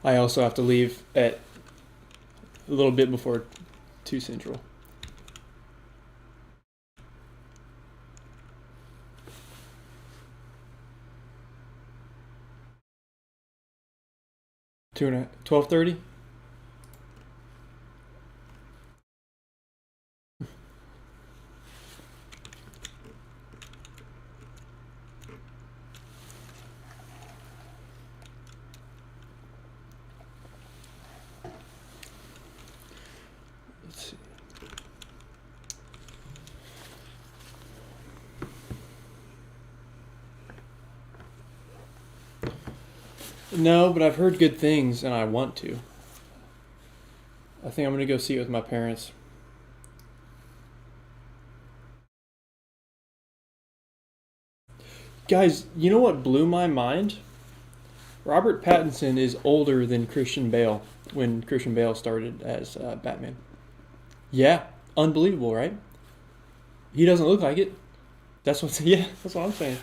I also have to leave at a little bit before 2 Central. Two and a 12:30. Let's see. No, but I've heard good things and I want to. I think I'm gonna go see it with my parents. Guys, you know what blew my mind? Robert Pattinson is older than Christian Bale when Christian Bale started as Batman. Yeah, unbelievable, right? He doesn't look like it. That's what. Yeah, that's what I'm saying.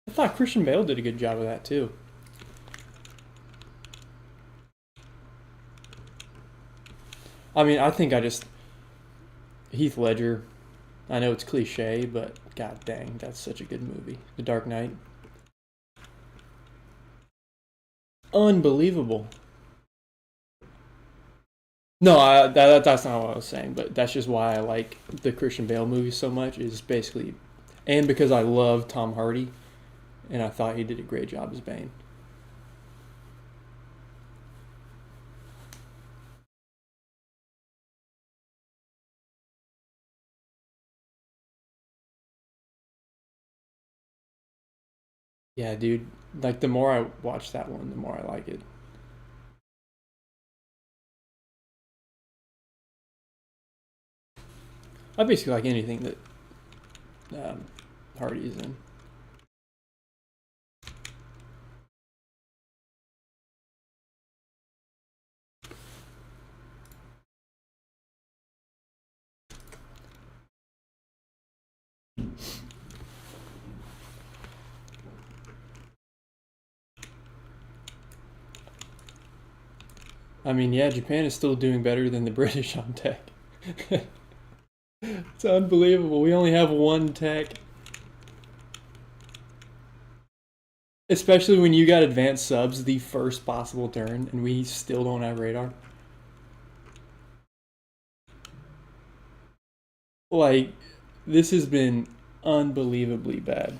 I thought Christian Bale did a good job of that too. I mean, I think I just Heath Ledger. I know it's cliche, but god dang, that's such a good movie. The Dark Knight. Unbelievable. No, that's not what I was saying, but that's just why I like the Christian Bale movies so much. Is basically, and because I love Tom Hardy, and I thought he did a great job as Bane. Yeah, dude. Like the more I watch that one, the more I like it. I basically like anything that Hardy is in. I mean, yeah, Japan is still doing better than the British on tech. It's unbelievable. We only have one tech. Especially when you got advanced subs the first possible turn, and we still don't have radar. Like, this has been unbelievably bad.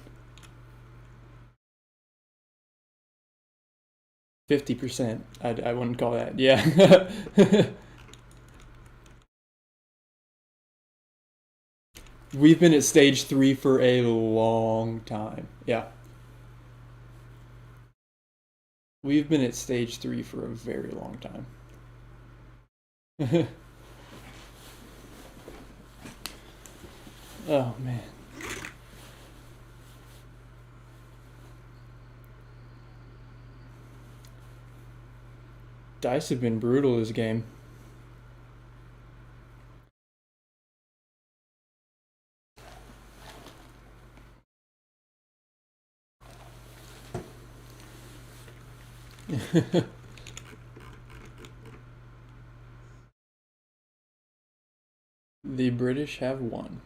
50%. I wouldn't call that. Yeah. We've been at stage 3 for a long time. Yeah. We've been at stage 3 for a very long time. Oh, man. Dice have been brutal this game. The British have won.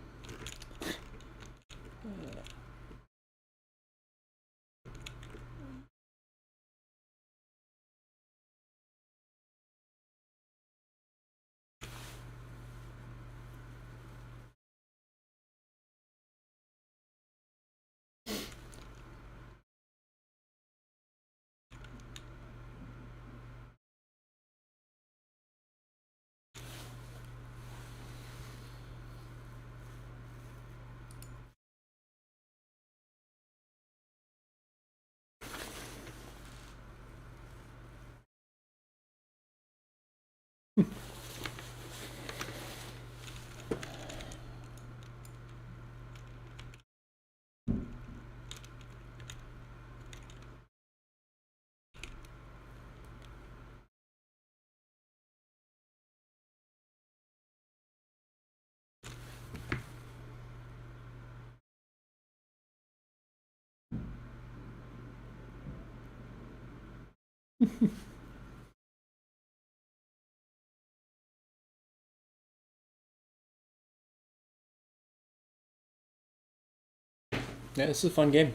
Yeah, this is a fun game.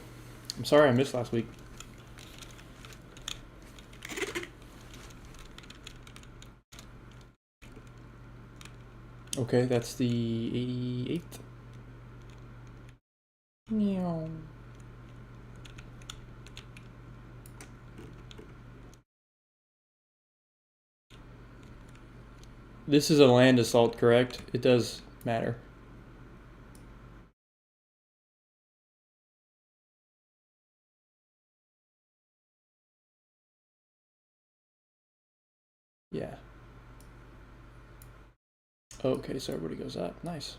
I'm sorry I missed last week. Okay, that's the 88th. Meow. This is a land assault, correct? It does matter. Yeah. Okay, so everybody goes up. Nice.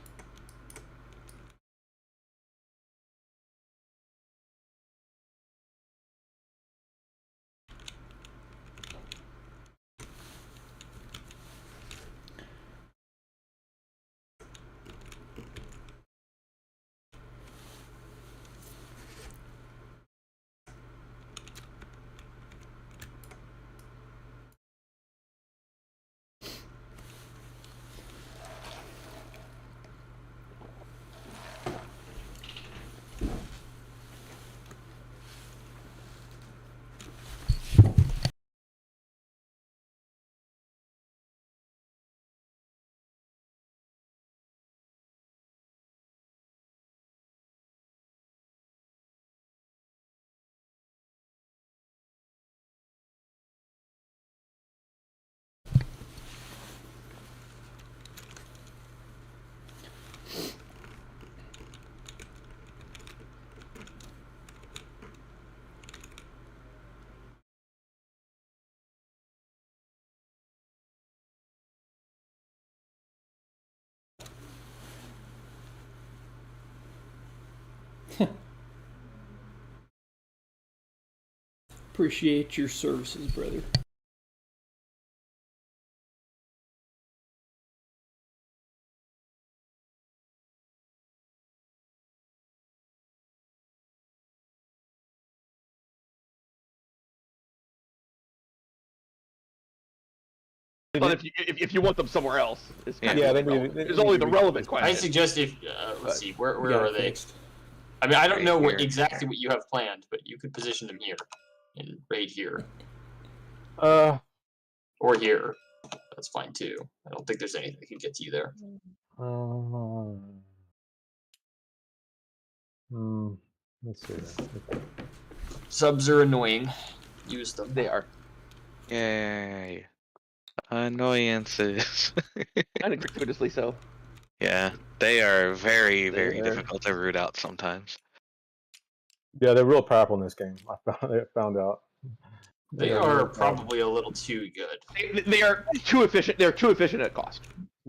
Appreciate your services, brother. But if you want them somewhere else, it's kind Yeah, of there's only the relevant question. I suggest if let's see, where are they? Fixed. I mean, I don't Right know here. exactly what you have planned, but you could position them here, and right here, Uh, or here. That's fine too. I don't think there's anything that can get to you there. let's see. Subs are annoying. Use them. They are Yay. Annoyances. kind of gratuitously so. Yeah, they are very, They very are. difficult to root out sometimes. Yeah, they're real powerful in this game. I found out. They are probably a little too good. They are too efficient. They're too efficient at cost.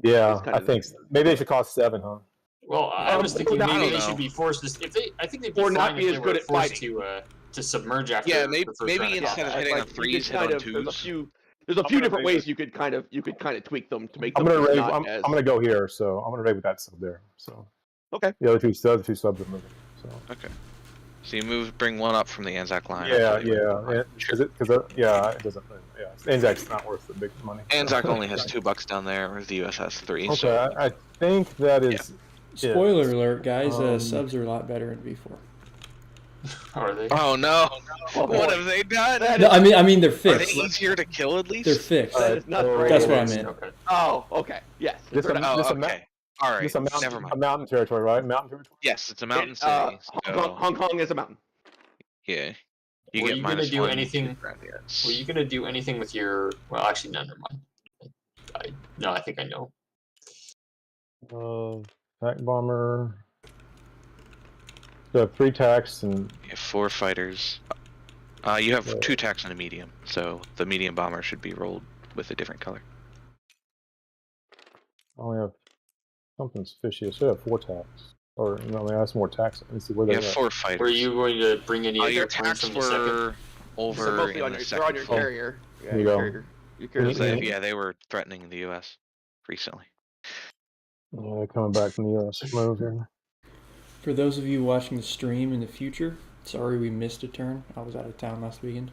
Yeah, It's kind I of think maybe they should cost 7, huh? Well, I was thinking I maybe don't they know. should be forced to. If they, I think they'd be Or fine not if be they as were good at forced fighting. to submerge after. Yeah, the first round of instead of combat. hitting on Like, you threes, could hit on kind of, twos. there's a few gonna different raise ways you could kind of tweak them to make I'm them gonna just raise. not I'm as. gonna go here, so I'm gonna raise with that sub there. So Okay. the other two subs are moving. So Okay. So you bring one up from the ANZAC line. yeah, up to the yeah, because it doesn't. Yeah, ANZAC's not worth the big money. ANZAC only has $2 down there, whereas the US has 3. Okay, So I think that is. Spoiler alert, guys. Um, Subs are a lot better in V4. Are they? oh no! Oh, What boy. have they done? That No, is- I mean they're Are they fixed. easier to kill at least? They're fixed. That is not So- very That's what I good. meant. Okay. Oh, okay. Yes. This They're am- not- Oh, this am- okay. All right. It's a mountain, Never mind. a mountain territory, right? Mountain territory. Yes, it's a mountain Hong city. Kong, Hong Kong is a mountain. Yeah. Were get you gonna minus do 1 anything- to radius. Were you gonna do anything with your? Well, actually, no, never mind. No, I think I know. Tac bomber. So 3 tacks and You have 4 fighters. You have Yeah. 2 tacks and a medium, so the medium bomber should be rolled with a different color. I only have something's fishy. I should have 4 tacks. Or no, I have some more tacks. Let me see where You they're have at. 4 fighters. Were you going to bring any of Your your friends tacks from the second? were So over mostly in on the your, they're on second your floor. carrier. Yeah, Here you your go. carrier. Your carrier. So, Mhm. yeah, they were threatening the US recently. Coming back from the US move here. For those of you watching the stream in the future, sorry we missed a turn. I was out of town last weekend.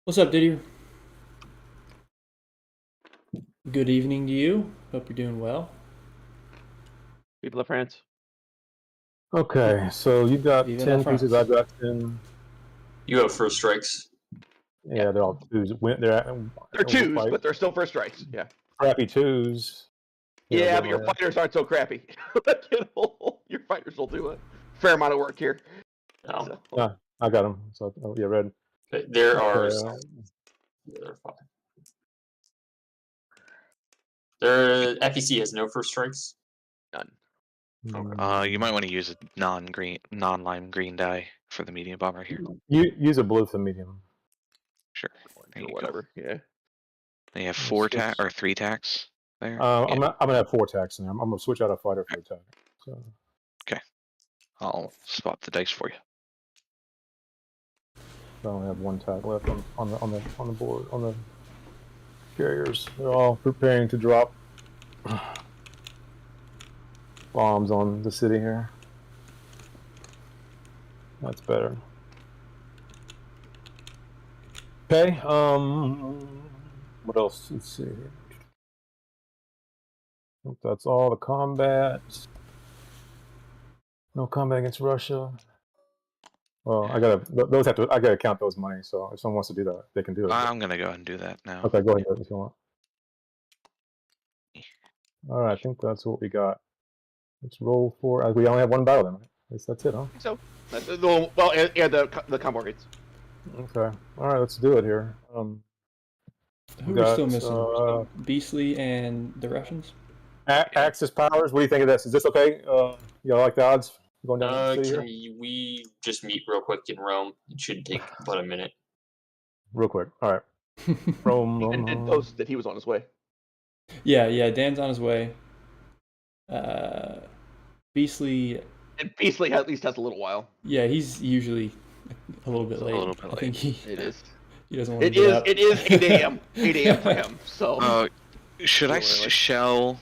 What's up, Didier? Good evening to you. Hope you're doing well. People of France. Okay, so you got Vive la 10 pieces. France. I got 10. You have first strikes. Yeah, they're all twos. They're twos, but they're still first strikes. Yeah. crappy twos. Yeah, but your fighters aren't so crappy. Your fighters will do a fair amount of work here. No, So, Yeah, I got them. So yeah, red. but there are Okay, some. There are 5. There, FEC has no first strikes. none. You might want to use a non-lime green die for the medium bomber here. You use a blue for medium. Sure. There Or you whatever. Yeah. go. Then you have Let's 4 switch. or 3 tacks there. I'm gonna have 4 attacks now. I'm gonna switch out a fighter for attack. So I'll spot the dice for you. I only have 1 attack left on the board on the carriers. They're all preparing to drop bombs on the city here. That's better. Okay. What else? Let's see. I think that's all the combat. No combat against Russia. Well, I gotta count those money. So if someone wants to do that, they can do it. I'm gonna go ahead and do that now. Okay, go ahead if you want. All right, I think that's what we got. Let's roll for. We only have 1 battle then. Right? At least that's it, huh? So, well, and the combo rates. Okay. All right, let's do it here. Who are we still missing? Beastly and the Russians? Axis powers. What do you think of this? Is this okay? Y'all like the odds going down the city Can here? we just meet real quick in Rome? It should take about a minute. Real quick. All right. Rome. And did post that he was on his way. Yeah. Dan's on his way. Beastly. And Beastly at least has a little while. Yeah, he's usually a little bit A late. little bit I think It is. he doesn't want to get up. It is 8 a.m. 8 a.m. for him. So. Should I Really? shell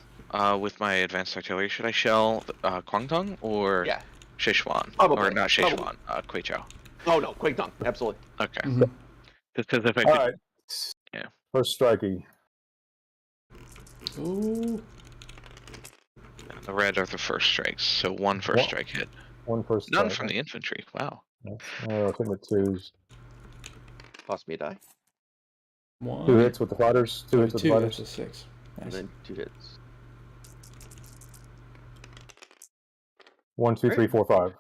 with my advanced artillery? Should I shell Kwangtung or Yeah. Sichuan? Probably. Or not Sichuan, Kweichow. Oh no, Quake absolutely. Okay. Mhm. Because if I All could, right. Yeah. First strikey. Ooh. the red are the first strikes, so 1 first What? strike hit. 1 first None strike. from the infantry. Wow. I think the 2s. Cost me a die. 1. 2 hits with the fighters. 2 hits with the 2. That's fighters. a 6. And Nice. then 2 hits. 1, 2, 3, 4, 5.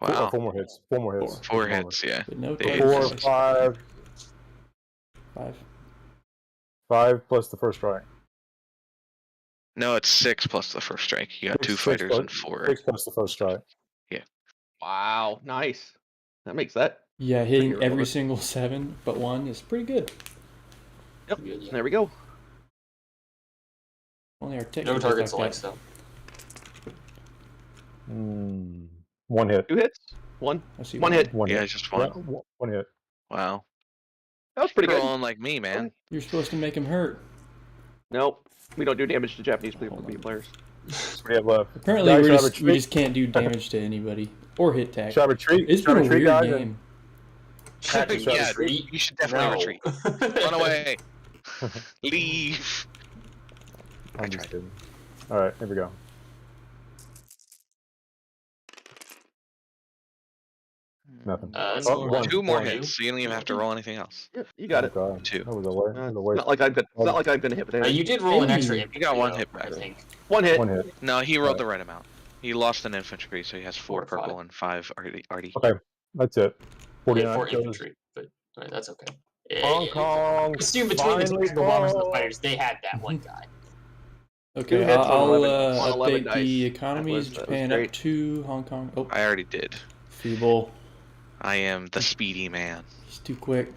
Wow. 4 more hits. 4 more hits. 4 hits, yeah. But no The targets. 4, hits. 5. 5. 5 plus the first strike. No, it's 6 plus the first strike. You got 2 Six fighters plus- and 4. 6 plus the first strike. Wow, nice. That makes that. Yeah, hitting Pretty every irrelevant. single 7 but 1 is pretty good. Yep. Good, yeah. There we go. Only our tech No can target affect selects that. though. 1 hit. 2 hits. 1. I see 1 hit. 1 Yeah, hit. just 1. 1 hit. Wow. That was pretty good. Rolling like me, man. You're supposed to make him hurt. Nope. We don't do damage to Japanese Hold on. players. What do you have left? Apparently, Guys, we should I retreat? just can't do damage to anybody or hit tag. Should I retreat? It's Should I been a retreat, weird guys? game. Actually, should I Yeah, retreat? you should definitely retreat. Run away. Leave. I I'm just tried. kidding. All right, here we go. Nothing. That's Oh, all one. right. 2 more One. hits, so you don't even have to roll anything else. Yeah, you got it. Oh, God. 2. That was a way. It's That was a not like I'm gonna hit with anything. You did roll an extra Hey. infantry, You got 1 though, hit back. I think. 1 hit. 1 hit. No, he rolled Right. the right amount. He lost an infantry, so he has 4 4 or purple 5. and 5 RD. Okay, that's it. Yeah, 49 4 kills. infantry, but alright, that's okay. Hong Kong. Assume between the finally tactical bombers and the won. fighters, they had that one guy. Okay, 2 hits on I'll 11 update the dice. economies. That was Japan up great. 2, Hong Kong. Oh, I already did. feeble. I am the speedy man. He's too quick.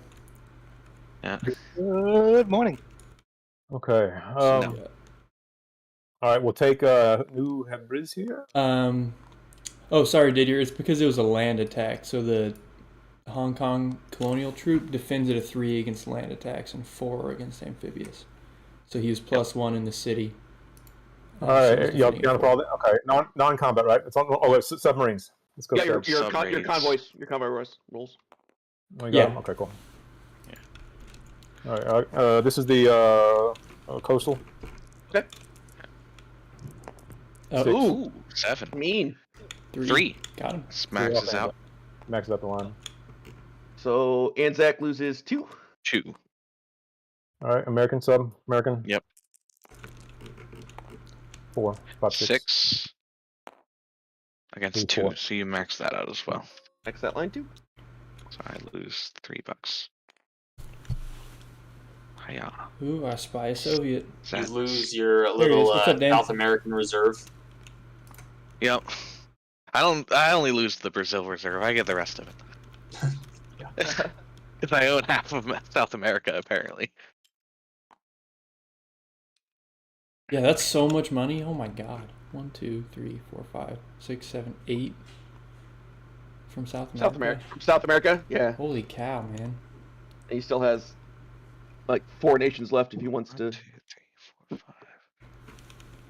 Yeah. Good morning. Okay. Yeah. All right, we'll take New Hebrides here. Oh, sorry, Didier. It's because it was a land attack. So the Hong Kong colonial troop defends at a 3 against land attacks and 4 against amphibious. So he was +1 in the city. All so he's right, y'all defending down at for all that? Okay, non-combat, right? It's on. Oh, it's submarines. Let's go. Yeah, your Submarines. convoy rules. Oh, you got Yeah. them? Okay, cool. All right. This is the coastal. Oh, Six. Ooh, 7. mean. 3. Got him. This maxes out. Maxes out the line. So ANZAC loses 2. 2. All right, American sub. American. Yep. 4, 5, 6. 6 against 3, 2, 4. so you max that out as well. Max that line 2. So I lose $3. Hiya. Ooh, I spy a Soviet. You lose your There he is. little What's up, Dan? South American reserve. Yep. I only lose the Brazil reserve. I get the rest of it. Because I own half of South America, apparently. Yeah, that's so much money. Oh my god. 1, 2, 3, 4, 5, 6, 7, 8 from South America. South America, yeah. Holy cow, man. And he still has like 4 nations left if he wants 1, to 2, 3, 4, 5.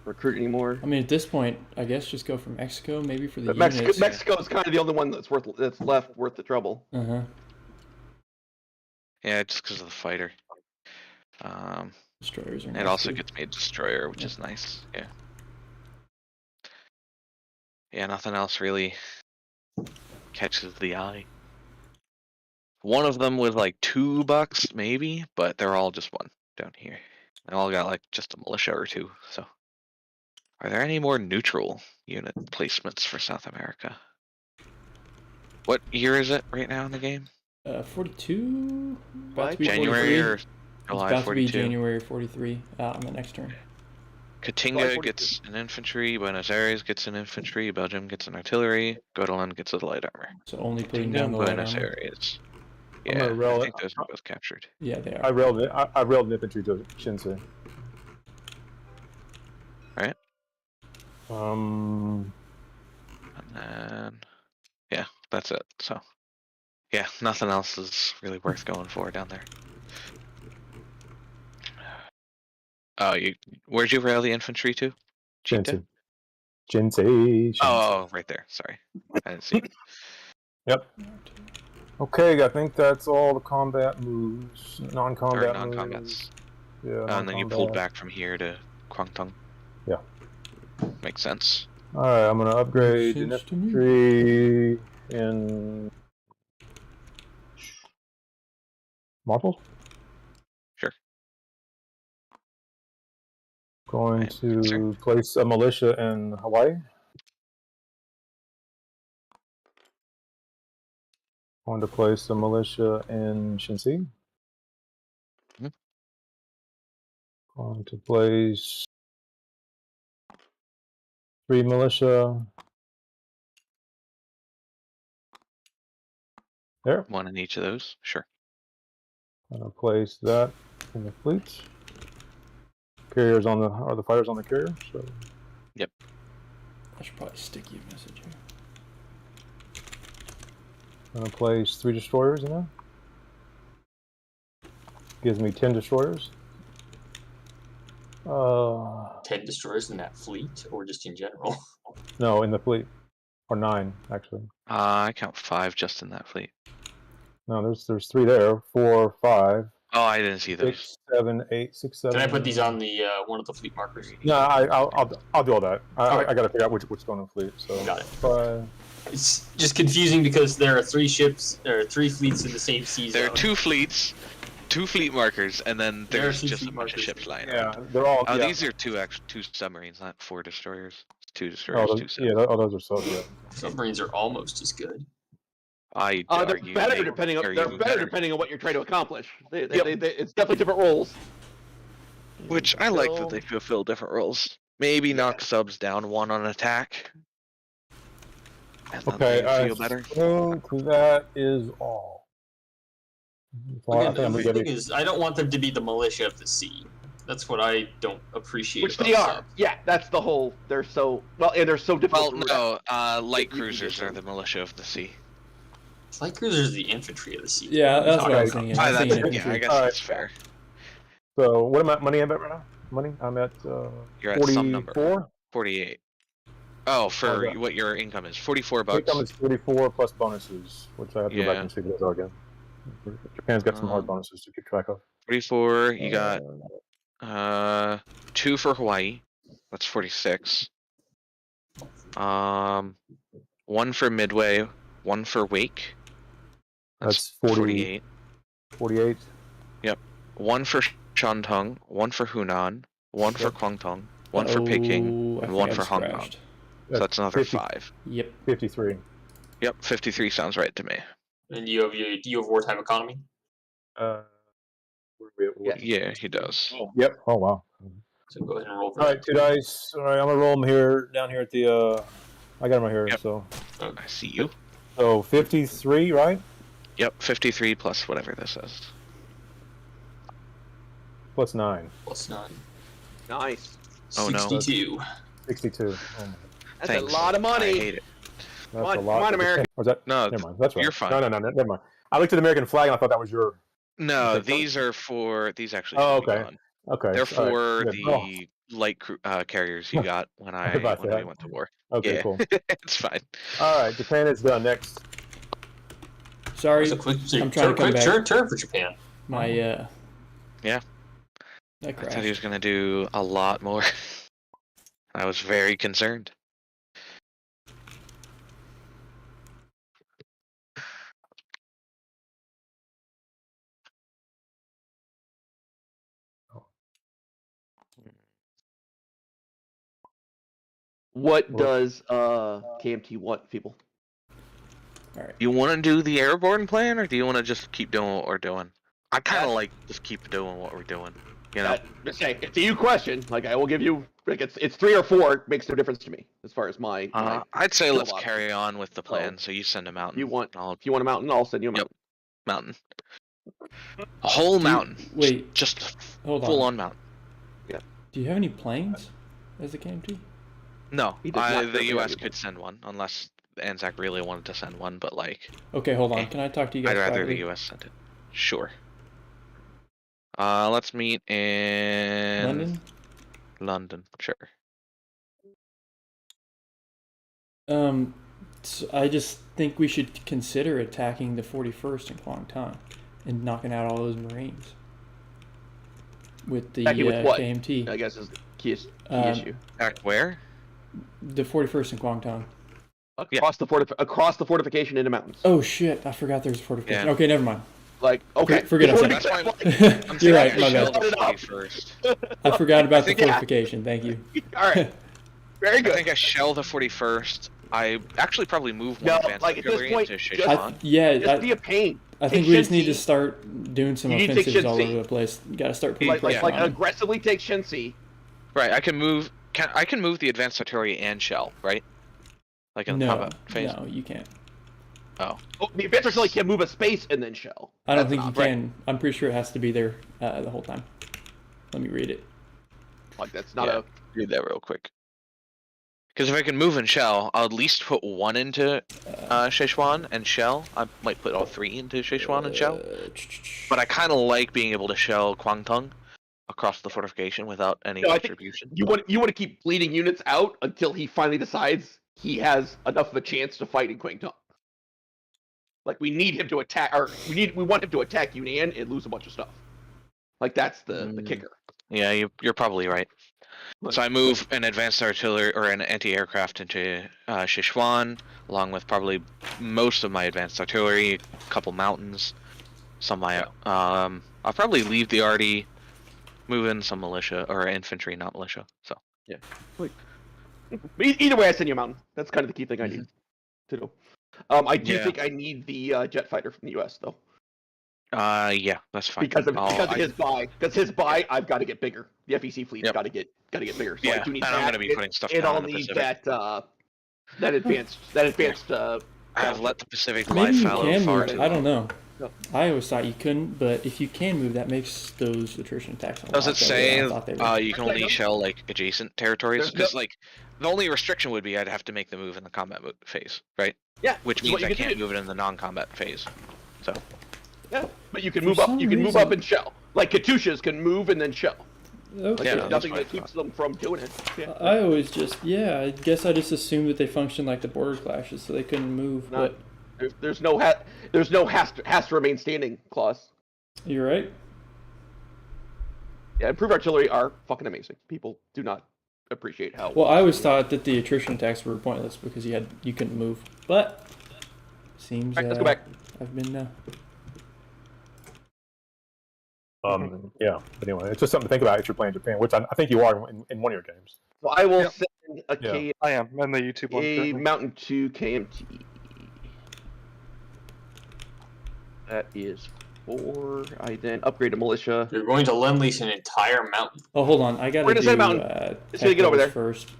recruit anymore. I mean, at this point, I guess just go for Mexico, maybe for the But units. Mexico is kind of the only one that's left worth the trouble. Uh-huh. Yeah, just because of the fighter. Destroyers are It nice also too. gets made destroyer, which Yeah. is nice. Yeah. Yeah, nothing else really catches the eye. One of them was like $2 maybe, but they're all just 1 down here. They all got like just a militia or 2. So, are there any more neutral unit placements for South America? What year is it right now in the game? 42? About to be January 43. or It's July about to be 42? January 43 on the next turn. July Katinga 42. gets an infantry, Buenos Aires gets an infantry, Belgium gets an artillery, Godeland gets a light armor. So only putting Katinga down and the light Buenos armor. Aires. I'm Yeah, gonna rail I it. think those are both captured. Yeah, they I are. railed an infantry to Shinsei. Right. Um, And then, yeah, that's it. So, yeah, nothing else is really worth going for down there. Oh, where'd you rail the infantry to? Chita? Shinsei. Oh, right there. Sorry, I didn't see it. Yep. Okay, I think that's all the combat moves. Or Non-combat non-combats. moves. Yeah. And then you pulled back from here to Kwangtung. Yeah. Makes sense. All right, I'm gonna upgrade an Makes sense to me. infantry in Marshall. Sure. Going Right, to sure. place a militia in Hawaii. Going to place a militia in Shinsei. Mhm. Going to place 3 militia there. 1 in each of those. Sure. Going to place that in the fleet. Carriers on the fighters on the carrier. So I should probably stick you a message here. going to place 3 destroyers in there. Gives me 10 destroyers. 10 destroyers in that fleet, or just in general? No, in the fleet, or 9 actually. I count 5 just in that fleet. No, there's 3 there. 4, 5, Oh, I didn't see those. 6, 7, 8, 6, 7. Can I put these on the one of the fleet markers? No, I'll do all that. Okay. I got to figure out which going in fleet. So Got it. 5. It's just confusing because there are 3 ships, there are 3 fleets in the same sea zone. There are 2 fleets, 2 fleet markers, and then There are there's 2 just a fleet bunch of markers. ships lying Yeah, around. they're all. Oh, yeah. these are 2 submarines, not 4 destroyers. It's 2 Oh, destroyers, 2 those, subs. those are so good. Submarines are almost as good. I'd They're argue better they depending are on they're even better depending on what you're trying to accomplish. It's definitely different roles. Which I like that So- they fulfill different roles. Maybe knock subs down 1 on attack. And then Okay, they feel better. so that is all. Well, I Again, think I'm the ready. thing is, I don't want them to be the militia of the sea. That's what I don't appreciate. Which about they are. subs. Yeah, that's the whole. They're so well, and they're so Well, difficult. to root out. no, light You can cruisers get are them. the militia of the sea. Light cruisers are the infantry of the sea. Yeah, What are you that's what I was talking thinking. Ah, I was that's, thinking yeah, I infantry. guess Alright. that's fair. So what am I money I'm at right now? Money I'm at You're at some number. 44. 48. Oh, for Okay. what your income is. $44. Income is 44 plus bonuses, which I have to go back Yeah. and see what those are again. Japan's got some hard Um, bonuses to keep track of. 44, you got 2 for Hawaii. That's 46. 1 for Midway, 1 for Wake. That's 40, 48. 48. 1 for Shantung, 1 for Hunan, 1 for Yep. Kwangtung, 1 for Peking, I and think 1 I for just Hong Kong. crashed. So that's another 50, 5. Yep. 53. Yep, 53 sounds right to me. And you have wartime economy. Where are we at? Yes. Yeah, he does. Yep. Oh wow. So go ahead and roll for All that. right, 2 dice. All right, I'm gonna roll them here, down here at the. I got them right here. Yep. So I see you. 53, right? Yep, 53 plus whatever this is. Plus 9, Plus 9. Nice. Oh, no. 62. 62. Oh my. That's Thanks. a lot of I money. hate it. That's on, a lot. come on, America. Or is that? No, Never mind. That's right. you're fine. No, never mind. I looked at the American flag and I thought that was your. No, Okay. these are for these actually. Oh, should be okay. gone. Okay. They're all right, for good. the light carriers you got when About we that. went to war. Okay, Yeah, cool. it's fine. All right, Japan is done. Next. Sorry, So quick, I'm trying to come quick back. turn for Japan. My Yeah. That I crashed. thought he was gonna do a lot more. I was very concerned. What does KMT want, people? All right. You want to do the airborne plan, or do you want to just keep doing what we're doing? I kind of That- like just keep doing what we're doing. You know, Just say it's a you question. Like I will give you, like it's 3 or 4. It makes no difference to me as far as my. I'd say kill let's box. carry on with the plan. So you send a mountain. You want? I'll If you want a mountain, I'll send you a Yep. mountain. mountain. A whole Do you- mountain. wait. Just Hold full on. on mountain. Do you have any planes as a KMT? No, He does not the currently U.S. have could send one unless ANZAC really wanted to send one. But like, Okay, hold on. Can I talk to you guys I'd rather privately? the U.S. send it. Sure. Let's meet in London? London, sure. So I just think we should consider attacking the 41st in Kwangtung and knocking out all those Marines with the Attacking with what? KMT. I guess is the key Um, issue. Back where? The 41st in Kwangtung. Across the fortification into mountains. Oh shit! I forgot there's a fortification. Yeah. Okay, never mind. Like okay, Forget I said That's why I'm You're right, saying my I shelled bad. the 41st. I forgot about the think, yeah. fortification. Thank you. All right, very I good. think I shell the 41st. I actually probably move one No, advanced like, at this artillery point, into just- Sichuan. Just be a pain. I think Take we just need to Shenxi. start doing some You need to take offensives all Shenxi. over the place. You got to start putting Like pressure like on them. aggressively take Shenxi. Right, I can move. I can move the advanced artillery and shell, right? Like in the No, combat phase. no, you can't. Oh, Oh, the advanced artillery can move a space and then shell. I don't That's think you not right. can. I'm pretty sure it has to be there the whole time. Let me read it. Like that's not Yeah. read that real quick. Because if I can move and shell, I'll at least put one into Sichuan and shell. I might put all 3 into Sichuan and shell. But I kind of like being able to shell Kwangtung across the fortification without any No, I think distribution. you want to keep bleeding units out until he finally decides he has enough of a chance to fight in Kwangtung. Like we need him to attack, or we want him to attack Yunnan and lose a bunch of stuff. Like that's the kicker. Yeah, you're probably right. So I move an advanced artillery or an anti-aircraft into Sichuan, along with probably most of my advanced artillery, a couple mountains, some of my. I'll probably leave the arty, move in some militia or infantry, not militia. So Yeah. Either way, I send you a mountain. That's kind of the key thing I need to do. I do Yeah. think I need the jet fighter from the U.S. though, yeah, that's fine. because of his buy. Because his buy, I've got to get bigger. The FEC fleet's Yep. got to get bigger. So Yeah, I do need and that. I'm gonna be putting stuff and down I'll in the need Pacific. that advanced. I have let the Pacific lie Maybe you fallow can far move too it. I don't long. know. I always thought you couldn't, but if you can move, that makes those attrition attacks a lot Does it better say than I thought they would. you can only shell like adjacent territories? There's Because like the only restriction would be I'd have to make the move in the combat phase, right? Yeah, Which which is what means I you can can't do. move it in the non-combat phase. So Yeah, but you can For move up. some You can move reason- up and shell. Like Katyushas can move and then shell. Like Okay. Yeah, there's that's nothing what I that keeps them from doing it. Yeah. I always just, I guess I just assumed that they functioned like the border clashes, so they couldn't move. Not- But There's no has to remain standing clause. you're right. Yeah, improved artillery are fucking amazing. People do not appreciate how. Well, I always thought that the attrition attacks were pointless because you couldn't move, but seems All right, let's go back. I've been Yeah, but anyway, it's just something to think about if you're playing Japan, which I think you are in one of your games. So I will Yep. send a Yeah. I am. I'm the YouTube one. currently. Mountain 2 KMT. That is 4. I then upgrade to militia. You're going to lend lease an entire mountain. Oh, hold on, I gotta We're gonna do send mountain. Let's get over tech there. rolls first.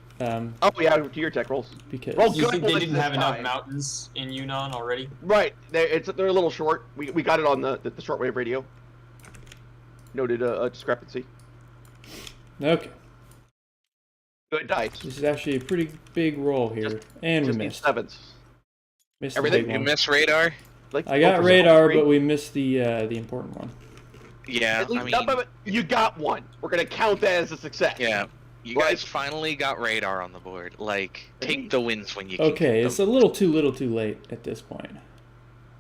Oh yeah, do your tech rolls. Because Roll You good think they bullets didn't this have enough time. mountains in Yunnan already? Right, they're a little short. We got it on the shortwave radio. Noted a discrepancy. okay, Good dice. this is actually a pretty big roll here, and we Just need missed. sevens. Missed the everything. big You one. miss radar? Like, I got for radar, three. but we missed the important one. Yeah, At least, I mean, but you got one. We're gonna count that as a success. yeah. You Right. guys finally got radar on the board. Like, take the wins when you can. Okay, get it's them. a little too late at this point.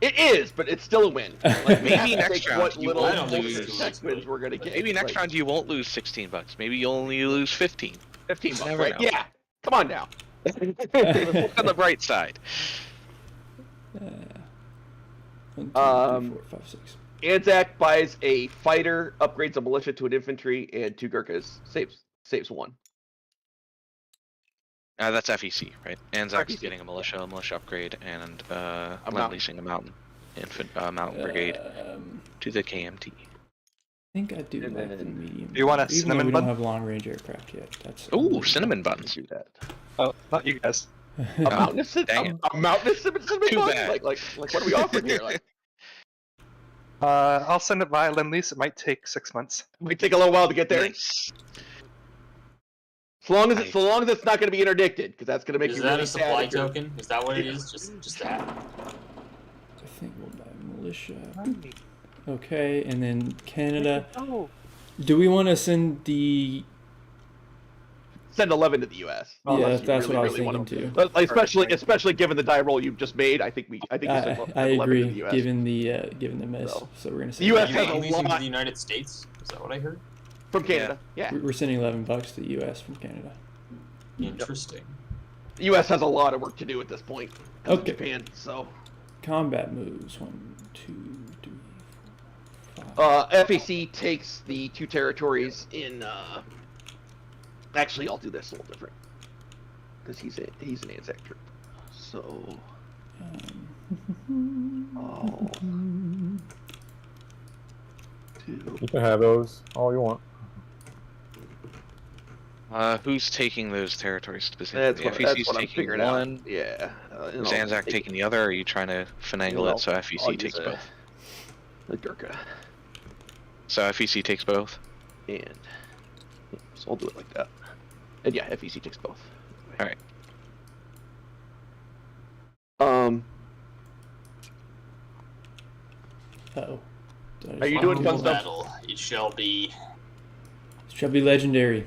It is, but it's still a win. Like, Maybe we have to next think round what you little won't bullshit lose. tech wins we're gonna get. Maybe next Like, round you won't lose $16. Maybe you only lose 15. 15 bucks, Never right? know. Yeah. Come on now. Look on the bright side. 1, 2, 3, 4, 5, 6. ANZAC buys a fighter, upgrades a militia to an infantry, and 2 Gurkhas. Saves 1. That's FEC, right? ANZAC's FEC. getting a militia upgrade, and mountain. leasing a mountain brigade to the KMT. I think I do And like the then- medium. Do you want a even though cinnamon we don't bun? have long range aircraft yet. That's Ooh, cinnamon buns. Do that. Oh, not you guys. A mountain dang it. a mountain cinnamon Too bun? bad. Like what are we offering here? Like, I'll send it via lend lease. It might take 6 months. it might take a little while to get there. Nice. So long as it's not going to be interdicted, because that's going to make Is you that really a supply sad. if you're- token? Is that what it is? Just that? I think we'll buy militia. Okay, and then Canada. Oh. Do we want to send the? Send 11 to the U.S. Yeah, unless you that's really, what I was really want thinking to. too. But especially given the die roll you've just made, I think you send I 11 to the agree. U.S. Given the miss, So, so we're gonna the send. US You has a lend leasing to lot- the United States? Is that what I heard? From Canada. Yeah. We're sending $11 to the U.S. from Canada. Interesting. The U.S. has a lot of work to do at this point. 'cause of Okay. Japan. So Combat moves 1, 2, 3, 4, 5. FAC takes the 2 territories in. Actually, I'll do this a little different because he's an ANZAC troop. So. Oh. 2. You can have those all you want. Who's taking those territories That's specifically? what, FEC's that's what I'm taking figuring one. out. Yeah. Is ANZAC taking the other, or are you trying to finagle it so FEC takes both? The Gurkha. So FEC takes both? And yeah, so I'll do it like that. And yeah, FEC takes both. Alright. Uh-oh. Are you doing fun Final stuff? battle. It shall be. Shall be legendary.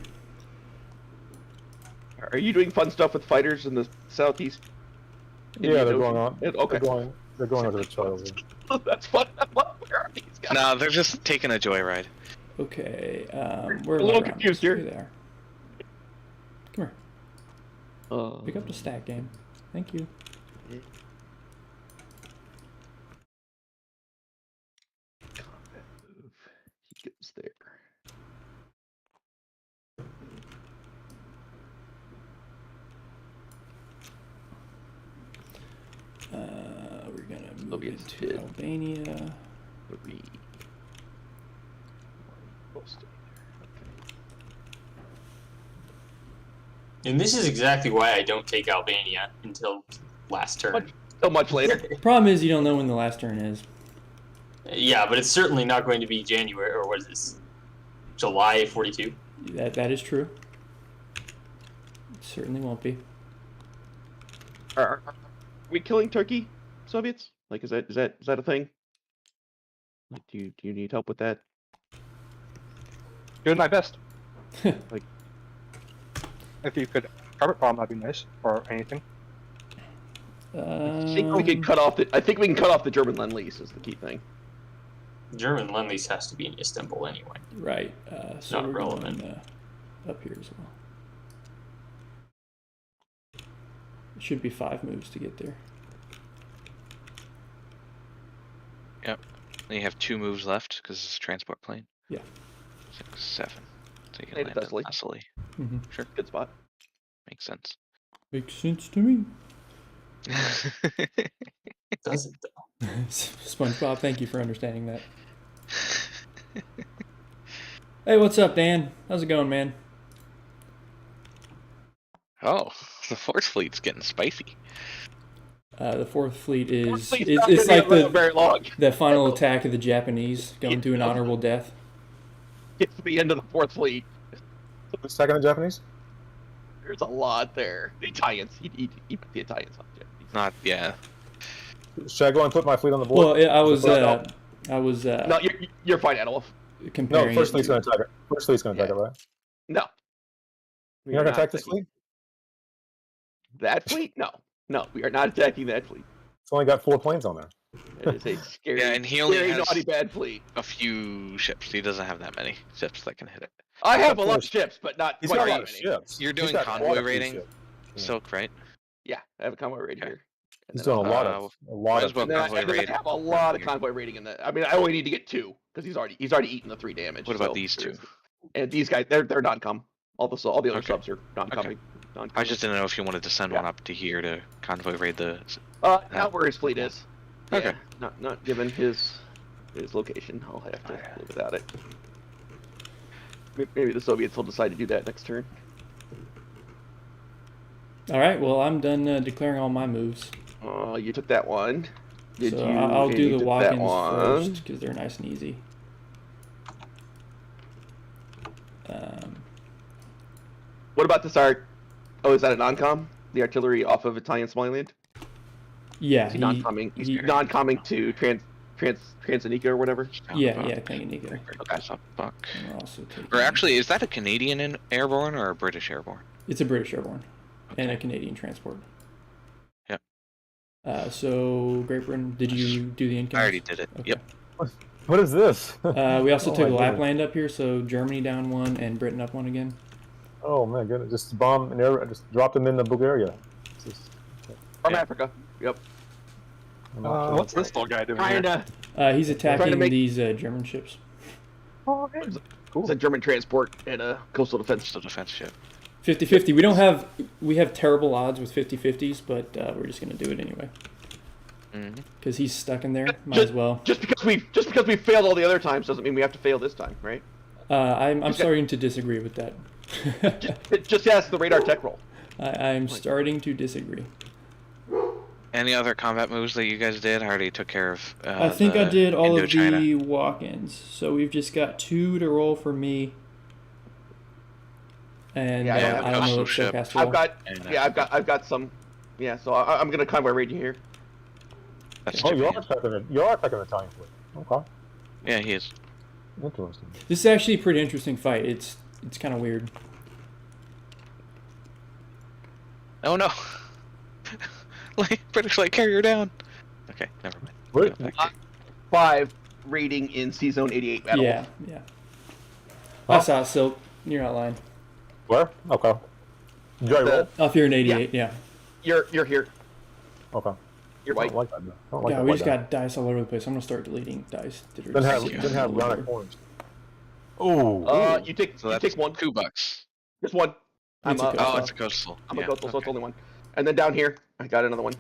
Are you doing fun stuff with fighters in the southeast? Yeah, they're Indian going Ocean? on. Okay. They're going over the child. That's fun. Where are these guys? No, they're just taking a joyride. Okay, where a are little my rounds? confused here. Here they are. Come here. Pick up the stack game. Thank you. Combat move. He goes there. We're gonna move Soviets into did. Albania. 3. Both stay there. And this is exactly why I don't take Albania until last turn. Much- So much later. Problem is, you don't know when the last turn is. Yeah, but it's certainly not going to be January, or what is this? July 42? That is true. It certainly won't be. Are we killing Turkey, Soviets? Like, is that a thing? Like, do you need help with that? Doing my best. Like- If you could carpet bomb, that'd be nice. Or anything. I think we can cut off the. I think we can cut off the German Lend Lease is the key thing. German Lend-Lease has to be in Istanbul anyway. Right. So Not we're relevant. going up here as well. It should be 5 moves to get there. Yep. Then you have 2 moves left because it's a transport plane. Yeah. 6, 7. So you can Native land Thessaly. in Thessaly. Mm-hmm. Sure. Good spot. Makes sense. Makes sense to me. Does it though? SpongeBob, thank you for understanding that. Hey, what's up, Dan? How's it going, man? Oh, the 4th fleet's getting spicy. The 4th fleet is Please, it's, not it's gonna like be around very long. the final attack of the Japanese, going to an honorable death. Get to the end of the 4th fleet. Who's second in Japanese? There's a lot there. The Italians. He put the Italians on Japanese. Not, yeah. Should I go and put my fleet on the board? Well, I was No, you're fine, Adalwolf. No, comparing first it fleet's to- going to attack it. First fleet's going to attack it, right? No. You're not going to attack this fleet? That fleet? No. No, we are not attacking that fleet. It's only got 4 planes on there. It is a scary, Yeah, and he only scary, has- naughty, bad fleet. A few ships. He doesn't have that many ships that can hit it. I have a Of lot of course. ships, but not He's quite got a that lot of many. ships. You're He's doing got convoy quite a few rating? ships. Yeah. Silk, right? Yeah, I have a convoy rating Okay. here. He's And then doing a lot of might as well And then convoy and then raid. I have a lot of convoy rating in that. I mean, I only need to get 2 because he's already eaten the 3 damage. What about so these 2? And these guys, they're non-com. All the other Okay. subs are non-coming. I just didn't know if you wanted to send Yeah. one up to here to convoy raid the... Not where his fleet is. Okay. Yeah, not given his location. I'll have to live without it. Maybe the Soviets will decide to do that next turn. All right. Well, I'm done declaring all my moves. You took that one. Did So you? I'll and do you the took walk-ins that one. first because they're nice and easy. What about this art? Oh, is that a non-com? The artillery off of Italian Somaliland? Yeah, He's non-coming. He's he- non-coming to Transanica or whatever. yeah, Tanganyika. Okay. Fuck. And we're also taking, Or actually, is that a Canadian airborne or a British airborne? it's a British airborne and a Canadian transport. Yep. So Great Britain, did you do the income? I already did it. Okay. Yep. What is this? We also Oh took my Lapland up here, so Germany down 1 and Britain up 1 again. Oh my goodness! Just bomb and air, just drop them in the Bulgaria. It's just, From Yeah. Africa. Yep. I'm not sure. What's this little guy doing here? Kinda. He's attacking make- these German ships. Oh, hey. It's a German transport and a coastal defense. Just a defense ship. 50-50. We have terrible odds with 50-50s, but we're just gonna do it anyway. Mm-hmm. Because he's stuck in there, might as well. Just because we failed all the other times doesn't mean we have to fail this time, right? I'm starting to disagree with that. It just has the radar tech roll. I'm starting to disagree. Any other combat moves that you guys did? I already took care of. I think I did all of Indochina. the walk-ins, so we've just got 2 to roll for me. And Yeah, I don't have I don't know coastal if ship. Silk has to roll. I've got some. Yeah, so I'm gonna convoy raid you here. That's Oh, you are Japan. attacking it. You are attacking the Italian fleet. Okay, Yeah, he is. interesting. This is actually a pretty interesting fight. It's kind of weird. Oh no! British light carrier down. Okay, never mind. Wait, Go back to- 5 raiding in C Zone 88 battle. Yeah. I saw it, Silk. You're not lying. where? Okay. Did you already roll? Up here in 88, yeah. You're here. Okay. You're I white. don't like that. I don't like Yeah, that we white just guy. got dice all over the place. I'm gonna start deleting dice. that are Then have just- then have round corners. Oh. You take So you that's take one. $2. Just one. It's a Oh, coastal. it's a coastal. I'm Yeah, a coastal, so it's okay. only one. And then down here, I got another one.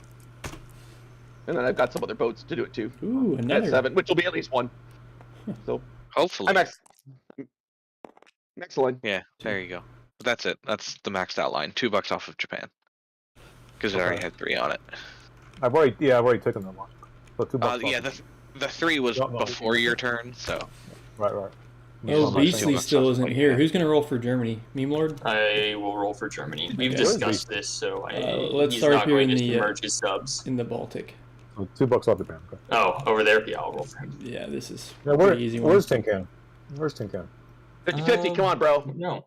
And then I've got some other boats to do it too. Ooh, At another. 7, which will be at least one. So Hopefully. I'm excellent. Yeah, there you go. That's it. That's the maxed out line. $2 off of Japan. Because it already Okay. had 3 on it. I've already taken them one. So $2 Yeah, off. the 3 was No, no. before your turn, so. Right. Oh, Yeah, Beastly $2 still off isn't like here. that. Who's gonna roll for Germany? Meme Lord? I will roll for Germany. We've Okay. discussed this, so Let's he's start not here going in to the, merge his subs. In the Baltic. So $2 off Japan. Okay. Oh, over there? Yeah, I'll roll for him. Yeah, this is Now, pretty easy one. where's Tin Can? Where's Tin Can? 50-50, come on, bro. No.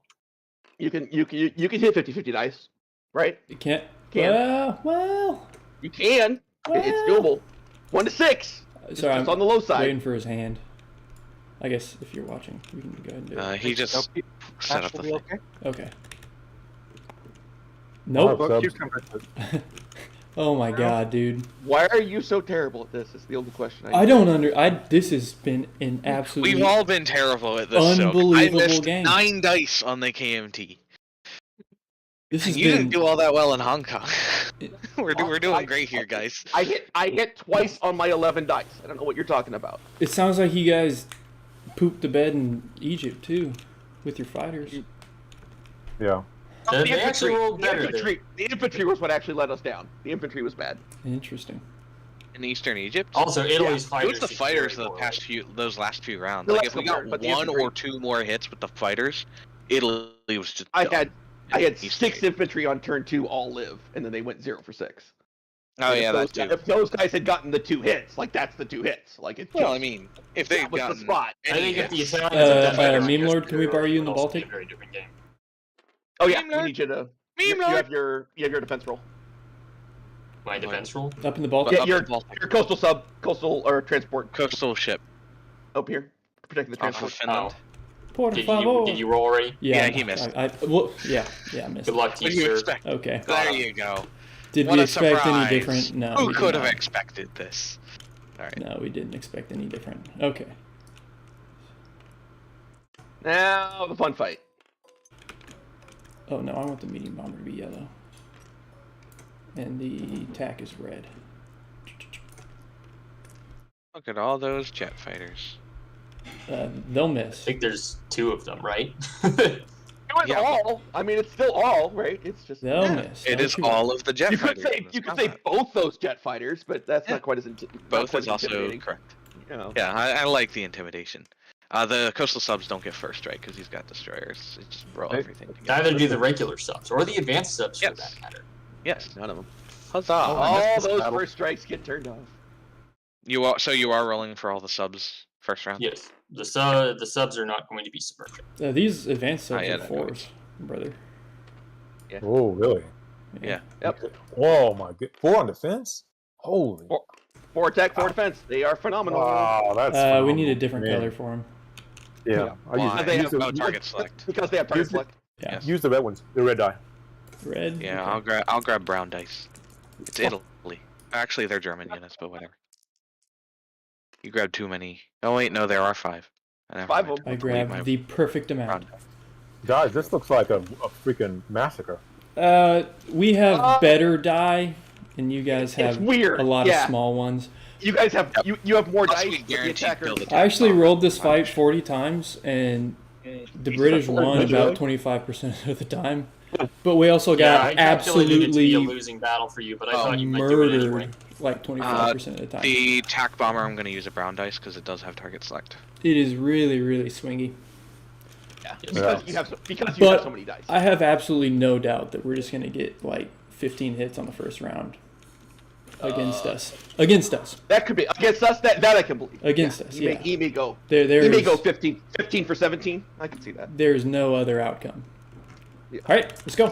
You can hit 50-50 dice, right? You can't. Can. Well. You can. It's Well. doable. 1 to 6. Sorry, Just I'm on the low side. waiting for his hand. I guess if you're watching, we can go ahead and do it. He just Nope. set up Ash will the be thing. okay. Okay. Nope. Subs. Well, cucumber. Oh my god, dude. Why are you so terrible at this? Is the only question. I don't this has been an absolutely We've all been terrible at this. unbelievable I missed game. 9 dice on the KMT. This has You been didn't do all that well in Hong Kong. we're doing great here, guys. I hit twice on my 11 dice. I don't know what you're talking about. It sounds like you guys pooped the bed in Egypt too, with your fighters. Yeah. They actually rolled better The infantry was what actually let us down. The infantry was bad. Interesting. In Eastern Egypt. Also, Italy's It fighters. was the fighters very those last few rounds. The Like last if we couple got rounds, but the one infantry- or 2 more hits with the fighters, Italy was just. I done. had Eastern 6 Egypt. infantry on turn 2 all live, and then they went 0 for 6. Oh And yeah, that too. If those guys had gotten the 2 hits, like that's the 2 hits. Like it's Well, I just, mean, if they've that was the gotten spot. I think if the hits- Italians had done better, Meme I Lord, guess can we borrow you in the it would also be Baltic? a very different game. Oh yeah, Meme we Lord. need you to. Meme You Lord. have your defense roll. My defense roll. Up in the Baltic. Yeah, up your the Baltic. coastal or transport coastal ship up here, protecting the off of transport. Finland. Por Did favor. you roll already? Yeah, Yeah, he missed. I missed. Good luck to What do you, you sir. expect? Okay. There you go. Did What we a expect any surprise. different? No. Who we did could have not. expected this? All right. No, we didn't expect any different. Okay. Now the fun fight. Oh no, I want the medium bomber to be yellow. And the tack is red. Look at all those jet fighters. They'll I miss. think there's 2 of them, right? It was Yeah, all. I mean, it's still all, right? It's just. They'll miss. It Don't is you- all of the jet You could fighters. say in this you could say combat. both those jet fighters, but that's Yeah. not quite as Both is also intimidating. correct. You know. Yeah, I like the intimidation. The coastal subs don't get first strike because he's got destroyers. It just roll Hey. everything together. Either do the regular subs or the advanced subs for Yes. that matter. Yes. None of them. Huzzah! All those first strikes get turned off. So you are rolling for all the subs first round. Yes, the subs are not going to be submerged. These advanced subs yeah, are that fours, brother. Oh, really? Yeah. Yep. Oh my god. 4 on defense? Holy. 4 attack, 4 defense. They are phenomenal. Wow, that's. We need a phenomenal. different Man. color for them. Yeah. Why? They use have No target select. Because they have target Use it. select. Yeah. Yes. Use the red ones. The red die. Red. Yeah, okay. I'll grab brown dice. It's Italy. Actually, they're German units, but whatever. You grabbed too many. Oh wait, no, there are 5. Never 5 mind. of them. I I'll delete grabbed the perfect amount. Guys, this looks like a freaking massacre. We have better die, and you guys It's have weird. a lot Yeah. of small ones. You guys have you have more Plus, dice. we But the guaranteed attacker. build I actually bomber. rolled this fight 40 times, and the British won Did you about really? 25% of the time. But we also Yeah, I got calculated it to be a absolutely losing battle for you, but I thought you might do it anyway. murdered like 25% of the time. The tack bomber, I'm going to use a brown dice because it does have target select. It is really, really swingy. Yeah. Yes. Because you have But have so many dice. I have absolutely no doubt that we're just going to get like 15 hits on the first round against us. Against us. That could be against us. That I can believe. Against us, He may, yeah. he may go. There He may is go 15 for 17. I can see that. there's no other outcome. Yeah. All right, let's go.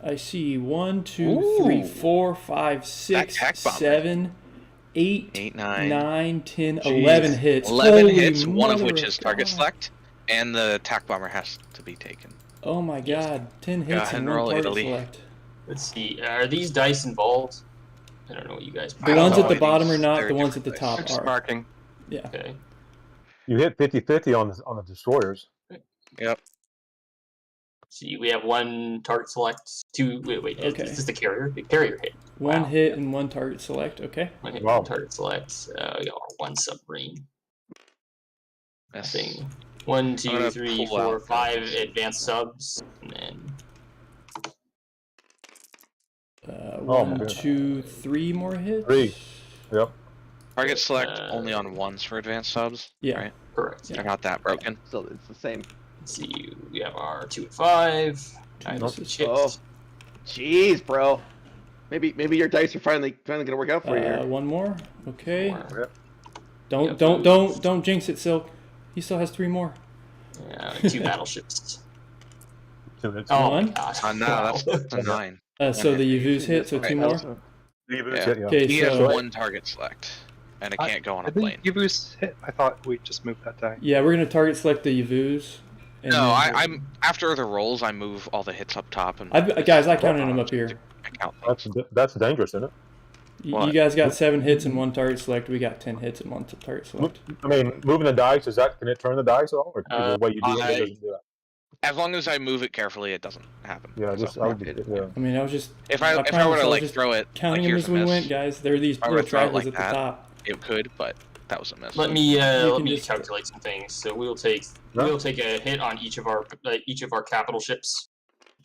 I see 1, 2, 3, Ooh. 4, 5, 6, tack bomber. 7, 8, 8, 9. 9, 10, Jeez. 11 hits. 11 Holy hits, one of mother which is target God. select, and the tack bomber has to be taken. Oh my God, 10 Go hits ahead and and roll 1 target Italy. select. Let's see. Are these dice involved? I don't know what you guys. The I don't ones know at the any bottom are these. not. They're The ones at the different top dice. are. Marking. Yeah. Okay. You hit 50-50 on the destroyers. Yep. See, we have 1 target select. 2. Wait. Okay. Is this the carrier? The carrier hit. 1 Wow. hit and 1 target select. Okay. 1 hit. Wow. 1 target select. We got 1 submarine. That's Thing. 1, 2, gonna 3, pull 4, out 5 those. advanced subs, and then my 1, goodness. 2, 3 more hits. 3. Yep. target select Uh, only on ones for advanced subs. Yeah. Right? correct. They're not that broken. So it's the same. Let's see. We have our 2 and 5. Nine Nope. hits. Oh. Jeez, bro. Maybe your dice are finally gonna work out for you. here. 1 more. Okay. Four. Don't Yep. don't jinx it, Silk. He still has 3 more. Yeah, 2 battleships. 2 hits. Oh One. my gosh. No, Wow. that's a 9. So the Yavuz hit, so 2 Right. more. Yeah. Okay, He so has 1 target select. and it can't go on a Did plane. the U.S.S hit? I thought we just moved that die. Yeah, we're gonna target select the Yavuz. and No, then- I'm after the rolls. I move all the hits up top, and guys, I counted them up here. I count things. That's dangerous, isn't it? You What? guys got 7 hits and 1 target select. We got 10 hits and 1 target select. I mean, moving the dice, can it turn the dice at all? Or is the way you do it, I- it doesn't do that? As long as I move it carefully, it doesn't happen. Yeah, So, I would just, yeah. I mean, I was just if my I plan were was to like just throw it, counting like, them here's as a we miss, went, guys. There are these I were to little throw it trackers like at the that. top. it could, but that was a miss. Let me can let me just- calculate some things. So we'll take a hit on each of our capital ships.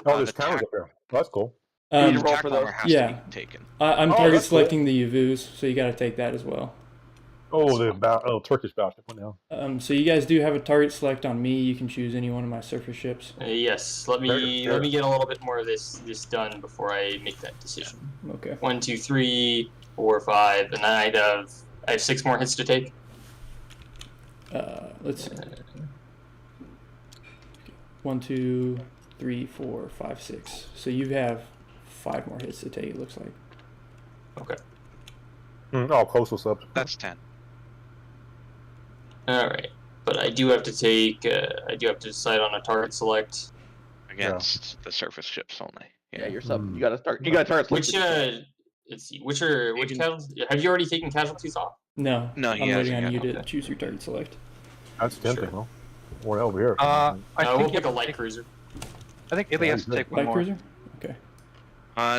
Oh, there's the counters tack- up there. Oh, that's cool. You need to Um, roll Attack for bomber those. has Yeah. to be taken. I'm Oh, target that's cool. selecting the Yavuz, so you got to take that as well. Oh, Turkish battleship went down. So you guys do have a target select on me. You can choose any one of my surface ships. Yes. Let me get a little bit more of this done before I make that decision. Okay. 1, 2, 3, 4, 5, and then I have 6 more hits to take. Let's see. 1, 2, 3, 4, 5, 6. So you have 5 more hits to take. It looks like. Okay. Oh, coastal subs. That's 10. All right. But I do have to take. I do have to decide on a target select. Against the surface ships only. Yeah, you're sub. You gotta start select. Which let's see. Which casualties? Have you already taken casualties off? No. No, I'm he waiting hasn't on you yet. to choose your target select. That's tempting, huh? Or over here. I We'll think pick a light cruiser. I think Italy has to take one Light more. cruiser. Okay.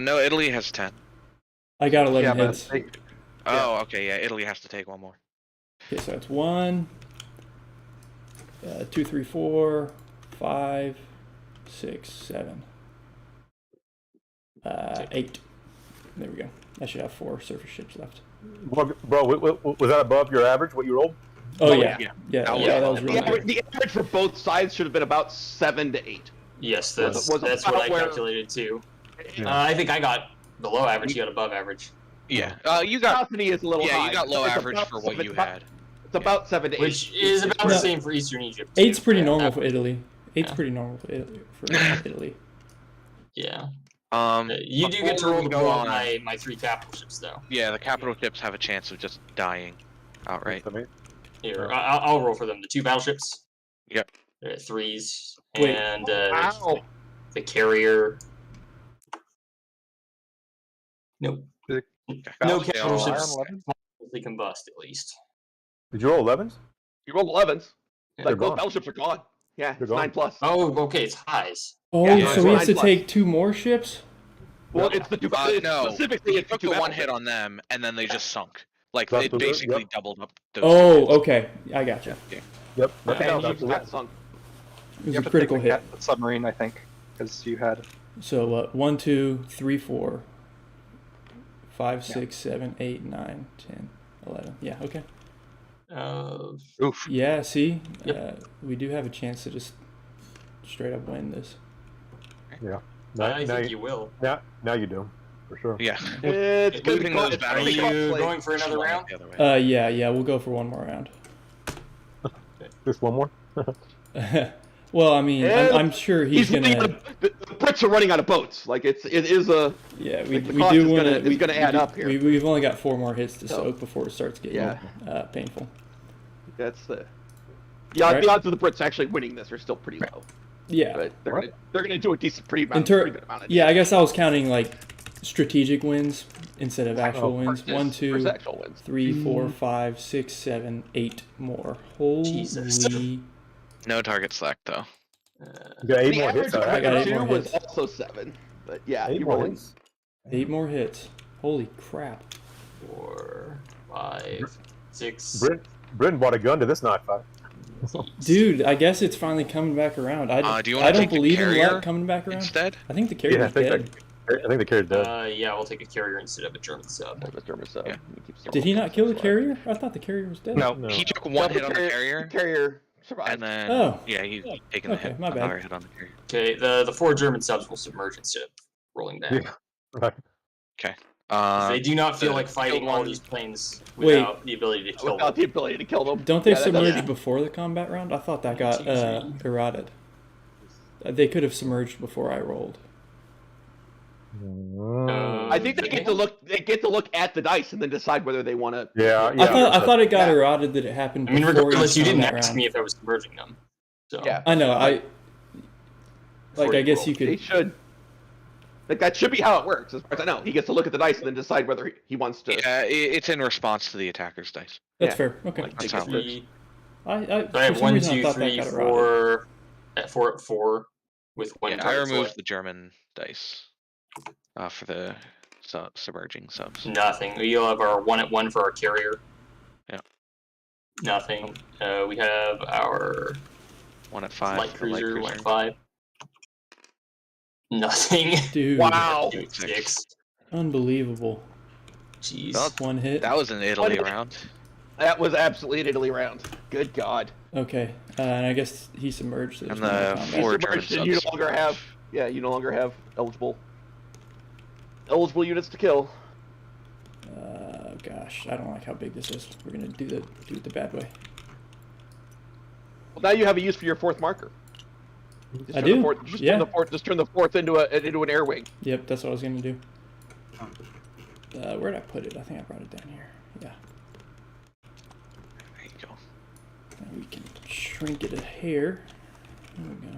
No, Italy has 10. I got 11 Yeah, but hits. Oh, okay, yeah, Italy has to take one more. Okay, so that's 1, 2, 3, 4, 5, 6, 7, 8. There we go. I should have 4 surface ships left. Bro, was that above your average, what you rolled? Oh, yeah. yeah. That was- That was really good. The average for both sides should have been about 7 to 8. Yes, Was that's what I about where- calculated too. Yeah. I think I got below average. You got above average. Yeah, you got Velocity is a little high. you got low It's average about for what seven- you about- had. It's about 7 to 8. Which is about the same for Eastern Egypt. Too. 8's pretty Yeah. normal for Italy. 8's Yeah. pretty normal for Italy. Yeah. You do before get to roll we the go blow on on- my 3 capital ships, though. Yeah, the capital ships have a chance of just dying outright. I mean, Here, I'll roll for them. The 2 battleships. Yep. They're at 3s. Wait. And Wow. the carrier. Nope. The No Battleship capital are- ships. They combust, at least. did you roll 11s? You rolled 11s. Yeah. Like, They're both gone. battleships are gone. Yeah, They're it's gone. 9+. Oh, okay, it's highs. Oh, Yeah, so he has to 9+. take 2 more ships? Well, it's the two. No, specifically, he it's took two the one battleships. hit on them, and then they just sunk. Like, That's it the- basically yep. doubled up those Oh, hits. okay. I gotcha. Yep. Okay, That's ships it. got sunk. It was You a have to critical take the hit. submarine, I think, because you had. So 1, 2, 3, 4, 5, 6, 7, 8, 9, 10, 11. Yeah, okay. Oof. Yeah, see? We do have a chance to just straight up win this. Yeah. I Now think you will. now you do, for sure. Yeah. It's gonna be Losing close. those It's gonna Are be battles- you costly. going for another round? The other way. Yeah, we'll go for one more round. Just one more? Well, I mean, I'm sure he's running gonna. out of- the Brits are running out of boats. Like it is a. Yeah, we the do cost is want gonna- it's gonna add up here. We've only got 4 more hits to So- soak before it starts getting painful. That's the. Alright. The odds of the Brits actually winning this are still pretty low. Yeah. But they're gonna do a decent, pretty In ter- good amount of. Yeah, I guess I was counting like strategic wins instead of actual wins. versus- 1, 2, versus actual wins. 3, 4, 5, 6, 7, 8 more. Holy. Jesus. No target slack, though. You got 8 The more average hits. of I got the 8 two more was hits. also 7. But yeah, 8 you're more rolling. hits. 8 more hits. Holy crap. 4, 5, 6. Britain bought a gun to this knife fight. Dude, I guess it's finally coming back around. Do you wanna I don't take the believe in carrier luck coming back around. Instead? I think the Yeah, carrier's dead. I think the carrier's dead. Yeah, we'll take a carrier instead of a German sub. Yeah. Did he not kill the carrier? I thought the carrier was dead. No. No. He took one hit on the carrier, Carrier survived. and then Oh. yeah, he's taking the Okay, hit, my bad. another hit on the carrier. Okay, the 4 German subs will submerge instead of rolling back. Yeah. Right. They do not feel the like fighting killed all one- these planes Wait. without the ability to kill Without them. the ability to kill them. Don't they Yeah, that does- submerge before the combat round? I thought that got GG. 'Eroded. They could have submerged before I rolled. Yeah, I think they carried dead. Yeah, okay, my bad. Yeah, I think they carried dead. Did he not kill the carrier? I thought the carrier was dead. No. I think they get to look. They get to look at the dice and then decide whether they want to. Yeah, I thought it got Yeah. eroded that it happened I mean, before regardless, you found didn't that ask round. me if I was submerging them. So Yeah. I know. before I you guess roll. you They could. should. Like that should be how it works, as far as I know. He gets to look at the dice and then decide whether he wants to. Yeah, it's in response to the attacker's dice. That's Yeah. fair. Okay. Like, That's they how get it to- works. I So I have for some 1, reason I 2, thought 3, that got 4 at 4 with one Yeah, I target removed select. the German dice for the submerging subs. Nothing. We'll have our 1 at 1 for our carrier. Yeah. Nothing. We have our 1 at 5 light for the light cruiser, 1 cruiser. at 5. Nothing. Dude, Wow. 2 at 6. unbelievable. Jeez. Well, One hit. That was an Italy What- round. That was absolutely an Italy round. Good God. Okay, and I guess he submerged. So there's And no more the combat. He's 4 German submerged and you no subs. longer have. Yeah, you no longer have eligible units to kill. Gosh, I don't like how big this is. We're gonna do it the bad way. Well, now you have a use for your 4th marker. Just I turn the do. fourth- just Yeah. turn the 4th. Just turn the 4th into an air wing. Yep, that's what I was gonna do. Where'd I put it? I think I brought it down here. Yeah. There you go. And we can shrink it a hair. There we go.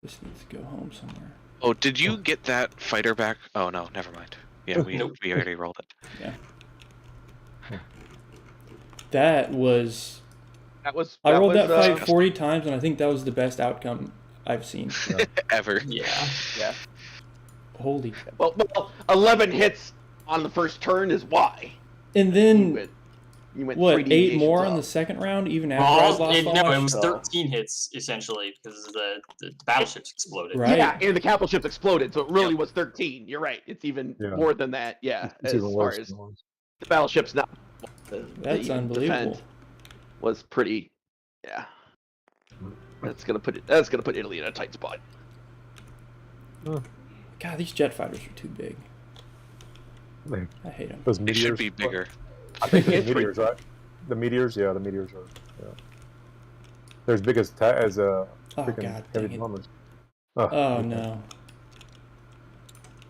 This needs to go home somewhere. Oh, did you get that fighter back? Oh no, never mind. Yeah, we Nope. we already rolled it. That was. That was. I rolled was, that fight 40 times, and I think that was the best outcome I've seen. Ever. Yeah. Yeah. Holy. Well, 11 hits on the first turn is why. And You then went what? 3D 8 more nations on the up. second round, even after I Well, lost all no, my it was shit? 13 hits essentially because the battleships exploded. Right. Yeah, and the capital ships exploded, so it really was 13. You're right. It's even Yeah. more than that. Yeah, It's as even far worse. as than it was. the battleships now. That's unbelievable. Was pretty. Yeah. That's gonna put Italy in a tight spot. God, these jet fighters are too big. Like, I hate them. those It should meteors, be bigger. I think the It's meteors, right? The meteors, yeah, the meteors are. Yeah. They're as big as Oh freaking God, heavy dang it. bombers. Oh okay. no.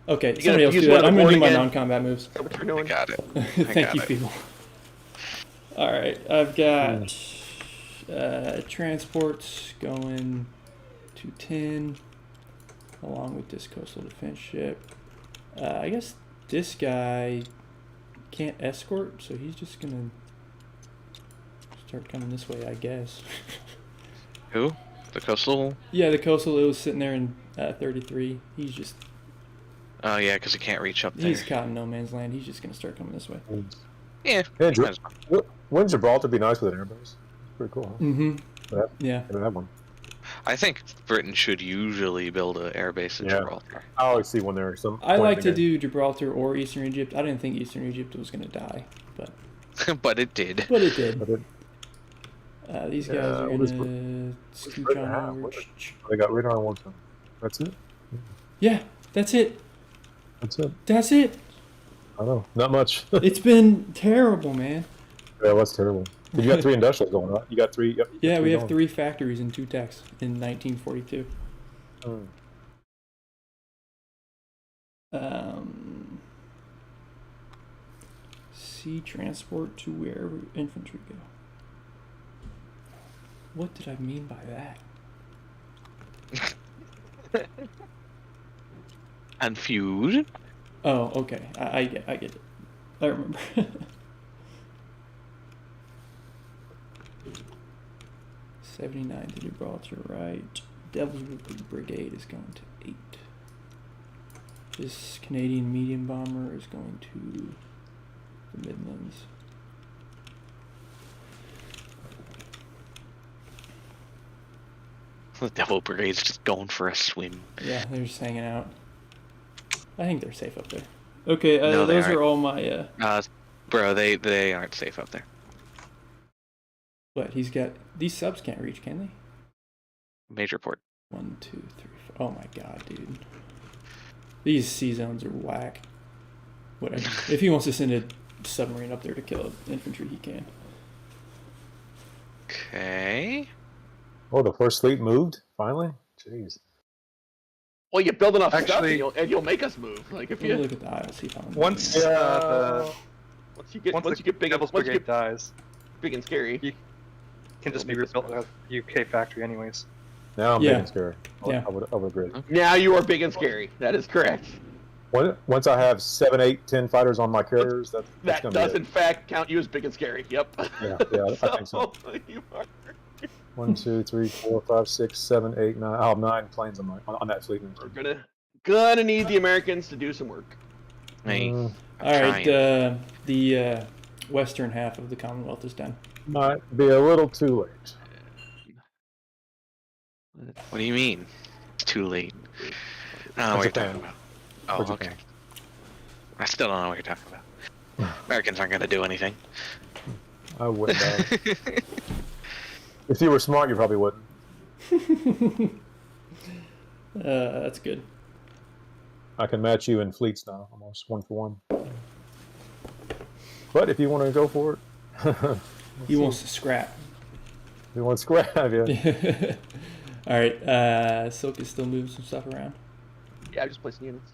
Okay, You somebody gotta else use do one that. of I'm the gonna do board my again. non-combat moves. Is that what you're I doing? got it. Thank got you, it. people. All right, I've got transports going to 10, along with this coastal defense ship. I guess this guy can't escort, so he's just gonna start coming this way, I guess. Who? The coastal? Yeah, the coastal, it was sitting there in 33. He's just, Oh yeah, because it can't reach up there. he's caught in no man's land. He's just gonna start coming this way. Yeah. Yeah, might as well. wouldn't Gibraltar be nice with an airbase? It's pretty cool, huh? Mm-hmm. Yeah. Yeah. I don't have one. I think Britain should usually build an airbase in Yeah. Gibraltar. I always see one there. Some I point like in to the game. do Gibraltar or Eastern Egypt. I didn't think Eastern Egypt was gonna die, but But it did. it did. But it- These guys Yeah, are what is gonna scooch Britain on have? over. What They got radar on one time. That's it. Yeah, that's it. That's it. That's it. I know. Not much. It's been terrible, man. Yeah, that's terrible. You got 3 industrials going, right? You got 3. Yep. you got Yeah, we have going. 3 factories and 2 techs in 1942. Hmm. Sea transport to wherever infantry go. What did I mean by that? And feud. Oh, okay. I get it. I remember. '79 to Gibraltar, right? Devil's Brigade is going to 8. This Canadian medium bomber is going to the Midlands. The Devil Brigade's just going for a swim. Yeah, they're just hanging out. I think they're safe up there. Okay, No, they those aren't. are all my. Bro, they aren't safe up there. What he's got? These subs can't reach, can they? Major port. 1, 2, 3, 4. Oh my god, dude. These sea zones are whack. Whatever. If he wants to send a submarine up there to kill infantry, he can. Okay. Oh, the first fleet moved finally. Jeez. Well, you build enough stuff, Actually- and you'll make us move. Like if Let me you look at the aisle, see if I'm Once Yeah. once you get big, Devil's once you Brigade get dies, big and scary. You can just be It'll make us rebuilt at a UK factory anyways. Now I'm Yeah. big and scary. Yeah. I would agree. Now you are big and scary. That is correct. Once I have 7, 8, 10 fighters on my carriers, that's That gonna does be in fact count you as big and scary. Yep. Yeah, I think so. You are. 1, 2, 3, 4, 5, 6, 7, 8, 9. I'll have 9 planes on that fleet member. We're gonna need the Americans to do some work. Hey, Mm, I'm All right, trying. the western half of the Commonwealth is done. might be a little too late. What do you mean? It's too late. I don't know what you're talking about. Oh, For okay. Japan. I still don't know what you're talking about. Americans aren't gonna do anything. I wouldn't. If you were smart, you probably wouldn't. That's good. I can match you in fleets now, almost 1 for 1. But if you want to go for it, He wants to scrap. you want to scrap, yeah. All right, Silk is still moving some stuff around. Yeah, I'm just placing units.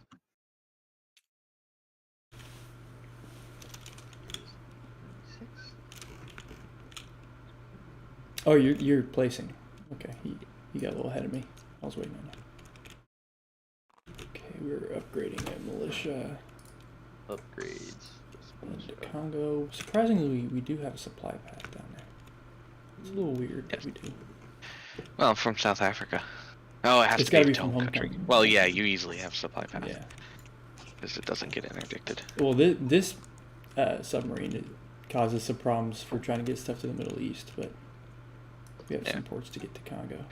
Oh, you're placing. Okay, you got a little ahead of me. I was waiting on you. Okay, we're upgrading that militia. Upgrades. And Congo. Surprisingly, we do have a supply path down there. It's a little weird that we do. Well, from South Africa. Oh, it has It's to be gotta its be home from home country. country. Well, yeah, you easily have supply path. Yeah. Because it doesn't get interdicted. Well, this submarine causes some problems for trying to get stuff to the Middle East, but we have some ports to get to Congo.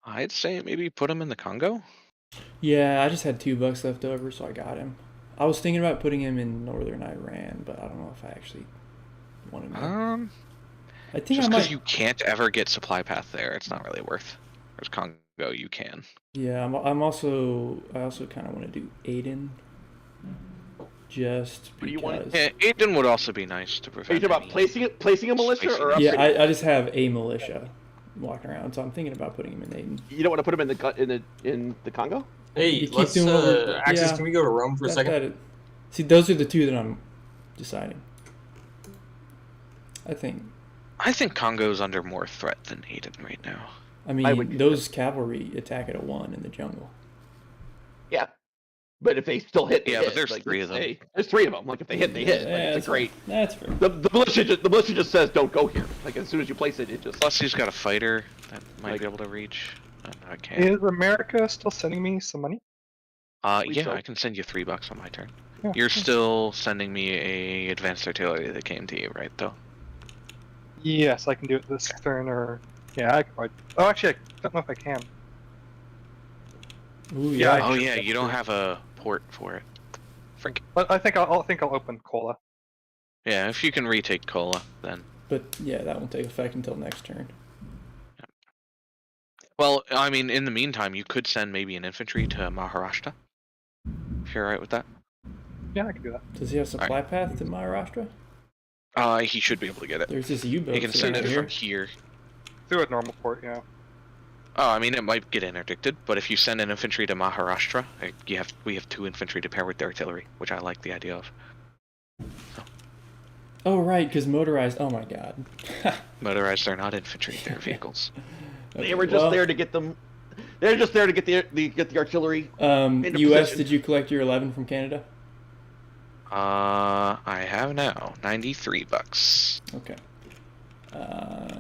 I'd say maybe put him in the Congo. Yeah, I just had $2 left over, so I got him. I was thinking about putting him in northern Iran, but I don't know if I actually want him there. I think Just I because might. you can't ever get supply path there, it's not really worth. There's Congo, you can. Yeah, I also kind of want to do Aden. Just What do you want? because. Yeah, Aiden would also be nice to Are prevent. you talking about placing a militia or Spacing. Yeah, upgrading? I just have a militia walking around, so I'm thinking about putting him in Aden. You don't want to put them in the Congo? Hey, You keep let's doing what we're- Axis, yeah. can we go to Rome for a second? See, those are the two that I'm deciding. I think Congo's under more threat than Aiden right now. I mean, I would- those cavalry attack at a 1 in the jungle. Yeah. But if they still hit, they Yeah, hit. but there's Like, 3 of them. There's 3 of them. Like if they hit, they hit. Like, Yeah, it's a great. That's fair. The militia just says don't go here. Like as soon as you place it, it just. Plus, he's got a fighter that might Like- be able to reach. I can't. Is America still sending me some money? Yeah, so. I can send you $3 on my turn. Yeah. You're still sending me a advanced artillery that came to you, right? Though. Yes, I can do it this turn, or yeah, I can probably. Oh, actually, I don't know if I can. Ooh, Yeah, yeah. I- Oh yeah, you don't have a port for it. Frick. But I think I'll open Cola. Yeah, if you can retake Kola, then. But yeah, that won't take effect until next turn. Well, I mean, in the meantime, you could send maybe an infantry to Maharashtra. If you're alright with that. Yeah, I can do that. Does he have supply path to Maharashtra? He should be able to get it. There's this U-boat. He can send sitting it right from here. Through a normal port, yeah. Oh, I mean, it might get interdicted, but if you send an infantry to Maharashtra, we have 2 infantry to pair with the artillery, which I like the idea of. Oh right, because motorized. Oh my god. Motorized are not infantry; they're vehicles. They were just there to get them. They're just there to get the artillery. into U.S. position. Did you collect your 11 from Canada? I have now $93. Okay.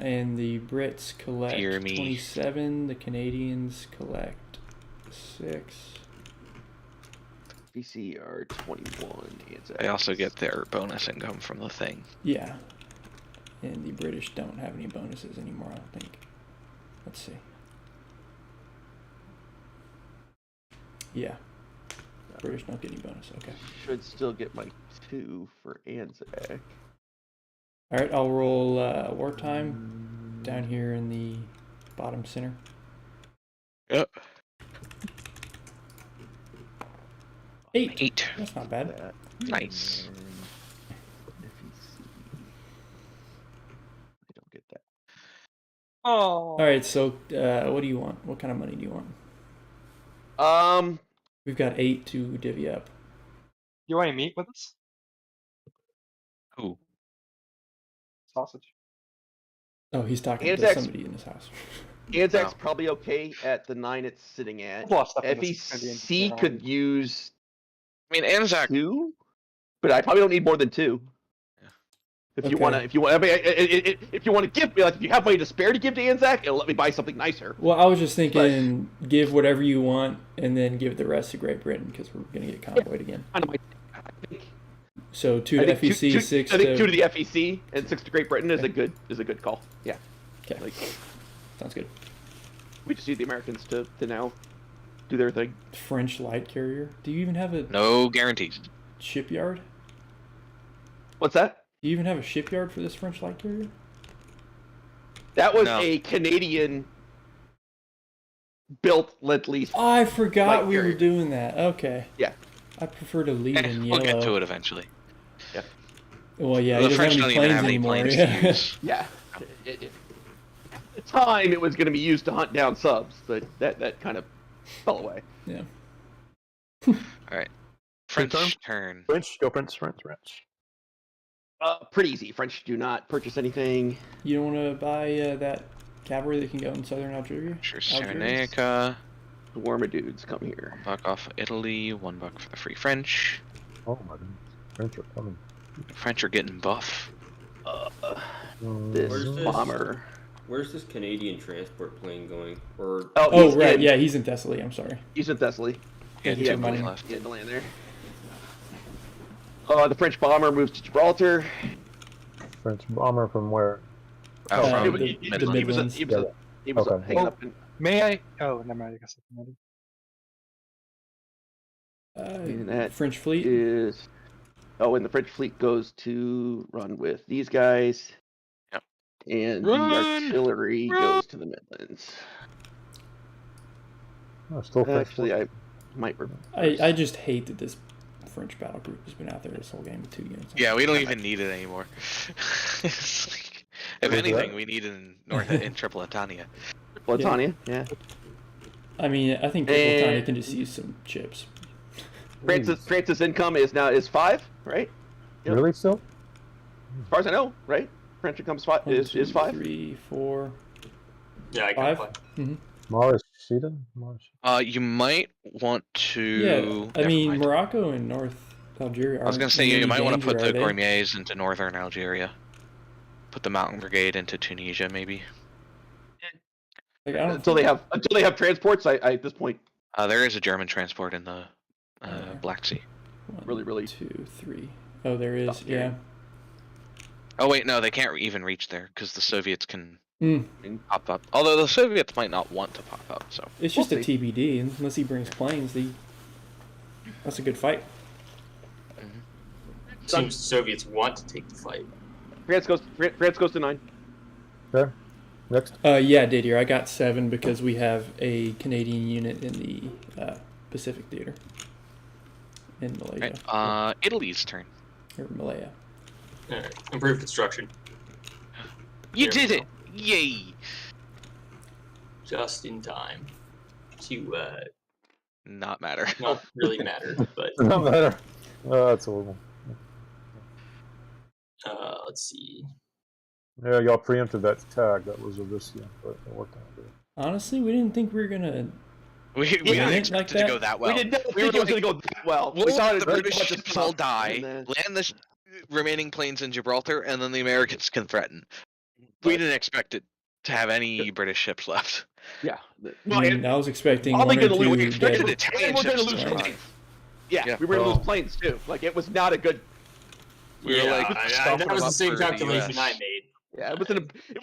And the Brits collect Fear me. 27. The Canadians collect 6. VCR 21. They also get their bonus income from the thing. Yeah. And the British don't have any bonuses anymore, I don't think. Let's see. Yeah. British don't get any bonus. Okay. Should still get my 2 for ANZAC. All right, I'll roll wartime down here in the bottom center. Yep. 8. 8. That's not bad. That. Nice. And FEC. I don't get that. Oh. All right, so what do you want? What kind of money do you want? We've got 8 to divvy up. You want to meet with us? Who? Sausage. Oh, he's talking to ANZAC's somebody in his house. ANZAC's Oh. probably okay at the 9 it's sitting at. There's a lot of stuff in this FEC could use I mean, ANZAC. 2, but I probably don't need more than 2. If you Okay. want to, I mean, if you want to give me, like, if you have money to spare to give to ANZAC, it'll let me buy something nicer. Well, I was just thinking, give whatever you want, and then give the rest to Great Britain because we're gonna get convoyed again. I think, So 2 I to think FEC, 6 I think 2 to to the FEC and 6 to Great Britain is a good call. Yeah, Okay, like sounds good. we just need the Americans to now do their thing. French light carrier. Do you even have a No guarantees. shipyard? What's that? Do you even have a shipyard for this French light carrier? That was No. a Canadian built lease. Oh, I forgot Light we were carrier. doing that. Okay. Yeah. I prefer to lead in We'll yellow. get to it eventually. Well, yeah, The he doesn't French have don't any even planes have any anymore. planes Yeah. to use. Yeah. At the time, it was going to be used to hunt down subs, but that kind of fell away. Yeah. All right. Turn? French turn. French, go French. Pretty easy. French do not purchase anything. You don't want to buy that cavalry that can go in southern Algeria? Sure, Algeria? Cyrenaica. The warmer dudes come here. $1 off of Italy. $1 for the Free French. Oh my goodness. French are coming. The French are getting buff. This Where's this? bomber. Where's this Canadian transport plane going? Or Oh, he's right. in- Yeah, he's in Thessaly. I'm sorry. He's in Thessaly. Yeah, Thank you two for reminding more me. left. He had to land there. The French bomber moves to Gibraltar. French bomber from where? Out Uh, from the Midland. Midlands. He was Okay. hanging up in. May I? Oh, never mind. I guess I can And that French fleet. is. Oh, and the French fleet goes to run with these guys. Yep. And Run! the artillery Run! goes to the Midlands. Oh, still French. Actually, I might. I just hate that this French battle group has been out there this whole game with 2 units. Yeah, we don't even need it anymore. It's like, if Where's anything, that? we need it in Tripolitania. Latania, yeah. I mean, I think And- Britannia can just use some chips. France's income is 5, right? Yep. Really still? As far as I know, right? French income is 5. 3, 4, Yeah, I can 5. play. Mars Shida? Mars. You might want to. Yeah, I Never mean mind. Morocco and North Algeria. I was gonna aren't say in you any might want to danger, put are the they? Gourmets into northern Algeria. Put the Mountain Brigade into Tunisia, maybe. Like, I don't Until they have transports, I at this point There is a German transport in the Black Sea. really- 2, 3. Oh, there is. Stop here. Yeah. Oh wait, no, they can't even reach there because the Soviets can Mm, pop up. Although the Soviets might not want to pop up. So it's We'll just a see. TBD. Unless he brings planes, that's a good fight. Seems the Soviets want to take the fight. France goes to 9. Okay. Next. Yeah, Didier, I got 7 because we have a Canadian unit in the Pacific Theater in Malaysia. right, Italy's turn. Or Malaya. Alright, improved construction. You There we did it! go. Yay! Just in time to Not matter. not really matter, but No matter. Oh, that's horrible. let's see. Yeah, y'all preempted that tag. That was a risky, but it worked out good. Honestly, we didn't think we were gonna. We Yeah, didn't like expect it that? to go that well. We did not We think were it was going like, to go that well. We'll We thought let it the was a British bunch of ships all stuff, die, and then- land the remaining planes in Gibraltar, and then the Americans can threaten. We But- didn't expect it to have any British ships left. Yeah. I Well, mean, I was expecting all they 1 or gonna lose- 2 we expected dead. it. Italian and we're going to ships lose to survive. planes. Yeah, Yeah. we were going to Oh. lose planes too. Like, it was not a good. We were Yeah, like, that stopping was them the up same for the calculation US. I made. Yeah, it was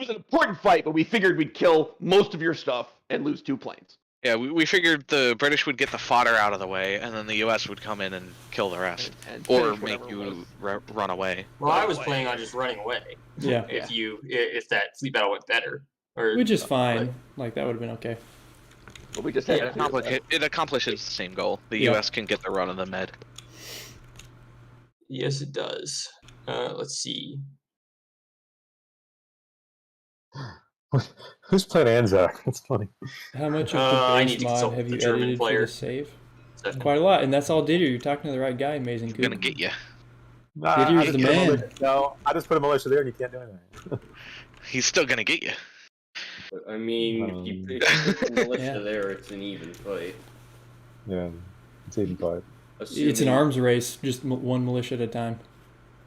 an important fight, but we figured we'd kill most of your stuff and lose 2 planes. Yeah, we figured the British would get the fodder out of the way, and then the US would come in and kill the rest. And Or finish make whatever it you was. run away. Well, I was Away. planning on just running away. Yeah, If that fleet battle went better, or which is fine. Like that would have been okay. But we just had Yeah, It accomplishes the same goal. The Yeah. U.S. can get the run of the Med. Yes, it does. Let's see. Who's playing ANZAC? That's funny. How much of the I need base to mod consult have with you the German edited for player. the save? So, Quite a lot, and that's all Didier. You're talking to the right guy, Amazing I'm gonna Coop. get you. Didier's the just put a man. militia- No, I just put a militia there and you can't do anything. He's still gonna get you. But, I mean, if you put the militia Yeah. there, it's an even fight. Yeah, it's 85. It's an arms race, just one militia at a time.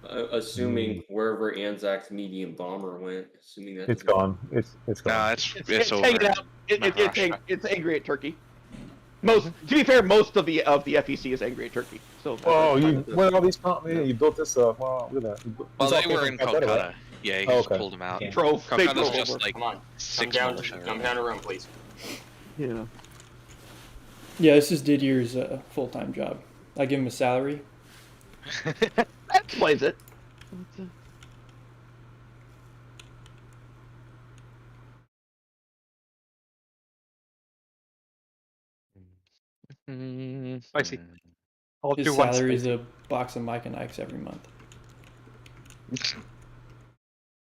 Assuming wherever Anzac's medium bomber went, assuming that It's doesn't- gone. It's gone. Nah, it's over. hanging out. Russia. It's angry at Turkey. To be fair, most of the FEC is angry at Turkey. So. Oh, you went all these. Yeah, you built this up. Wow, look at that. Well, This all they came were from in Calcutta, right? Kolkata. Yeah, he Oh, just okay. pulled them out. They Kolkata's drove just over. like come on, come 6 down, militia. come down to Rome, please. Yeah. Yeah, this is Didier's full-time job. I give him a salary. That explains it. I see. I'll His do one salary is space. a box of Mike and Ike's every month.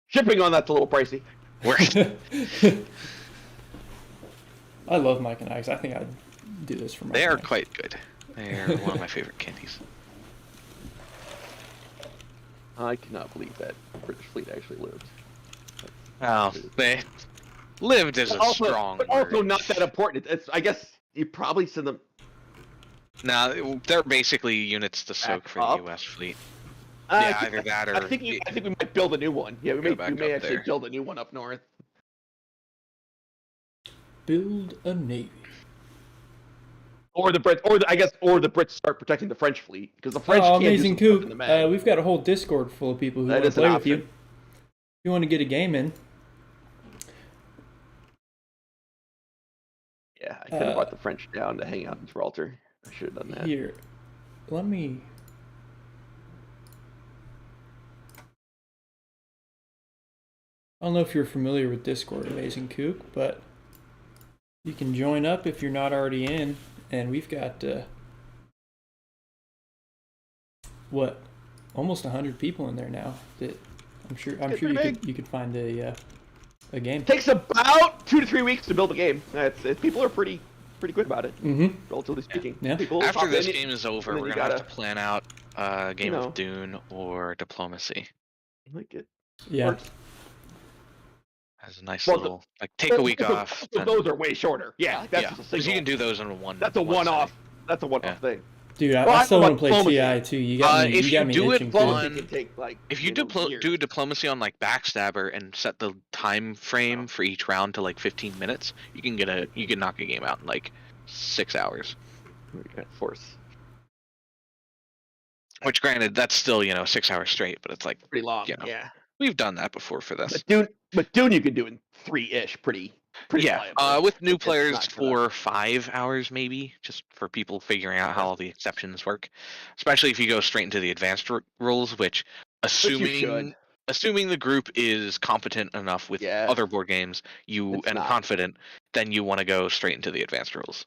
Shipping on that's a little pricey. I love Mike and Ike's. I think I'd do this for Mike. They and are Ike's. quite good. They're one of my favorite candies. I cannot believe that British fleet actually lived. Oh, they lived is a Also, strong but word. also not that important. It's I guess you probably send them. Nah, they're basically units to soak for the up? U.S. fleet. I Yeah, think- either that or I think we might build a new one. Yeah, we Go may back up actually there. build a new one up north. Build a navy. Or the Brits, or the Brits start protecting the French fleet because the French Oh, can't Amazing do some stuff Coop. in the Med. We've got a whole Discord full of people who That want to is an play with you. option. If you want to get a game in, Yeah, I could have brought the French down to hang out in Gibraltar. I should have done that. here, let me. I don't know if you're familiar with Discord, Amazing Kook, but you can join up if you're not already in, and we've got what, almost 100 people in there now. That I'm sure pretty you could find a game. Takes about 2 to 3 weeks to build a game. People are pretty good about it, Mm-hmm. relatively speaking. Yeah. People After pop this in, game is over, and then we're you gonna have gotta- to plan out a game know. of Dune or Diplomacy like it. Yeah. Works. as a nice Well, little like take a week off. So then- those are way shorter. Yeah, that's yeah, just a because you single. can do those in one. That's a one one-off. setting. That's a one-off thing. Dude, Well, I I still know want to about play diplomacy. TI too. You got me. If You got you me do it itching too. on- It can take like If you years. do diplomacy on like Backstabber and set the time frame for each round to like 15 minutes, you can knock a game out in like 6 hours. Force Which, granted, that's still 6 hours straight, but it's like pretty long. you know, Yeah, we've done that before for this. but Dune you can do in 3-ish. Pretty Yeah, reliably. with new It's players, not gonna- 4 or 5 hours maybe, just for people figuring out how all the exceptions work. Especially if you go straight into the advanced rules, which should. assuming the group is competent enough with Yeah. other board games, It's and not. confident, then you want to go straight into the advanced rules.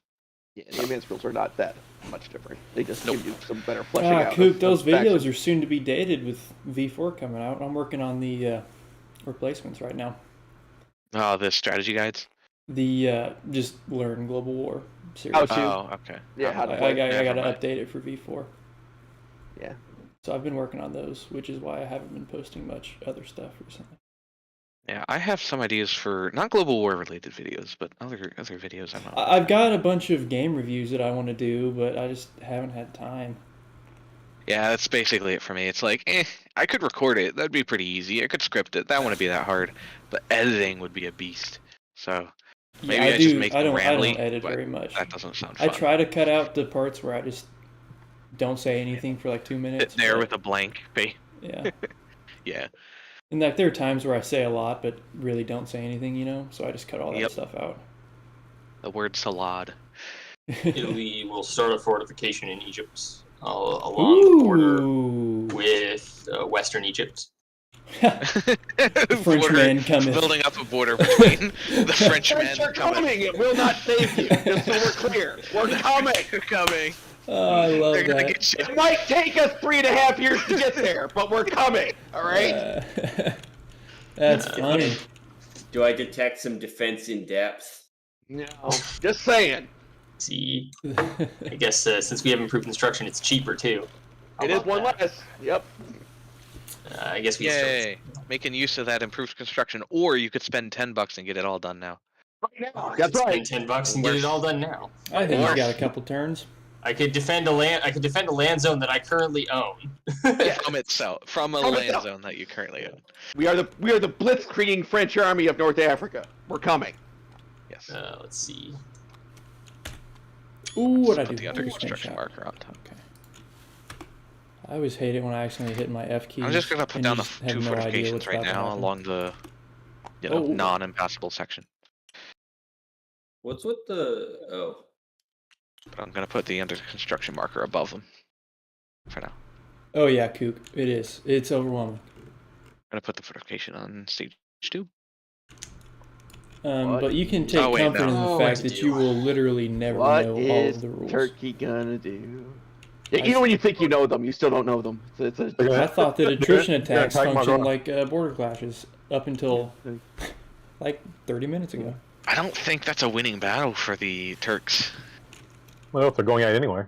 Yeah, the advanced rules are not that much different. They just Nope. give you some better fleshing Ah, out. Coop, of those factions. videos are soon to be dated with V4 coming out. I'm working on the replacements right now. Oh, the strategy guides. The just learn Global War series. How to- Oh, okay. Yeah, how to I play. got Never to mind. update it for V4. Yeah. So I've been working on those, which is why I haven't been posting much other stuff recently. Yeah, I have some ideas for not Global War related videos, but other videos I'm not. I've got a bunch of game reviews that I want to do, but I just haven't had time. Yeah, that's basically it for me. It's like, I could record it. That'd be pretty easy. I could script it. That wouldn't be that hard. But editing would be a beast. So maybe I just make I them don't rambly, edit but very much. that doesn't sound I fun. try to cut out the parts where I just don't say anything for like 2 minutes. Sit there but- with a blank face. yeah. Yeah. And like there are times where I say a lot but really don't say anything, so I just cut all that Yep. stuff out. The word salad. Italy will start a fortification in Egypt along the border Ooh. with Western Egypt. The Frenchman cometh. building up a border between the Frenchmen French are coming. coming. It will not save you. Just so we're clear, we're coming. They're coming. Oh, I love They're gonna that. get you. It might take us 3.5 years to get there, but we're coming. All right. That's funny. Do I detect some defense in depth? No, just saying. See, I guess since we have improved construction, it's cheaper too. How It is about one that? less. Yep. I guess we Yay! Making use of that improved construction, or you could spend $10 and get it all done now. Right now. I That's could spend right. $10 and get it all done now. I think he's Or- got a couple turns. I could defend a land zone that I currently own. From itself, from a From land itself. zone that you currently own. We are the blitzkrieging French army of North Africa. We're coming. Yes. Let's see. Ooh, what I Put do? the under Spin construction shot. marker on top. Okay. I always hate it when I accidentally hit my F key. I'm just gonna put and down you the just have two no idea fortifications what's right about to now happen. along the Oh. non-impassable section. What's with the... Oh. But I'm gonna put the under construction marker above them for now. Oh yeah, Kook. It is. It's overwhelming. I'm gonna put the fortification on stage 2. What But you can take Oh, wait, comfort in no. the Oh, fact what to that do. you will literally never What know all is of the rules. Turkey gonna do? Yeah, even when you think you know them, you still don't know them. I thought that attrition attacks attack my functioned rock. like border clashes up until like 30 minutes ago. I don't think that's a winning battle for the Turks. Well, if they're going out anyway.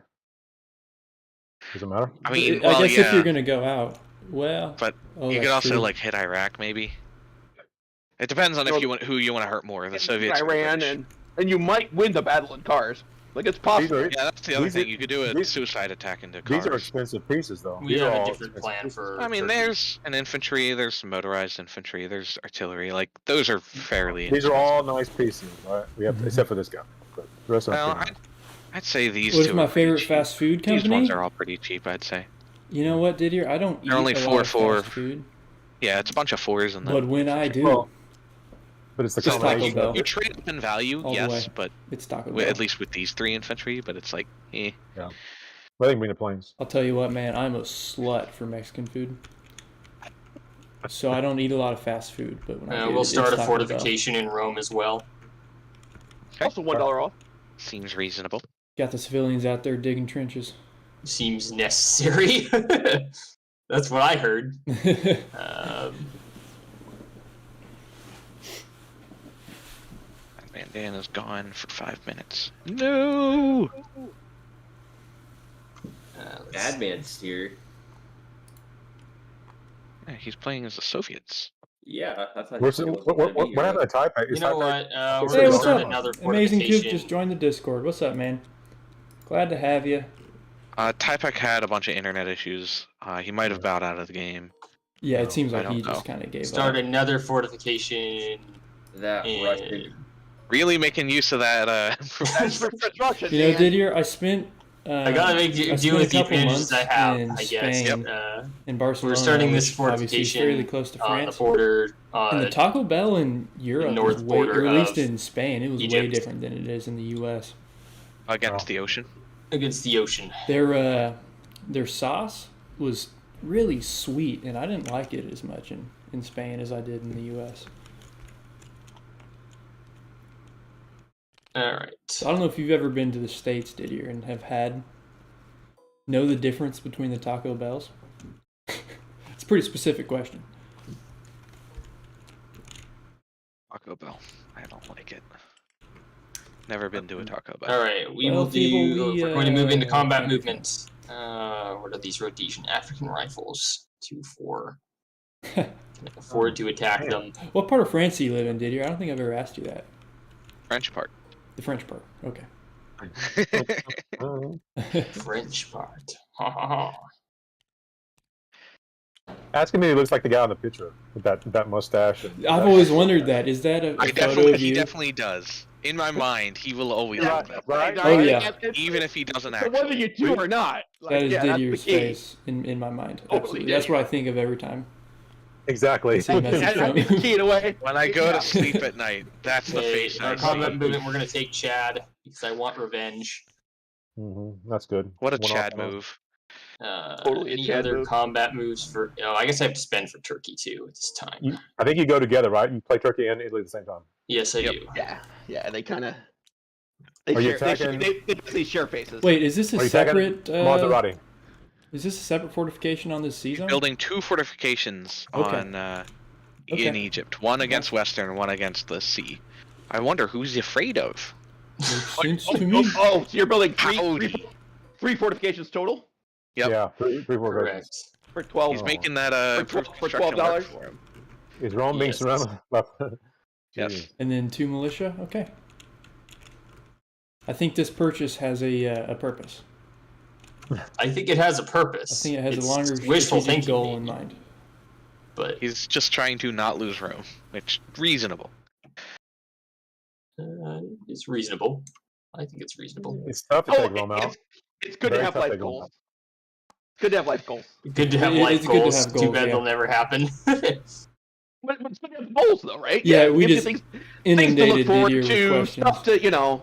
Does it matter? I mean, I well, guess yeah, if you're gonna go out, well, but oh, you could that's also true. like hit Iraq, maybe. It depends on if you want who you want to hurt more, the Soviets or the Iran, British. and you might win the battle in cars. Like it's possible. These Yeah, that's the other These are- thing. You could do a these- suicide attack into These are cars. expensive pieces, though. We These are have a all different expensive plan pieces. for. I mean, Turkey. there's an infantry, there's some motorized infantry, there's artillery. Like those are fairly. These are all nice pieces, right? We have, except for this guy. But the rest of Well, them. I'd say these What two. is my are pretty favorite cheap. fast food These company? ones are all pretty cheap, I'd say. You know what, Didier? I don't eat They're only a lot of 4-4. fast food, Yeah, it's a bunch of 4s and then. but when I do, Well, But it's the So Just like, Taco combination. Bell. you trade up in value, All the yes, way. but it's Taco at Bell. least with these 3 infantry, but it's like, eh. I think we need planes. I'll tell you what, man, I'm a slut for Mexican food. So I don't eat a lot of fast food, but when I do, We'll it's start a Taco Bell. fortification in Rome as well. Also $1 off. Seems reasonable. Got the civilians out there digging trenches. Seems necessary. That's what I heard. MadManDan is gone for 5 minutes. No! Bad man steer. Yeah, he's playing as the Soviets. Yeah, I thought Where's he it, was what gonna be what happened here. to Typek? You Is know Typek- what? We're Hey, gonna what's start up? another Amazing Cube fortification. just joined the Discord. What's up, man? Glad to have you. Typek had a bunch of internet issues. He might have bowed out of the game. Yeah, it seems I like don't he just know. kind of gave Start up. another fortification. That in- Russian. Really making use of that. That's for construction. You know, man. Didier, I spent. I gotta make I do spent with a the couple advantages I months have, in I guess. Spain, in Barcelona. We're starting this which obviously is fortification fairly close to on the France. border. And the Taco Bell in Europe, north is way, border or at least of in Spain, it was way Egypt. different than it is in the U.S. against the ocean. against the ocean. Their sauce was really sweet, and I didn't like it as much in Spain as I did in the U.S. All right. So I don't know if you've ever been to the States, Didier, and know the difference between the Taco Bells. It's a pretty specific question. Taco Bell. I don't like it. Never been to a Taco Bell. All right. We Well, will people, do. We're going to move into combat can't movement. What are these rotation African rifles? 2-4. Can afford to attack them. What part of France do you live in, Didier? I don't think I've ever asked you that. French part. The French part. Okay. French part. Ha ha ha. Asking me, he looks like the guy in the picture with that mustache. And I've always wondered that. Is that a photo of He you? definitely does. In my mind, he will always look that way. right? Oh, yeah. Even if he doesn't So whether actually. you do or not, like, That is yeah, that's the Didier's key. face in my mind. Totally Absolutely. That's what I think of every time. Exactly. See, message That's from the key in a way. When I go Yeah. to sleep at night, that's the Okay, face I our combat see. movement, we're going to take Chad because I want revenge. That's good. What a One Chad off, move. Totally a Any Chad other move. combat moves for? Oh, I guess I have to spend for Turkey too at this time. I think you go together, right? You play Turkey and Italy at the same time. Yes, I Yep. do. Yeah, they kind of. They Are you share. attacking- They basically share faces. Wait, is this Are a you attacking separate? Maserati? Is this a separate fortification on this sea zone? Building 2 fortifications Okay. on Okay. in Egypt. One against Western and one against the sea. I wonder who's afraid of. Makes sense to me. So you're building Howdy. three fortifications total Yep. Yeah, three, four Correct. for 12. He's making that For construction work $12? for him. Is Rome being Yes. surrounded? Yes. Jeez. And then 2 militia. Okay. I think this purchase has a purpose. I think it has a purpose. I think it has It's a longer wishful strategic thinking goal in maybe, mind. but He's just trying to not lose Rome, which reasonable. it's reasonable. I think it's reasonable. It's tough to take Rome out. It's good to Very have tough to life take Rome goals. out. Good to have life goals. Good to have It- life it's good to goals. have Too goals, bad yeah. they'll never happen. But it's good to have goals, though, right? Yeah, we gives just you things to look Inundated forward Didier with to, questions. stuff to,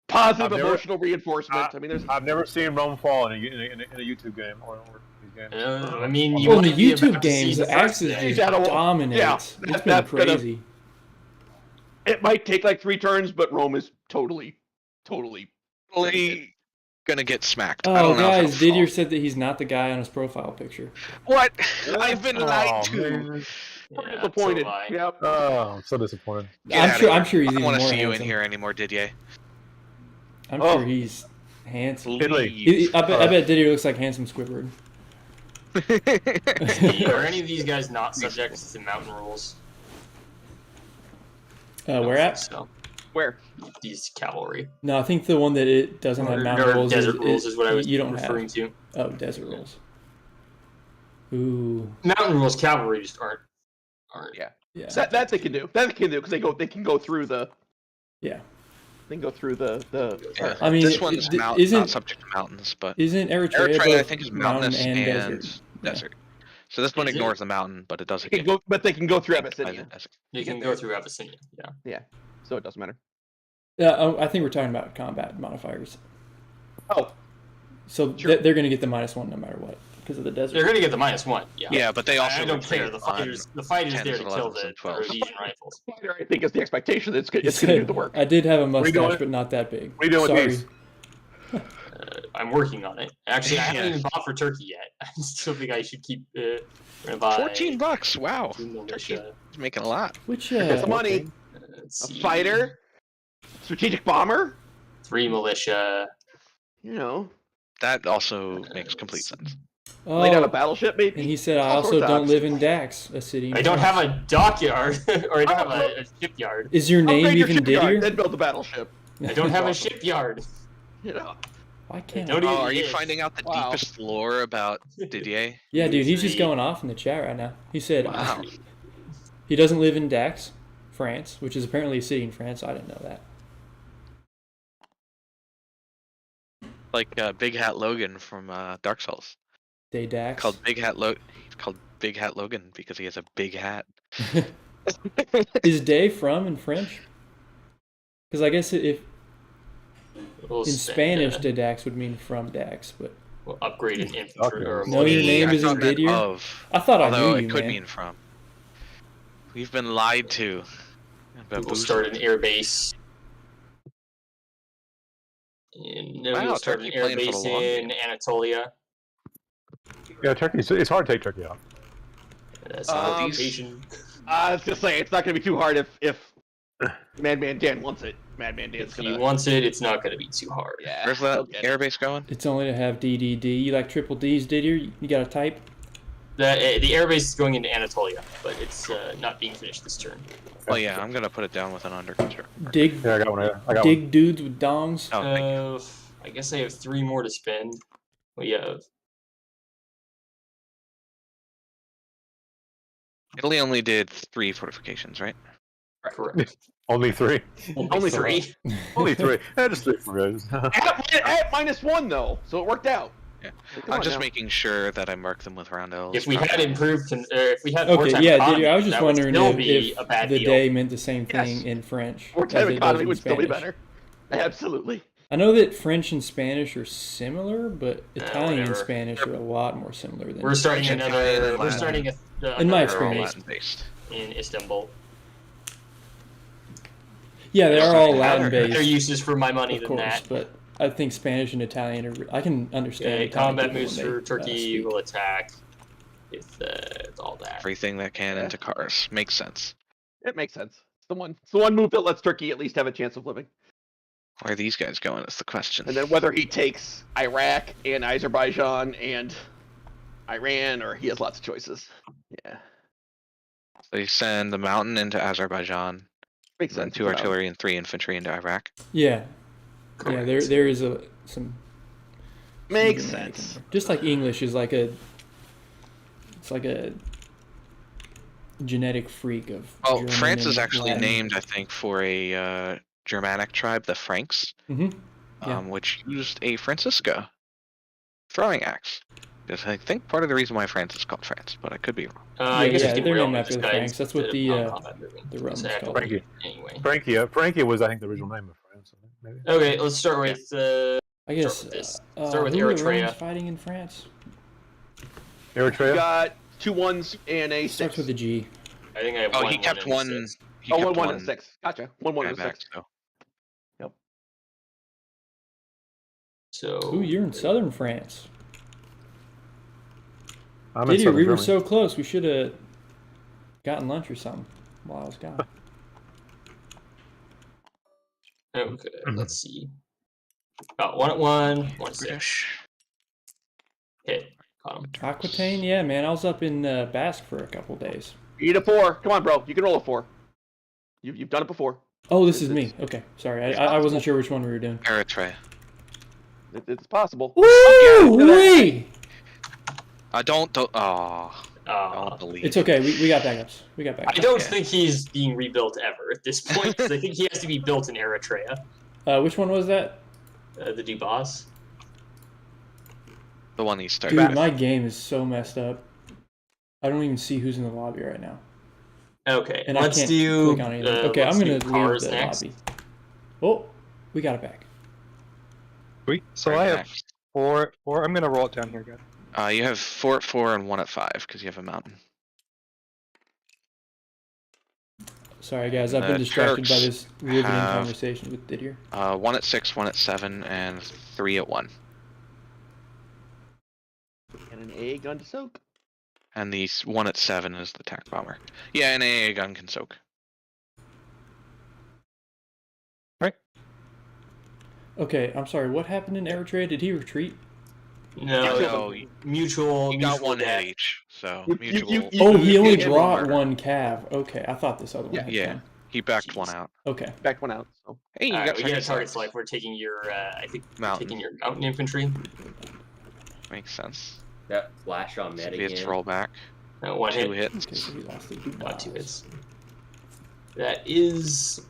positive I've never- emotional reinforcement. I mean, there's. I've never seen Rome fall in a YouTube game or these games. I mean, you Well, in the might be YouTube about to see games, the the first Axis thing. just Adalwolf. dominates. Yeah, It's been that's gonna- crazy. It might take like 3 turns, but Rome is totally. Totally gonna get smacked. I Oh, don't know if guys, it'll Didier fall. said that he's not the guy on his profile picture. What? I've been lied Oh, to. man. Yeah, Disappointed. so am I. Yep. Oh, I'm so disappointed. Get I'm outta sure. here. I'm sure he's I even don't want to more see you in handsome. here anymore, Didier. I'm Oh. sure he's handsome. Italy. Leave. I bet Didier looks like handsome Squidward. Are any of these guys not subject to mountain rules? Where at? So Where? these cavalry No, I think the one that it doesn't have mountain or rules. desert rules is what I was you don't referring have. to. Oh, desert rules. Ooh, Mountain rules cavalry just aren't. Yeah. yeah, That they can do. That they can do because they can go through the. yeah. They can go through the. Yeah. I mean, this one's not isn't subject to mountains, but isn't Eritrea, Eritrea I both think is mountain mountainous and and desert? So this one Is it? ignores the mountain, but it doesn't They can get go, but they can go through by the Abyssinia, desert. You can go through Abyssinia. Yeah. so it doesn't matter. Yeah, I think we're talking about combat modifiers. Oh, So Sure. they're going to get the -1 no matter what because of the desert. They're gonna get the -1. Yeah. Yeah, but they also I don't care. The retreat on fighters. The fighters 10s, there to kill 11s, the and 12s. Rhodesian rifles. I think it's the expectation that it's He going to said, do the work. I did have a are you doing? mustache, but not that big. What are you doing Sorry. with these? I'm working on it. Actually, I haven't Yeah. even bought for Turkey yet. I still think I should keep. Gonna buy $14. Wow, two Turkey militia. is making a lot. Which It's money. Let's A see. fighter, strategic bomber. 3 militia. That also makes complete sense. Lay down a Oh, battleship, maybe. and he said, I All also sorts of don't options. live in Dax, a city. in I don't France." have a dockyard, or I don't have a shipyard. Is your name Upgrade your even shipyard, Didier? then build a battleship. I don't have a Awesome. shipyard. Why can't Don't I? even Oh, are you is. finding out the Wow. deepest lore about Didier? Yeah, dude, he's just Three. going off in the chat right now. He said Wow. he doesn't live in Dax, France, which is apparently a city in France. I didn't know that. Like Big Hat Logan from Dark Souls. Day Dax. Called Big Hat He's called Big Hat Logan because he has a big hat. Is Day from in French? Because I guess if We'll in spend, Spanish, de Dax would mean from Dax, but we'll upgrade an infantry or a No, your militia. name I isn't thought meant Didier? of. I thought I Although knew it you, could man. mean from. We've been lied to. We'll start an air base. And then Wow, we'll start an Turkey air playing for base the long in game. Anatolia. Yeah, Turkey. It's hard to take Turkey out. That's Um, location. I was gonna say it's not gonna be too hard if MadManDan wants it. MadManDan's If he gonna. wants it, it's not going to be too hard. Yeah. Where's he'll that get it. airbase going? It's only to have DDD. You like triple D's, Didier? You got a type? The airbase is going into Anatolia, but it's not being finished this turn. Oh yeah, I'm gonna put it down with an under construction. Dig, Yeah, I got one. Here. I got dig dudes with dongs. Oh, thank you. I guess I have 3 more to spend. We have Italy only did 3 fortifications, right? correct. one. Only 3. Only 3. Only 3. Just 3 for guys. At -1 though, so it worked out. Yeah. So come I'm on just now. making sure that I mark them with roundels. If we had improved, if we had Okay, wartime yeah, economy, Didier, I was just that would wondering still if, be a bad the deal. day meant the same thing Yes. in French. Wartime as it does economy in would still be Spanish. better. Absolutely. I know that French and Spanish are similar, but Italian and whatever. Spanish are a lot more similar than. We're starting French, Italian, another. and We're Latin. starting In my another experience. Latin based. in Istanbul. Yeah, they are all Latin Better based, uses for my money of than course, that. but I think Spanish and Italian are. I can understand. Okay, Italian combat people moves when for they, Turkey speak. will attack with all that. Everything that can into cars. Makes sense. It makes sense. It's the one move that lets Turkey at least have a chance of living. Where are these guys going is the question. And then whether he takes Iraq and Azerbaijan and Iran, or he has lots of choices. Yeah. They send the mountain into Azerbaijan, Makes then sense. 2 artillery and 3 infantry into Iraq. Yeah, Correct. yeah. There is some. Makes Germanic in sense. there. Just like English is like a. It's like a genetic freak of. Oh, German France is and actually Latin. named, I think, for a Germanic tribe, the Franks, Mhm. Yeah. which used a Francisca throwing axe. Because I think part of the reason why France is called France, but I could be wrong. I guess yeah, it's they're Rome named after just the got Franks. That's what instead the of non-combat moving. the Romans So I have to called look Frankie. anyway. Frankie was, I think, the original name of France. I think, maybe. Okay, let's start with. I guess. Start with this. Start with who are the Eritrea. Romans fighting in France? We Eritrea. got 2 1s and a 6. Starts with a G. I think I have Oh, one. he kept and a one. 6. He Oh, kept 1 1 one and a 6. Gotcha. 1 1 and a back, 6. so. So. Ooh, you're in southern France. I'm in Didier, southern we were Germany. so close. We should have gotten lunch or something while I was gone. Okay, let's see. Got 1 at 1, 1 at 6. British. Hit. Got him. Aquitaine, yeah, man. I was up in Basque for a couple days. Eat a 4. Come on, bro. You can roll a 4. You've done it before. Oh, this is me. Okay, sorry. I wasn't sure which one we were doing. Eritrea. It's possible. Woo-wee! Don't believe. It's okay. We got backups. We got I backups. don't think he's being rebuilt ever at this point, because I think he has to be built in Eritrea. Which one was that? The Dubas. The one he started. Dude, with. my game is so messed up. I don't even see who's in the lobby right now. Okay, And I let's can't do. click on anything. Okay, let's I'm going do to leave cars the next. lobby. Oh, we got it back. Sweet. So Right I have next. four. I'm gonna roll it down here, guys. You have 4 at 4 and 1 at 5 because you have a mountain. Sorry, guys. I've been distracted by Turks this riveting have- conversation with Didier. 1 at 6, 1 at 7, and 3 at 1. And an AA gun to soak. And the 1 at 7 is the tac bomber. Yeah, an AA gun can soak. Okay, I'm sorry. What happened in Eritrea? Did he retreat? No, you mutual. got mutual 1 death. head each, so You- mutual. you- Oh, he only Yeah, brought bomber. 1 cav. Okay, I thought this other one had Yeah. some. He backed Jeez. 1 out. Okay. Backed 1 out. So. Hey, you Alright, got we get a second target size. select. We're taking your. I think we're Mountain. taking your mountain infantry. Makes sense. That flash on Med Soviets again. roll back. 1 2 hit. hits. Okay, so he lost the Dubas. Not 2 hits. That is.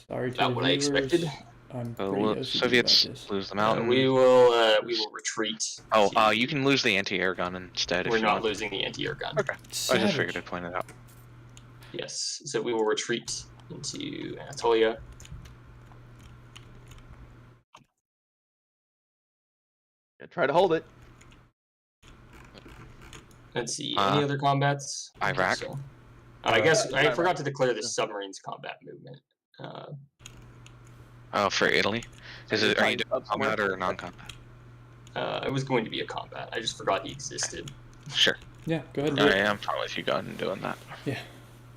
Sorry to About the what I viewers. expected. I'm So pretty look, OCD Soviets about this. lose the mountain. We will retreat. Oh, to- you can lose the anti-air gun instead. We're if you not want. losing the anti-air gun. Okay. I just Savage. figured I'd point it out. Yes, so we will retreat into Anatolia. Yeah, try to hold it. Let's see, any other combats? I think Iraq. so. I guess I Iraq. forgot to declare the submarines combat movement. Oh, for Italy? Are you doing Up somewhere. combat or non-combat? It was going to be a combat. I just forgot he existed. Sure. Yeah, go ahead and do I it. am fine with you going and doing that. Yeah.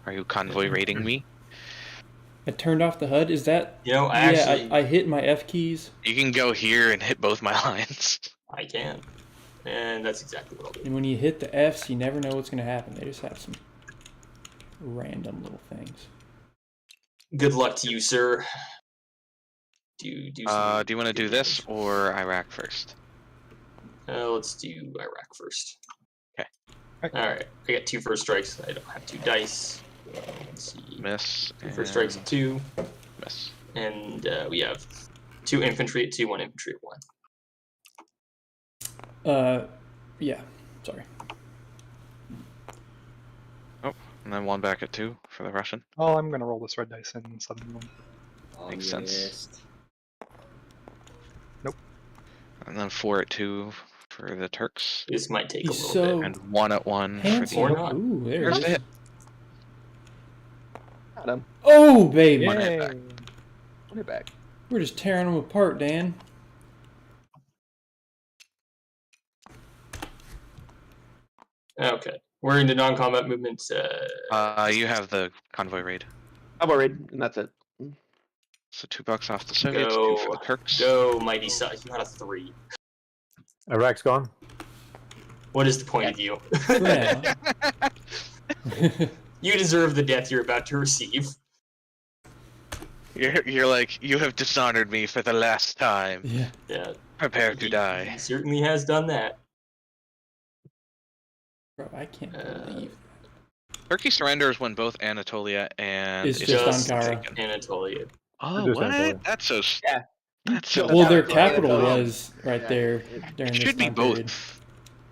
Are you convoy raiding me? I turned off the HUD. Is that? You know, I hit my F keys, You can go here and hit both my lines. I can. And that's exactly what I'll do. and when you hit the Fs, you never know what's going to happen. They just have some random little things. Good luck to you, sir. Do Do you want to do this or Iraq first? Let's do Iraq first. Okay. Alright, I got 2 first strikes. I don't have 2 dice. Let's see. Miss. 2 first strikes at 2. Miss. And we have 2 infantry at 2, 1 infantry at 1. Yeah. Sorry. Oh, and then 1 back at 2 for the Russian. Oh, I'm gonna roll this red dice in southern one. Oh, Makes sense. missed. And then 4 at 2 for the Turks. This might take a He's little so bit. And 1 at 1 for handsome. Or the. not. Ooh, there Here's it the is. hit. Got him. Oh, baby. One hit Yay. back. Put it back. We're just tearing them apart, Dan. Okay. We're into non-combat movements. You have the convoy raid. I'm worried, and that's it. So $2 off the Soviets, 2 for the Turks. Go, mighty son. You had a 3. Iraq's gone. What is the point of you? For now. You deserve the death you're about to receive. You're like, you have dishonored me for the last time. Yeah. Yeah. Prepare to die. He certainly has done that. Bro, I can't believe. Turkey surrenders when both Anatolia and It's Istanbul just are Ankara. taken. Anatolia. Oh, Just what? Anatolia. That's so. Yeah. That's so. Well, their Yeah, capital Anatolia. was right Yeah. there during It this should be time both. period.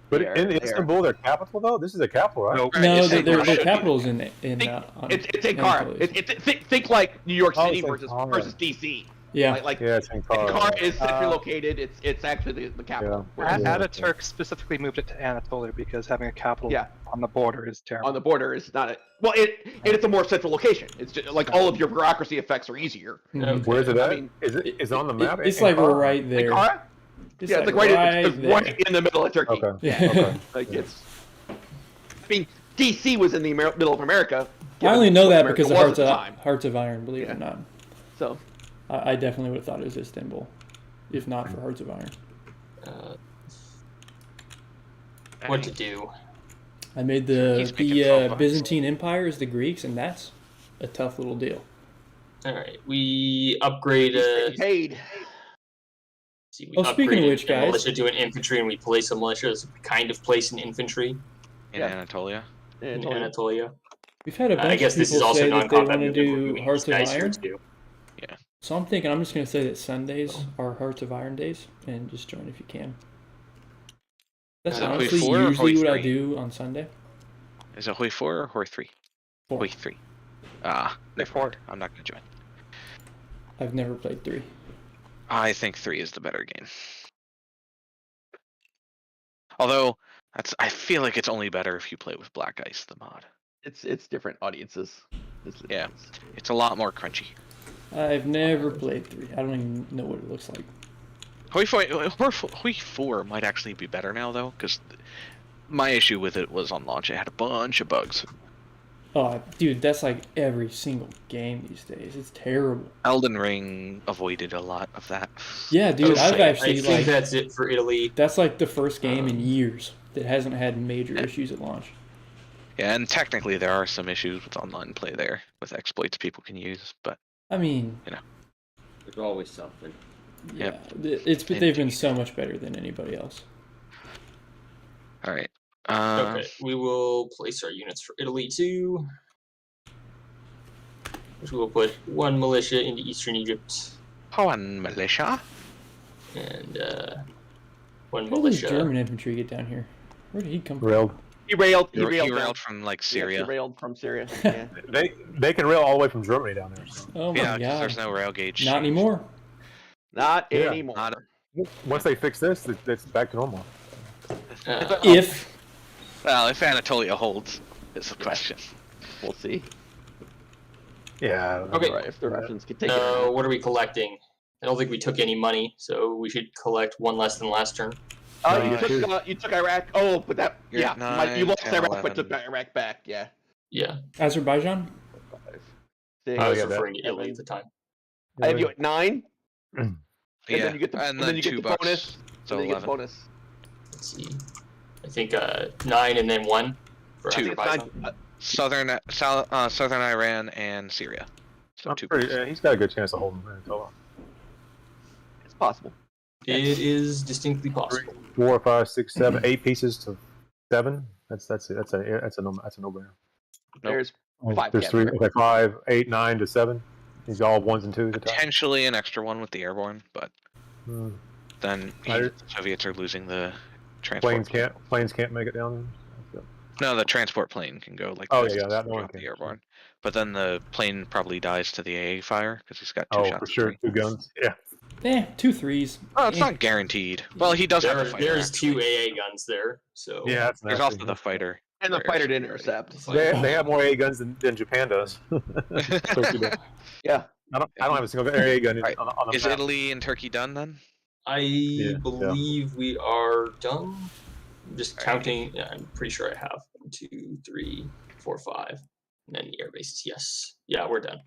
But There, in there. Istanbul, their capital though. This is a capital, right? Nope. No, It's their Ankara. capital's in Think, on it's Ankara. Anatolia. Think like New York Oh, City it's versus Ankara. DC. Yeah. Like Yeah, it's Ankara. Ankara is centrally located. It's actually the capital. Yeah. Whereas Ataturk specifically moved it to Anatolia because having a capital Yeah. on the border is terrible. on the border is not a well. It's a more central location. It's just like all of your bureaucracy effects are easier. Mhm. Where's it I at? mean, Is it on the map? It's like Ankara? we're right there. Ankara? It's Yeah, like it's like right, it's there. right in the middle of Turkey. Okay. Yeah. Okay. Like it's. I mean, DC was in the middle of America. I only know what that America because of was Hearts at the of, time. Hearts of Iron, believe it Yeah. or not. So I definitely would have thought it was Istanbul, if not for Hearts of Iron. What to do? I made He's making $12. Byzantine Empire is the Greeks, and that's a tough little deal. Alright, we upgrade. paid. See, we Oh, speaking of upgraded which, the guys- militia to an infantry, and we place a militia as we kind of place an infantry In Yeah. Anatolia. in Anatolia. We've had a bunch I guess of this is people also say that they non-combat want to movement. We're do moving Hearts these of guys here Iron. too. So I'm thinking I'm just going to say that Sundays are Hearts of Iron days, and just join if you can. That's Is it honestly Hoi 4 or usually Hoi what I 3? do on Sunday. Is it Hoi 4 or Hoi 3? 4. Hoi 3. Ah, never Four. mind. I'm not going to join. I've never played 3. I think 3 is the better game. Although, I feel like it's only better if you play with Black Ice, the mod. It's different audiences. Yeah. It's a lot more crunchy. I've never played 3. I don't even know what it looks like. Hoi 4 might actually be better now, though, because my issue with it was on launch. It had a bunch of bugs. Oh, dude, that's like every single game these days. It's terrible. Elden Ring avoided a lot of that. Yeah, dude, I've Okay, actually I think like that's it for Italy. that's like the first game in years that hasn't had major issues at launch. Yeah, and technically there are some issues with online play there, with exploits people can use, but I mean, There's always something. yeah, they've been so much better than anybody else. alright. Okay, we will place our units for Italy too. Which we will put one militia into Eastern Egypt One militia? and one How did this militia. German infantry get down here? Where did he come from? Railed. He railed. He He railed. down. railed from like Yeah, Syria. he railed from Syria. Yeah. They can rail all the way from Germany down there. So. Oh my Yeah, because god. there's no rail gauge. Not anymore. Not Yeah, anymore. not Once they fix this, it's back to normal. If Well, if Anatolia holds, is the question. We'll see. Yeah. Okay. Right, if the Russians can take it. What are we collecting? I don't think we took any money, so we should collect one less than last turn. You took Iraq. Oh, but that You're yeah, at 9, you lost 10, Iraq, 11. but took Iraq back. Yeah. Yeah, Azerbaijan, Six, I was yeah, referring to Italy at the time. I have you at 9. Yeah, And then you get the, and then you get $2, the bonus. so and then you get the 11. bonus. Let's see. I think 9 and then 1 for Two. Azerbaijan. Southern Iran and Syria. So I'm 2 pretty, points. he's got a good chance of holding Anatolia. It's possible. It is distinctly possible. 4, 5, 6, 7, 8 pieces to 7. That's it. That's a no-brainer. There's 5 There's 3, categories. okay, 5, 8, 9 to 7. These are all 1s and 2s at the top. Potentially an extra one with the airborne, but Hmm. then I- the Soviets are losing the transport. Planes can't make it down. No, the transport plane can go like Oh, this. yeah, that to one drop can. the airborne. But then the plane probably dies to the AA fire because he's got 2 Oh, shots. for at sure, 3. 2 guns. Yeah. 2 3s. Oh, it's not guaranteed. Well, he does have a fighter. There's actually. 2 AA guns there, so Yeah, that's There's nasty. also the fighter. And the Where- fighter to intercept. They have more AA guns than Japan does. Turkey does. Yeah. I don't have a single AA gun Right. on the Is map. Italy and Turkey done then? I believe we are done. I'm just Alrighty. counting. Yeah, I'm pretty sure I have 1, 2, 3, 4, 5, and then the air bases. Yes. Yeah, we're done.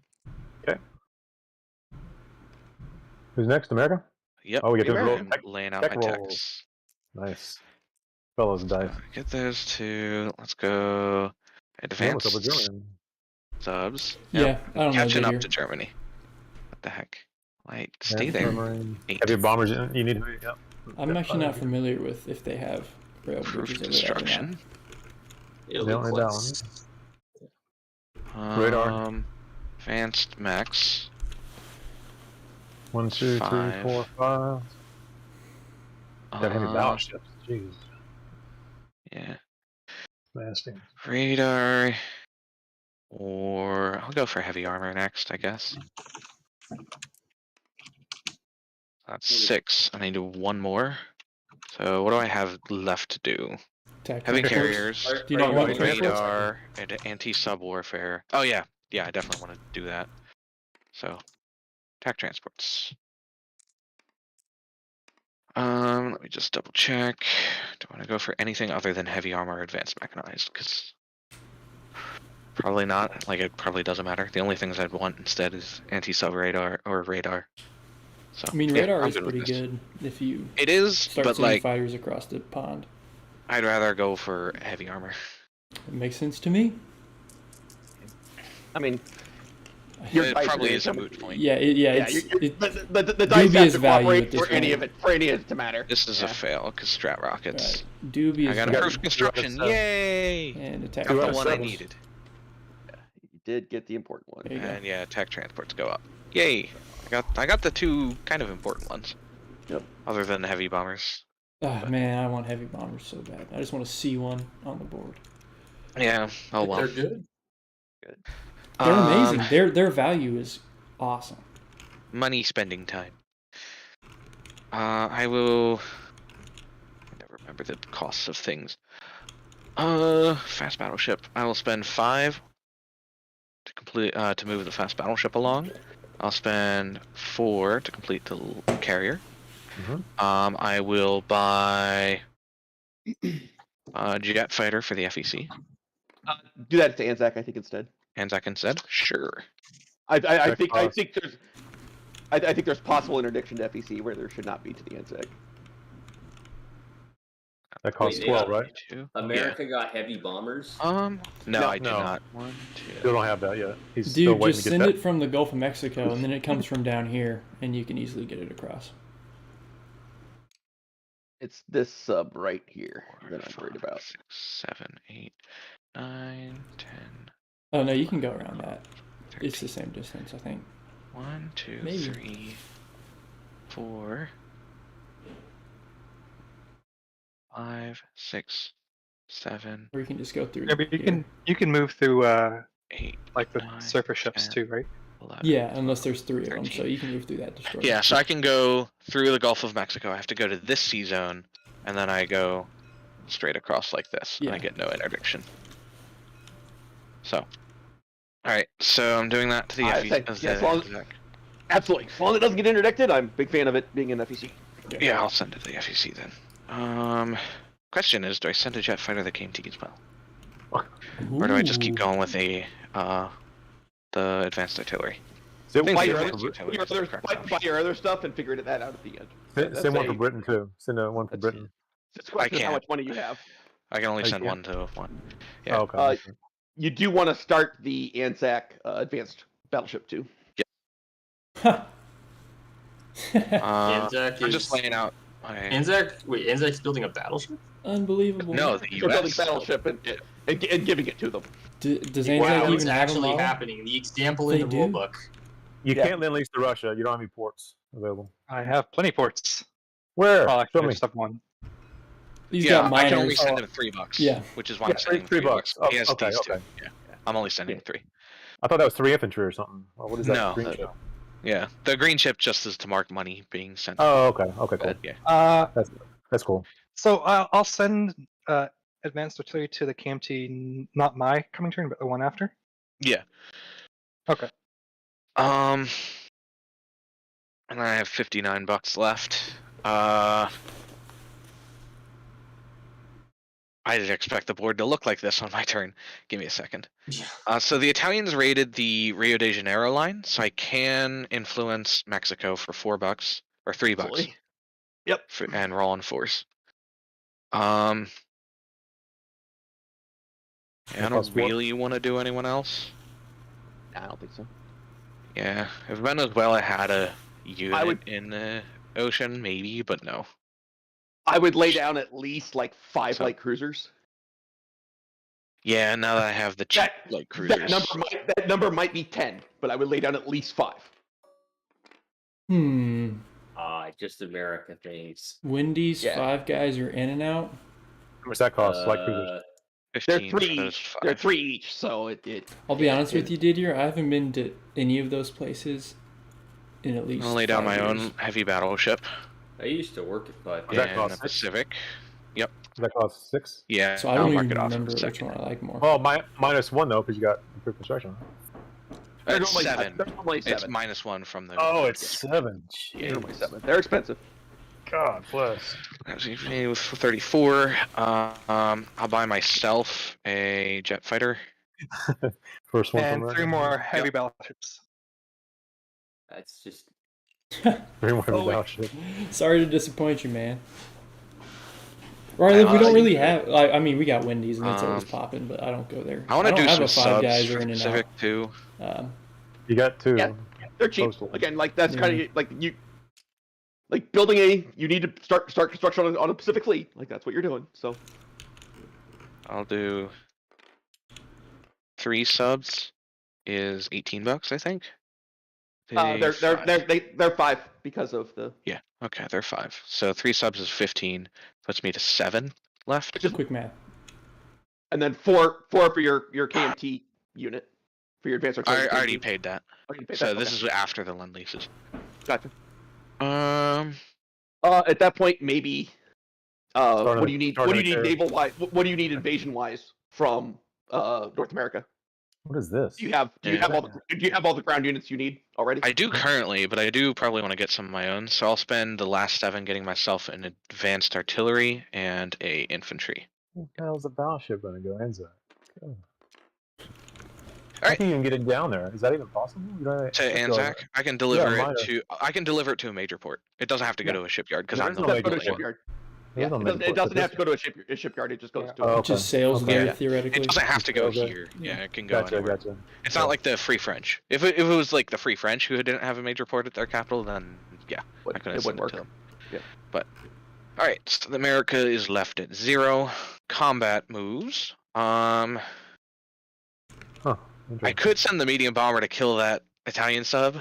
Who's next? America? Yep. Oh, we get to roll. I'm laying out tech my rolls. techs. Nice. Fellas dice. Get those two. Let's go. Yeah, what's up with Advanced Germany? subs. Yeah, Yep. I don't know. Catching up Here. to Germany. What the heck? Wait, stay Yeah, there. submarine. 8. Heavy bombers. You need. Yep. I'm actually not familiar with if they have rail Approved bridges over that or not. construction. Italy only collects. Radar. Advanced max. 1, 2, 3, 5. 4, 5. Got heavy Uh, battleships. Jeez. Yeah. Nasty. Radar. Or I'll go for heavy armor next, I guess. That's 6. I need to do 1 more. So what do I have left to do? Attack Heavy transports. carriers, Do you not want radar, and anti-sub warfare. Oh yeah, I definitely want to do that. So, attack transports. Let me just double check. Do I want to go for anything other than heavy armor or advanced mechanized? Because probably not. Like it probably doesn't matter. The only things I'd want instead is anti-sub radar or radar. So I mean, yeah, radar I'm is good with pretty this. good if you It is, start but sending like fighters across the pond. I'd rather go for heavy armor. It makes sense to me. I mean, It dice probably are is a gonna- moot point. Yeah, the it's dice have dubious to value cooperate at this for any point. of it for any of it to matter. This is Yeah. a fail because strat rockets. right. Dubious I got value. approved construction. Yay! And attack. Got the out of one I 7s. needed. You did get the important one. There you go. And yeah, tech transports go up. Yay! I got the 2 kind of important ones. Yep. Other than the heavy bombers. Oh man, I want heavy bombers so bad. I just want to see one on the board. Yeah. Oh well. They're good. They're amazing. Their value is awesome. Money spending time. I will. I never remember the costs of things. Fast battleship. I will spend 5 to complete to move the fast battleship along. I'll spend 4 to complete the carrier. Mhm. I will buy a jet fighter for the FEC. Do that to ANZAC, I think, instead. ANZAC instead? Sure. I Check think cost. I think there's possible interdiction to FEC where there should not be to the ANZAC. That costs Wait, 12, right? 2. America got heavy bombers. No, No, I do no. not. 1, 2. Still don't have that yet. He's still Dude, waiting just to get send that. it from the Gulf of Mexico, and then it comes from down here, and you can easily get it across. It's this sub right here 4, that I'm worried about. 6, 7, 8, 9, 10. Oh no, you can go around that. 13. It's the same distance, I think. 1, 2, Maybe. 3, 4, 5, 6, 7, Or you can just go through. Yeah, but here. you can move through 8. like the 9, surface ships 10. too, right? 11. Yeah, unless there's 3 of them, 13. so you can move through that destroyer. Yeah, so I can go through the Gulf of Mexico. I have to go to this sea zone, and then I go straight across like this. And I Yeah. get no interdiction. So, alright, so I'm doing that to the I FEC. say, yeah, as long as- Absolutely. As long as it doesn't get interdicted, I'm a big fan of it being in FEC. Yeah, I'll send it to the FEC then. Question is, do I send a jet fighter that came to as well? Or do I just keep Ooh. going with the advanced artillery? Send Think Buy the your, advanced other, artillery buy, is the correct option. buy your other stuff and figure that out at the end. send one a- for Britain too. Send one for That's- Britain. It's a question of how can't. much money you have. I can only Oh, you send can't? 1 to 1. Yeah. Oh, okay. You do want to start the ANZAC advanced battleship too. ANZAC I'm is just laying out. ANZAC's building a battleship? Unbelievable. No, the They're building U.S. battleship and giving it to them. Does Wow, ANZAC it's even have a actually model? happening. The example in They the do? rulebook. You Yeah. can't lend lease to Russia. You don't have any ports available. I have plenty ports. Where? Oh, Show actually, I me. just have 1. He's Yeah, got I can only miners. send him $3. Yeah. Which is why Yeah, I'm sending him three $3. bucks. Oh, He has okay, these okay. 2. Yeah. I'm only sending him 3. I thought that was 3 infantry or something. Oh, what is that? No, green that- ship? Yeah, the green chip just is to mark money being sent. Oh, okay. Okay, cool. Yeah. That's cool. So I'll send advanced artillery to the KMT, not my coming turn, but the one after. Yeah. Okay. And I have $59 left. I didn't expect the board to look like this on my turn. Give me a second. Yeah. So the Italians raided the Rio de Janeiro line, so I can influence Mexico for $4 or $3 Absolutely. Yep. and roll on 4s. Yeah, I Plus don't 4? really want to do anyone else. I don't think so. Yeah, if Venezuela had a unit would- in the ocean, maybe, but no. I would lay down at least like 5 So- light cruisers. Yeah, now that I have the cheap light cruisers. That number might be 10, but I would lay down at least 5. Just America things. Wendy's Yeah. 5 guys are in and out. How much that cost? Like cruisers? 15 They're for 3 those each. 5. They're 3 each, so it I'll be honest with you, Didier. I haven't been to any of those places in at least. I'll lay down 5 my years. own heavy battleship I used to work at 5. Does that in cost the 6? Pacific. Does that cost 6? Yeah, So I I'll don't mark even it off remember in a which second. one I like more. Well, -1 though, because you got improved construction. They're It's normally 7. They're normally It's 7. -1 from the. Oh, it's 7. They're normally 7. They're expensive. God bless. With 34. I'll buy myself a jet fighter. First one And from 3 more heavy battleships. That's just 3 more heavy Oh, wait. battleship. Sorry to disappoint you, man. Riley, we don't really have. I mean, we got Wendy's and it's always popping, but I don't go there. I want to don't do have some a 5 guys subs or for in the and Pacific out. too. You got 2. Yeah. They're cheap. Postal. Again, like that's kind of like you. Like building you need to start construction on a Pacific fleet. Like that's what you're doing. So I'll do 3 subs. Is $18, I think. they're 5 because of the. Yeah. Okay, they're 5. So 3 subs is 15. Puts me to 7 left. Just Quick math. and then 4 for your KMT unit for your advanced I artillery. already paid that. Oh, you paid So that? this Okay. is after the lend leases. Gotcha. At that point, maybe. What do you need? start What do you a need care. naval wise? What do you need invasion wise from North America? What is this? Do you have all the ground units you need already? I do currently, but I do probably want to get some of my own. So I'll spend the last 7 getting myself an advanced artillery and a infantry. Where the hell's the battleship going to go? ANZAC. God. How Alright. can you even get it down there? Is that even possible? You don't To have to go- ANZAC, I can deliver mine it are- to. I can deliver it to a major port. It doesn't have to go Yeah. to a shipyard because No, I'm there's the no It doesn't go to a major port. shipyard. There's Yeah, no it major doesn't, port, it doesn't but have this- to go to a shipyard. It just goes Yeah. to. Oh, It just sails Okay. there Yeah. theoretically. It doesn't have to go Okay. here. Yeah, it can go Gotcha, anywhere. gotcha. It's not like the Free French. If it was like the Free French who didn't have a major port at their capital, then yeah, I couldn't It send wouldn't it to work. them. Yeah. But all right, so America is left at 0. Combat moves. Huh. I Interesting. could send the medium bomber to kill that Italian sub,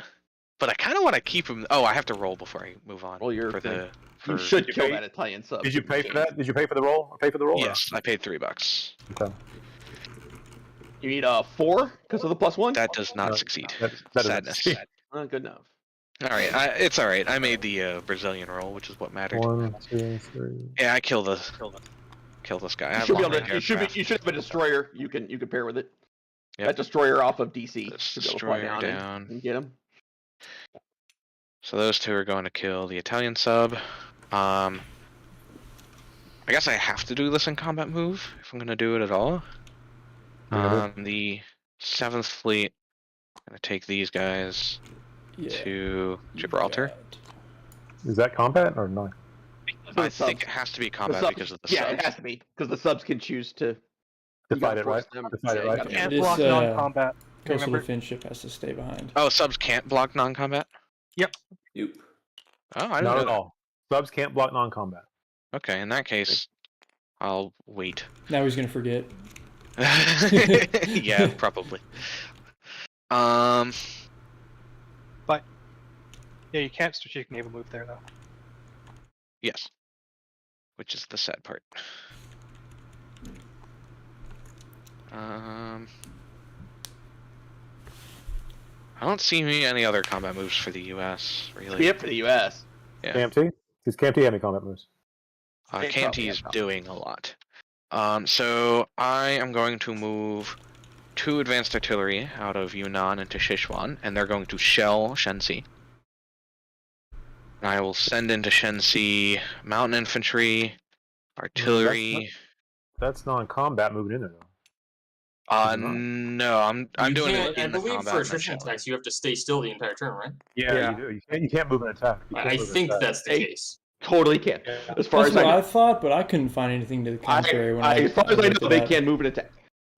but I kind of want to keep him. Oh, I have to roll before I move on. Roll your for thing. the. For, You should Did you kill pay- that Italian sub. Did you pay for that? Did you pay for the roll? Or pay for the roll? or Yes, I paid $3. not? Okay. You need 4 because of the +1. That does not No, succeed. That doesn't Sadness. succeed. Good enough. All right, it's all right. I made the Brazilian roll, which is what mattered. 1, 2, 3. Yeah, I kill this guy. I You have should be long able to. range aircraft. You should have a destroyer. You can pair with it. Yep. That destroyer off of DC. This Should be able to fly destroyer down down. and get him. So those 2 are going to kill the Italian sub. I guess I have to do this in combat move if I'm going to do it at all. The 7th Fleet, I'm going to take these guys Yeah. to Gibraltar. Is that combat or not? I think it has to be combat because of the Yeah, it subs. has to be because the subs can choose to. To you fight gotta it, right? force them- To fight it, you right? gotta- Can't This, block non-combat. Coastal Remember? defense ship has to stay behind. Oh, subs can't block non-combat? Nope. Oh, I didn't Not know at that. all. Subs can't block non-combat. Okay, in that case, I'll wait. Now he's gonna forget. Yeah, probably. Yeah, you can't strategic naval move there though. Yes. Which is the sad part. I don't see any other combat moves for the U.S. really. Yep, for the U.S. Yeah. KMT? Does KMT have any combat moves? They KMT probably is have doing a lot. So I am going to move 2 advanced artillery out of Yunnan into Sichuan, and they're going to shell Shenxi. And I will send into Shenxi mountain infantry, artillery. That's non-combat moving in there, though. No, I'm You doing can't, it I in the believe combat. for and then attrition shelling. attacks, you have to stay still the entire turn, right? Yeah, you do. You can't move an attack. You can't I move an think attack. that's the Hey. case. Totally can. Yeah. As far That's as I what know. I thought, but I couldn't find anything to the contrary when as far as I looked know, it they up. can move an attack.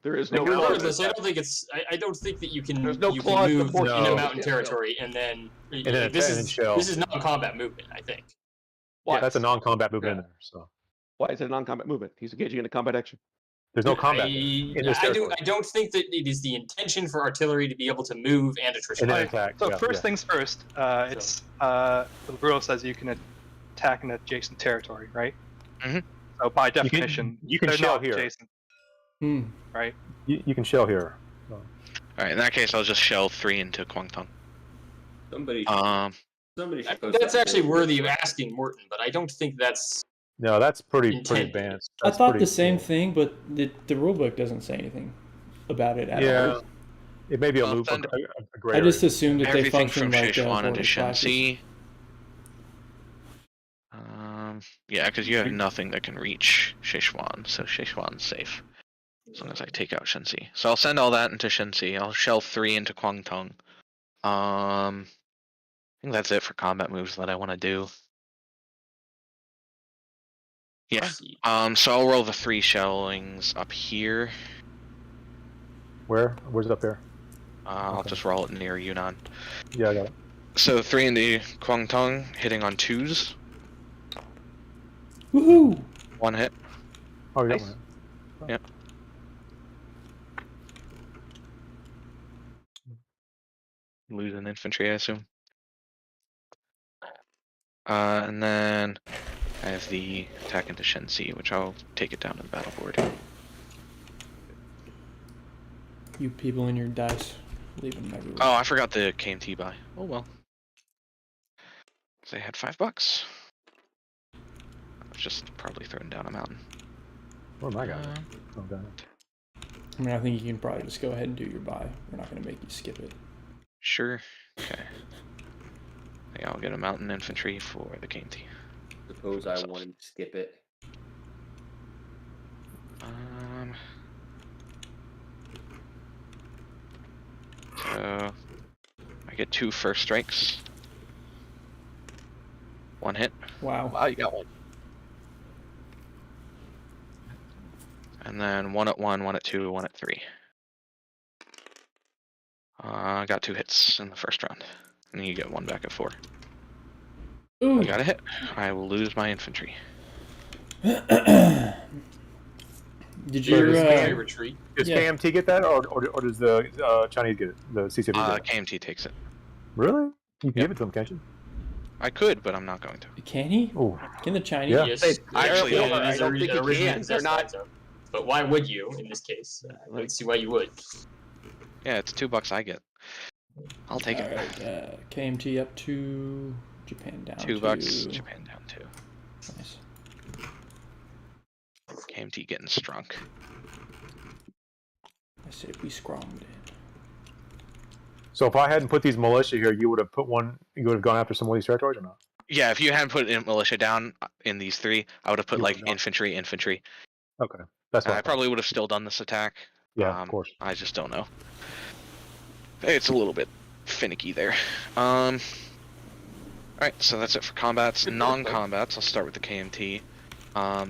There is no clause. Regardless, I don't think it's. I don't think that you can. There's no you clause can move to force into you mountain to territory and then. then this attack and is shell. this is non-combat movement. I think. Why? That's a non-combat movement in there. So Why is it a non-combat movement? He's engaging in a combat action. there's no combat in this territory. I don't think that it is the intention for artillery to be able to move and attrition. And then Alright, attack. So yeah, first yeah. things first, it's the rule says you can attack an adjacent territory, right? Mhm. So by definition, you can they're shell not here. adjacent, Hmm. right? You can shell here. So. Alright, in that case, I'll just shell 3 into Guangdong. Somebody should post That's that actually thing. worthy of asking Morton, but I don't think that's. No, that's pretty Intended. advanced. I That's thought pretty the same cool. thing, but the rulebook doesn't say anything about it at Yeah, all. it may be a I'll loop. send A gray I just area. assumed that they Everything function from like Sichuan into vortex flashes. Shenxi. Yeah, because you have nothing that can reach Sichuan, so Sichuan's safe. As long as I take out Shenxi. So I'll send all that into Shenxi. I'll shell 3 into Guangdong. I think that's it for combat moves that I want to do. Yeah. So I'll roll the 3 shellings up here. Where's it up there? I'll just roll it near Yunnan. Yeah, I got it. So 3 into Guangdong, hitting on 2s. Woohoo! 1 hit. Oh, you got Nice. one. Yep. Lose an infantry, I assume. And then I have the attack into Shenxi, which I'll take it down to the battle board. You people in your dice, leaving them everywhere. Oh, I forgot the KMT buy. Oh well. They had $5. I was just probably throwing down a mountain. Where am I going? Oh, down. I mean, I think you can probably just go ahead and do your buy. We're not going to make you skip it. Sure. Okay. Yeah, I'll get a mountain infantry for the KMT. Suppose I wanted to skip it. So I get 2 first strikes. 1 hit. Wow. Wow, you got one. And then 1 at 1, 1 at 2, 1 at 3. I got 2 hits in the first round. And you get 1 back at 4. Ooh. You got a hit. I will lose my infantry. Did So your does retreat? Does Yeah. KMT get that, or does the Chinese get it? The CCP get it? KMT takes it. Really? You can Yep. give it to them, can't you? I could, but I'm not going to. Can he? Oh, Can the Chinese? Yeah. Yes, Actually, I don't think you can. They're not. But why would you in this case? I don't see why you would. Yeah, it's $2 I get. I'll take it. Alright, KMT up to Japan down $2, to... Japan down 2. Nice. KMT getting strunk. I said we scrummed it. so if I hadn't put these militia here, you would have put one. You would have gone after some of these territories, or not? Yeah, if you hadn't put in militia down in these 3, I would have put You like would've not. infantry. Okay, that's what I probably would have still done this attack. Yeah, of course. I just don't know. It's a little bit finicky there. Alright, so that's it for combats. Non-combats, I'll start with the KMT.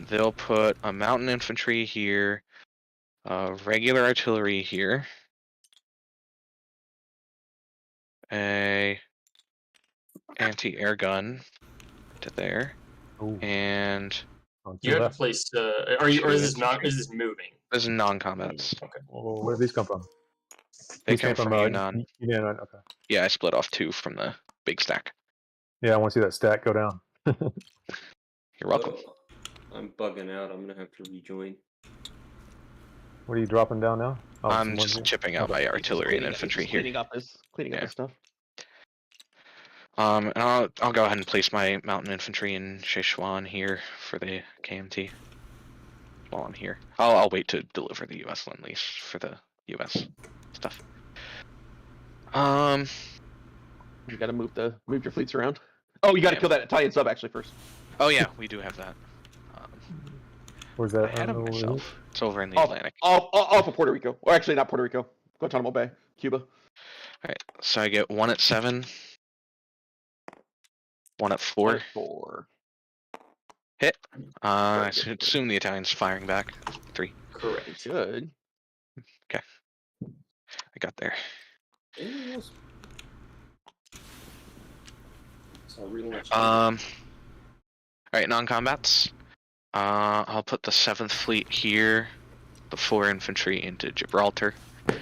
They'll put a mountain infantry here, regular artillery here, a anti-air gun to there, Ooh, and on You two have left. to place. Are you? Or is this not? Is this moving? this is non-combats. Okay. Oh, where do these come from? They These come from Yunnan. Yunnan, right? Okay. Yeah, I split off 2 from the big stack. Yeah, I want to see that stack go down. You're welcome. Oh, I'm bugging out. I'm gonna have to rejoin. What are you dropping down now? Oh, I'm some just ones- chipping out my artillery and infantry here. Cleaning up his stuff. And I'll go ahead and place my mountain infantry in Sichuan here for the KMT. While I'm here, I'll wait to deliver the U.S. Lend-Lease for the U.S. stuff. You gotta move your fleets around. Oh, you gotta kill that Italian sub actually first. Oh yeah, we do have that. Where's that? Ahead of where it is? myself. It's over in the Atlantic. Off of Puerto Rico. Or actually, not Puerto Rico. Guantanamo Bay, Cuba. Alright, so I get 1 at 7. 1 at 4. 4. Hit. I should assume the Italian's firing back. 3. Correct. Good. Okay. I got there. Alright, non-combats. I'll put the 7th Fleet here. The 4 infantry into Gibraltar. The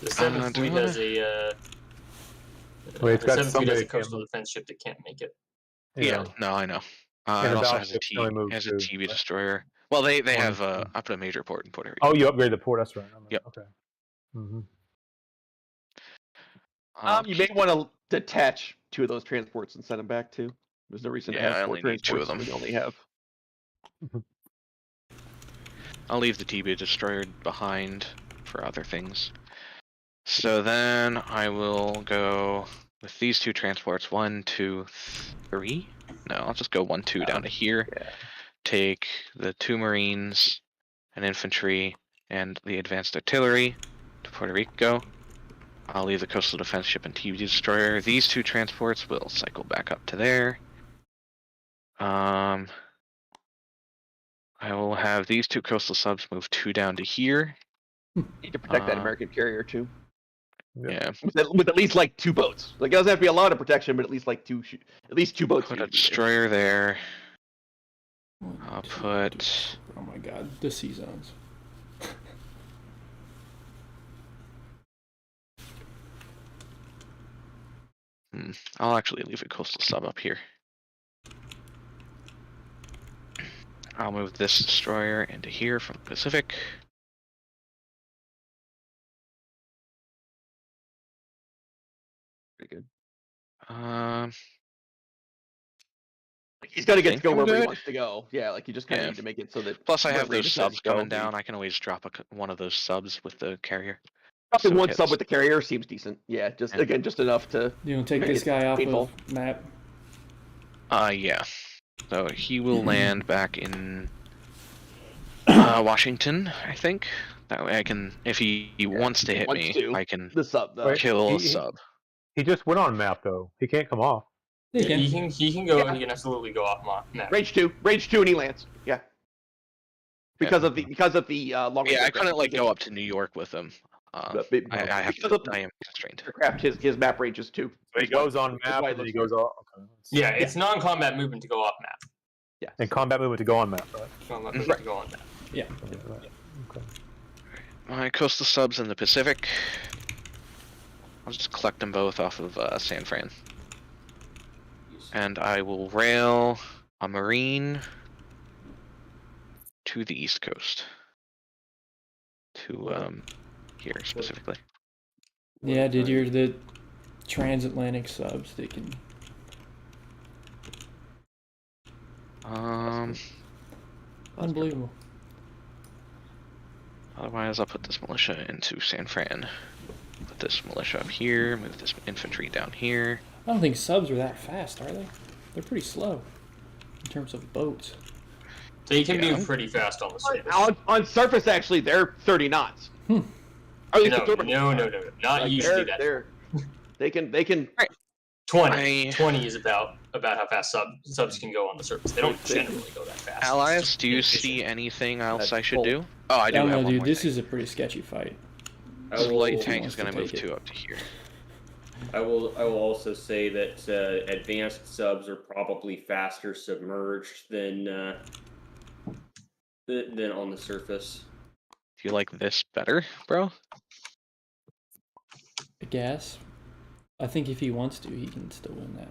7th Fleet has a. Wait, it's the got 7th Fleet has a somebody coastal defense ship that can't make it. Yeah, no, I know. And It the also has a battleship can only move has a 2, TB right? destroyer. Well, they have One. up to a major port in Puerto Rico. Oh, you upgrade the port. That's right. Yep. Okay. Mm-hmm. You may want to detach 2 of those transports and send them back too. There's no reason to Yeah, have I 4 only need 2 of transports when them. you only have. I'll leave the TB destroyer behind for other things. So then I will go with these 2 transports. 1, 2, 3. No, I'll just go 1, 2 down to here. Yeah. Take the 2 Marines and infantry and the advanced artillery to Puerto Rico. I'll leave the coastal defense ship and TB destroyer. These 2 transports will cycle back up to there. I will have these 2 coastal subs move 2 down to here. Need to protect that American carrier too. Yeah. With at least like 2 boats. Like it doesn't have to be a lot of protection, but at least like 2 boats. Put a destroyer there. I'll 2, put. Oh my god, the sea zones. I'll actually leave a coastal sub up here. I'll move this destroyer into here from the Pacific. Pretty good. He's got to get to go wherever he wants to go. Yeah, like you just kind of need to make it so that. Plus, I have wherever he those decides subs to go, coming down. I can always drop one of those subs with the carrier. Dropping So it 1 hits. sub with the carrier seems decent. Yeah, just again, just enough to. You gonna take make this it guy off painful. of map? Yeah. So he will land back in Washington, I think. That way I can, if he wants to hit me, I can The sub. kill a he- sub. He just went on map though. He can't come off. He Yeah, can. he can go. Yeah. He can absolutely go off map. Range 2, and he lands. Yeah. Because of the long. Yeah, I couldn't like go up to New York with him. I have because to. of the- I am constrained. Aircraft, his map ranges 2. So he goes on map why it and then he looks goes off. Okay. Yeah, it's non-combat movement to go off map. Yeah. And combat movement to go on map, right? Combat movement to go on map. Yeah. Yeah, right. Okay. My coastal subs in the Pacific. I'll just collect them both off of San Fran. And I will rail a Marine to the East Coast. To here specifically. Yeah, dude, you're the transatlantic subs. They can. Unbelievable. Otherwise, I'll put this militia into San Fran. Put this militia up here. Move this infantry down here. I don't think subs are that fast, are they? They're pretty slow in terms of boats. So you can move pretty fast on the surface. On surface, actually, they're 30 knots. Hmm. Or at least No, the turbo- no. Not like, usually they're- that. They can. 20 is about how fast subs can go on the surface. They don't generally go that fast. Allies, do you see anything else I should do? Oh, I do I don't have know, one dude. more This thing. is a pretty sketchy fight. This light tank wants is going to to move take it. 2 up to here. I will also say that advanced subs are probably faster submerged than on the surface. Do you like this better, bro? I guess. I think if he wants to, he can still win that.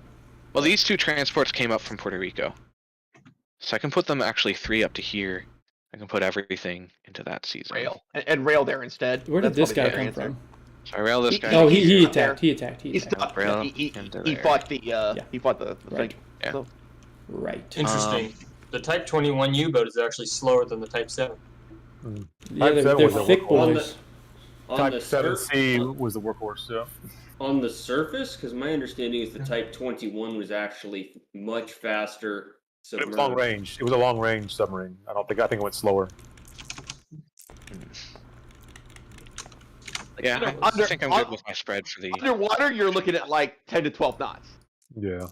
Well, these 2 transports came up from Puerto Rico. So I can put them actually 3 up to here. I can put everything into that sea zone. Rail and rail there instead. Where did That's this guy probably come the better from? So I rail this guy. Oh, he's he stuck there. attacked. He attacked. He He's attacked. stuck. Rail He into he there. fought the he fought the Right. thing. Yeah. So, Right. Interesting. The Type 21 U-boat is actually slower than the Type 7. Yeah, Type they're 7 was a thick workhorse. boys. On Type the 7C was the workhorse, yeah. on the surface, because my understanding is the Type 21 was actually much faster. But it was long submerged. range. It was a long range submarine. I think it went slower. Yeah, I think I'm good with my spread for the. underwater, you're looking at like 10 to 12 knots. Yeah.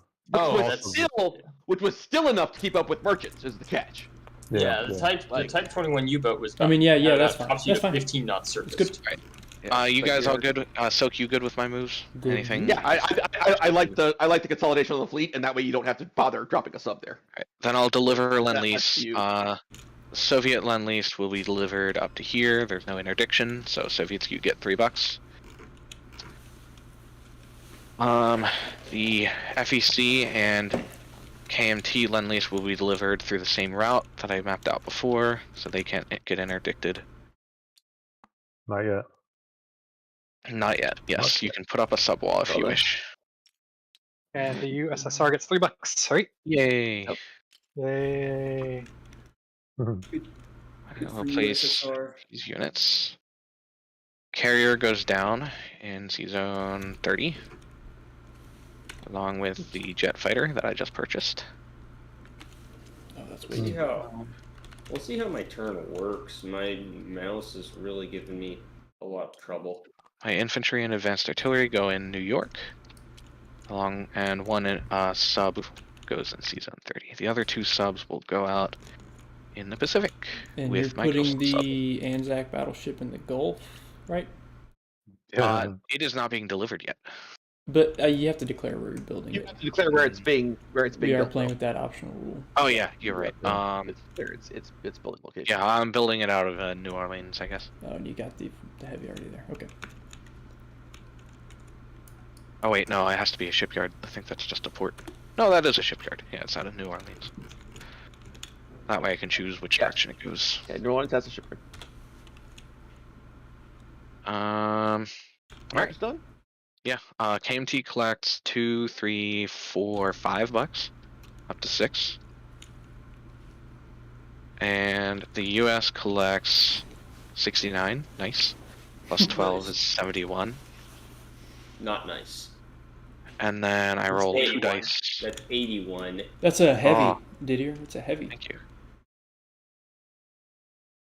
Which was still enough to keep up with merchants. Is the catch? Yeah, the Type 21 U-boat was. I mean, yeah, about that's fine. top speed That's of fine. 15 knots surface. It's good. You guys all good? Soak, you good with my moves? Good. Anything? Yeah, I like the consolidation of the fleet, and that way you don't have to bother dropping a sub there. Right. Then I'll deliver That's Lend-Lease. you. Soviet Lend-Lease will be delivered up to here. There's no interdiction, so Soviets, you get $3. The FEC and KMT Lend-Lease will be delivered through the same route that I mapped out before, so they can't get interdicted. Not yet. Not yet. Yes, you can put up a subwall if you wish. And the U.S.S.R. gets $3, right? Yay! Yep. Yay. I'll for place U.S.S.R. these units. Carrier goes down in Sea Zone 30, along with the jet fighter that I just purchased. Oh, that's We'll see weird. we'll see how my turn works. My mouse is really giving me a lot of trouble. My infantry and advanced artillery go in New York, and one sub goes in Sea Zone 30. The other 2 subs will go out in the Pacific And with you're my putting coastal sub. the ANZAC battleship in the Gulf, right? It is not being delivered yet. But you have to declare where you're building You it. have to declare where it's being We are built. playing with that optional rule. Oh yeah, you're right. It's building location. Yeah, I'm building it out of New Orleans, I guess. Oh, and you got the heavy already there. Okay. Oh wait, no, it has to be a shipyard. I think that's just a port. No, that is a shipyard. Yeah, it's out of New Orleans. That way I can choose which direction it goes. Yeah, New Orleans has a shipyard. Alright. Alright, done. Yeah, KMT collects $2, $3, $4, $5, up to 6. And the US collects 69, nice. Plus 12 is 71. Not nice. And then I roll 2 dice. That's 81. That's a heavy, Oh. Didier. It's a heavy. Thank you.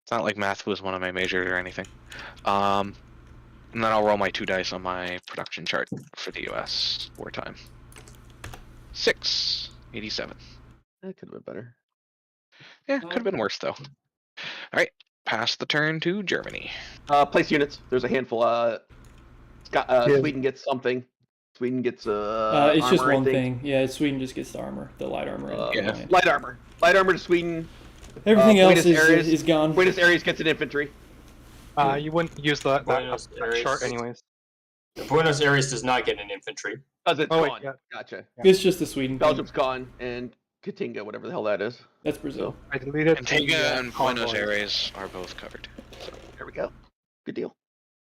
It's not like math was one of my majors or anything. And then I'll roll my 2 dice on my production chart for the US wartime. 6, 87. That could have been better. Yeah, could have been worse though. Alright, pass the turn to Germany. Place units. There's a handful. Sweden gets something. Sweden gets It's just armor, I one think. thing. Yeah, Sweden just gets the armor, the light armor. And Yeah. land. Light armor. Light armor to Sweden. Everything else Buenos Aires- is gone. Buenos Aires gets an infantry. You wouldn't use that Buenos Aires. chart anyways. Buenos Aires does not get an infantry. Because it's Oh, wait, gone. yeah. Gotcha. It's just the Sweden thing. Belgium's gone, and Katinga, whatever the hell that is. That's Brazil. I deleted Antigua the, and Buenos convoys. Aires are both covered. So, There we go. Good deal.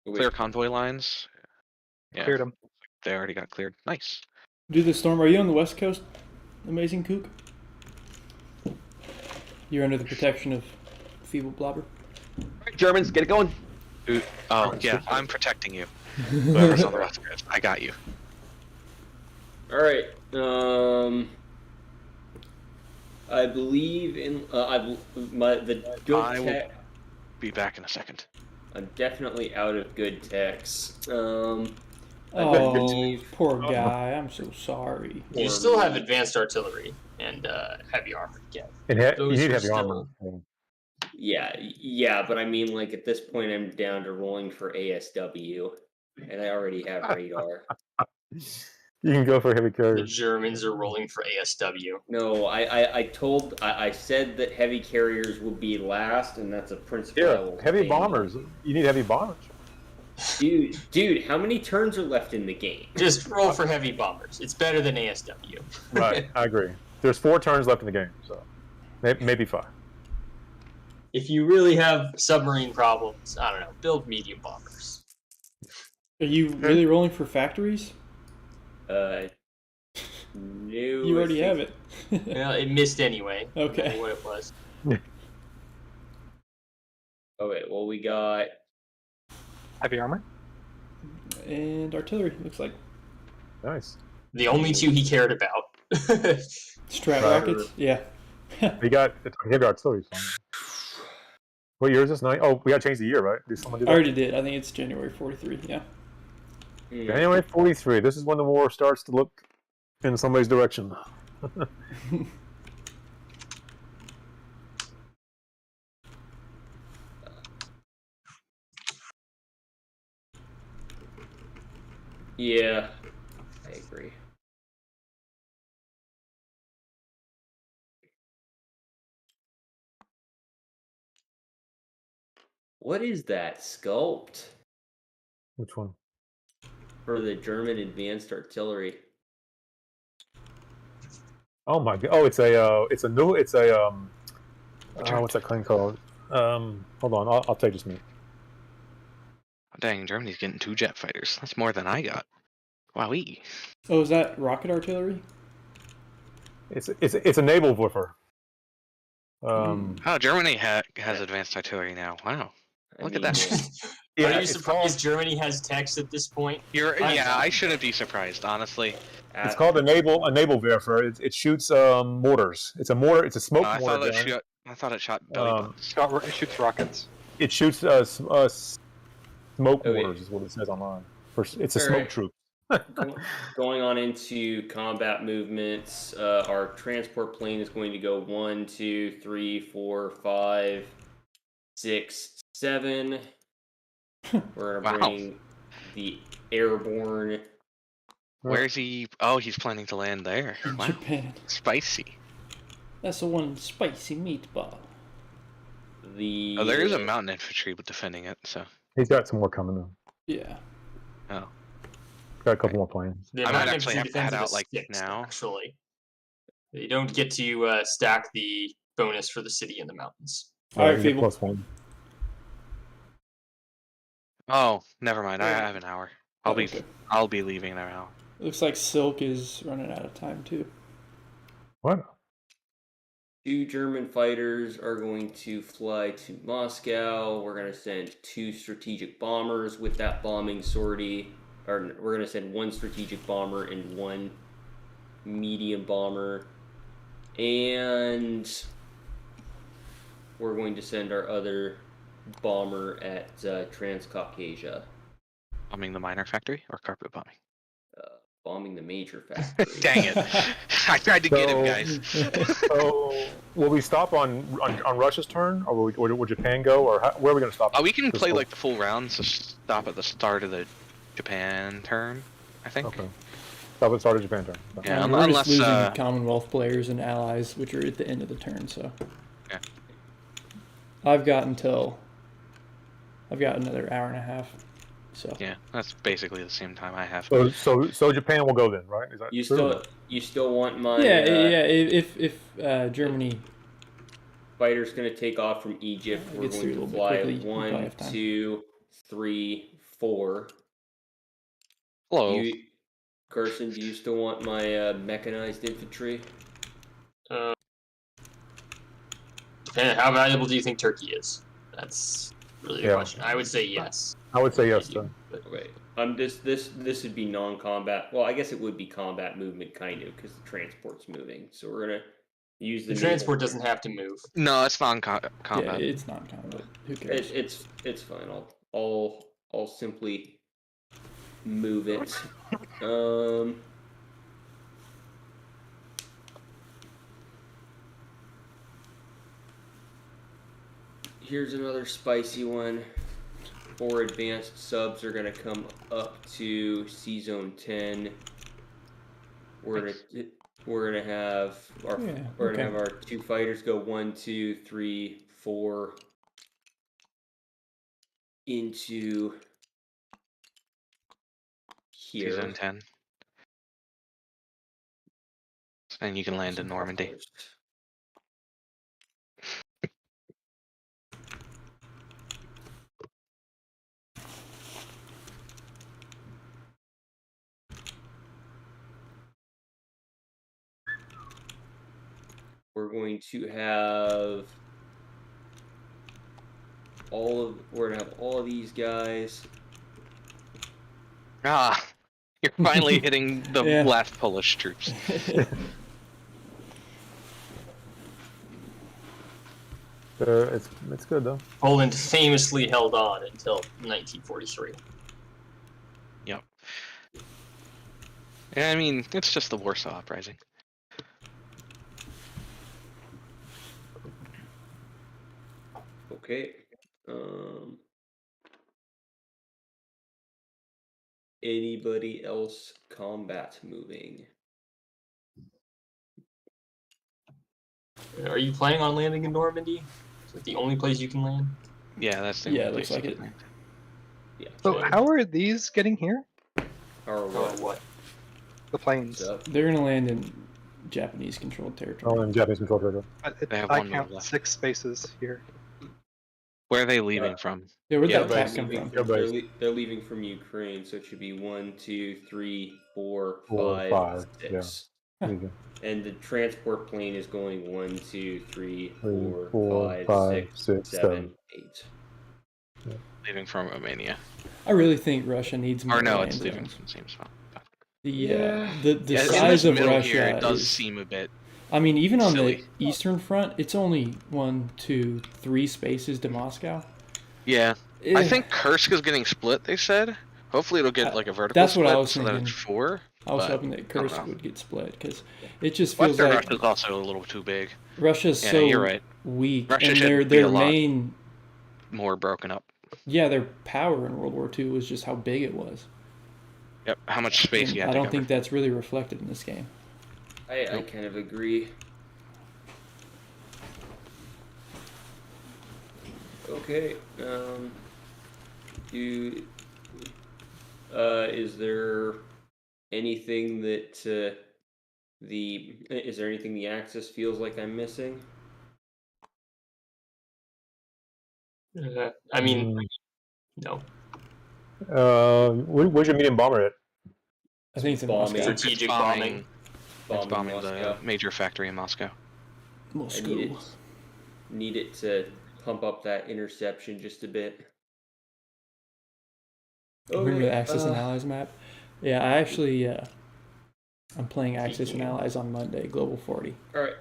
clear convoy lines. Yeah, Cleared them. they already got cleared. Nice. Do the storm. Are you on the west coast? Amazing Kook. You're under the protection of feebleblobber. Alright, Germans, get it going. Oh, yeah, I'm protecting you. Whoever's on the west coast, I got you. All right. I believe in the good I will- tech. Be back in a second. I'm definitely out of good techs. I Oh, believe poor guy. I'm so sorry. You still have advanced artillery and heavy armor to get. You Those need are heavy still- armor. yeah, but I mean, like at this point, I'm down to rolling for ASW, and I already have radar. You can go for heavy The carriers. Germans are rolling for ASW. No, I said that heavy carriers will be last, and that's a principle. I Yeah, will heavy stand bombers. You need heavy bombers. on. Dude, how many turns are left in the game? Just roll for heavy bombers. It's better than ASW. Right, I agree. There's 4 turns left in the game, so maybe 5. if you really have submarine problems, I don't know, build medium bombers. Are you really rolling for factories? No, You already have it. Well, it missed anyway. No Okay. matter what it was. Okay, well we got Heavy armor. And artillery, looks like. Nice. The only two he cared about. Strat Right. rockets? Yeah. We got heavy artillery. So. What year is this? Oh, we got to change the year, right? Did someone do I that? already did. I think it's January 43, yeah. January 43. This is when the war starts to look in somebody's direction. Yeah, I agree. What is that sculpt Which one? for the German advanced artillery? Oh my god! Oh, it's a what's that thing called? Hold on, I'll take this minute. Oh, dang, Germany's getting 2 jet fighters. That's more than I got. Wowee. Oh, is that rocket artillery? It's a naval woofer. Oh, Germany has advanced artillery now. Wow. Look at that. Are you surprised Germany has text at this point? I shouldn't be surprised, honestly. It's called a naval Werfer. It shoots mortars. It's a mortar. It's a smoke I mortar. thought it shot belly buttons. It shoots rockets. It shoots smoke mortars, is what it says online. It's a smoke troop. Going on into combat movements, our transport plane is going to go 1, 2, 3, 4, 5, 6, 7. We're gonna bring the airborne. Where's he? Oh, he's planning to land there. Wow. Japan. Spicy. That's the one spicy meatball. Oh, there is a mountain infantry defending it, so. He's got some more coming though. Yeah. Oh. Got a couple more planes. I might actually have to head out like now. Actually, you don't get to stack the bonus for the city in the mountains. All right, you get Feeble. +1. Oh, never mind. I have an hour. Okay. I'll be leaving in an hour. Looks like Silk is running out of time too. What? 2 German fighters are going to fly to Moscow. We're going to send 2 strategic bombers with that bombing sortie. Or we're going to send 1 strategic bomber and 1 medium bomber. And we're going to send our other bomber at Transcaucasia. Bombing the minor factory or carpet bombing? Bombing the major factory. Dang it. I tried to get him, guys. So, will we stop on Russia's turn, or will Japan go, or where are we going to stop? We can play like the full round, so stop at the start of the Japan turn, I think. Okay. Stop at the start of Japan turn. Okay. Yeah, We're unless just losing Commonwealth players and allies, which are at the end of the turn. So. Yeah. I've got another hour and a half. So. Yeah, that's basically the same time I have. So Japan will go then, right? Is that You true? still want my Yeah. If Germany fighter's going to take off from Egypt, we're gets going through a to little bit fly quickly, you probably 1, have time. 2, 3, 4. Hello. Carson, do you still want my mechanized infantry? How valuable do you think Turkey is? That's really the question. I would say yes. I would say yes, then. Okay. This would be non-combat. Well, I guess it would be combat movement, kind of, because the transport's moving. So we're gonna use the transport doesn't have to move. No, it's non-combat. Yeah, it's non-combat. Who cares? It's fine. I'll simply move it. Here's another spicy one. 4 advanced subs are gonna come up to C Zone 10. We're gonna have our 2 fighters go 1, 2, 3, 4 into here. Season 10. And you can land in Normandy. we're going to have we're gonna have all of these guys. Ah, you're finally hitting the Yeah. last Polish troops. It's good though. Poland famously held on until 1943. Yep. Yeah, I mean, it's just the Warsaw Uprising. Okay. Anybody else combat moving? Are you planning on landing in Normandy? Is it the only place you can land? Yeah, that's the Yeah, only it looks place like you it. can land. Yeah. So Okay. how are these getting here? Or Oh, what? what? The planes. So, They're gonna land in Japanese-controlled territory. Oh, in Japanese control territory. They have I one move count left. 6 spaces here. Where are they leaving from? Yeah, where'd Yeah, that but attack it's come leaving from? they're leaving from Ukraine, so it should be 1, 2, 3, 4, 4, 5, 5, 6. There you go. And the transport plane is going 1, 2, 3, 3, 4, 4, 5, 5, 6, 6, 7, 8. Leaving from Romania. I really think Russia needs more Or no, land it's leaving zones. from the same spot. The Yeah. the Yeah, in size this of middle Russia here, it does is. seem a bit. I mean, even on silly. the eastern front, it's only 1, 2, 3 spaces to Moscow. Yeah, Eh, I think Kursk is getting split. They said. Hopefully, it'll get like a vertical that's what split I was so that thinking. it's 4. I was but hoping that I don't Kursk know. would get split because it just feels Western like Russia's also a little too big. Russia's Yeah, so you're right. weak, Russia and should their be a lot main more broken up. their power in World War II was just how big it was. Yep. How much space And you had I to don't cover. think that's really reflected in this game. I kind of agree. Okay. Is there anything that is there anything the Axis feels like I'm missing? I mean, Mm. no. Where's your medium bomber at? I think it's in Bombing. Moscow. Strategic It's bombing. It's bombing Moscow. the major factory in Moscow. Moscow. Need it to pump up that interception just a bit. Remember the Axis and Allies map? Yeah, I actually I'm playing Axis and Allies on Monday, Global 40. All right.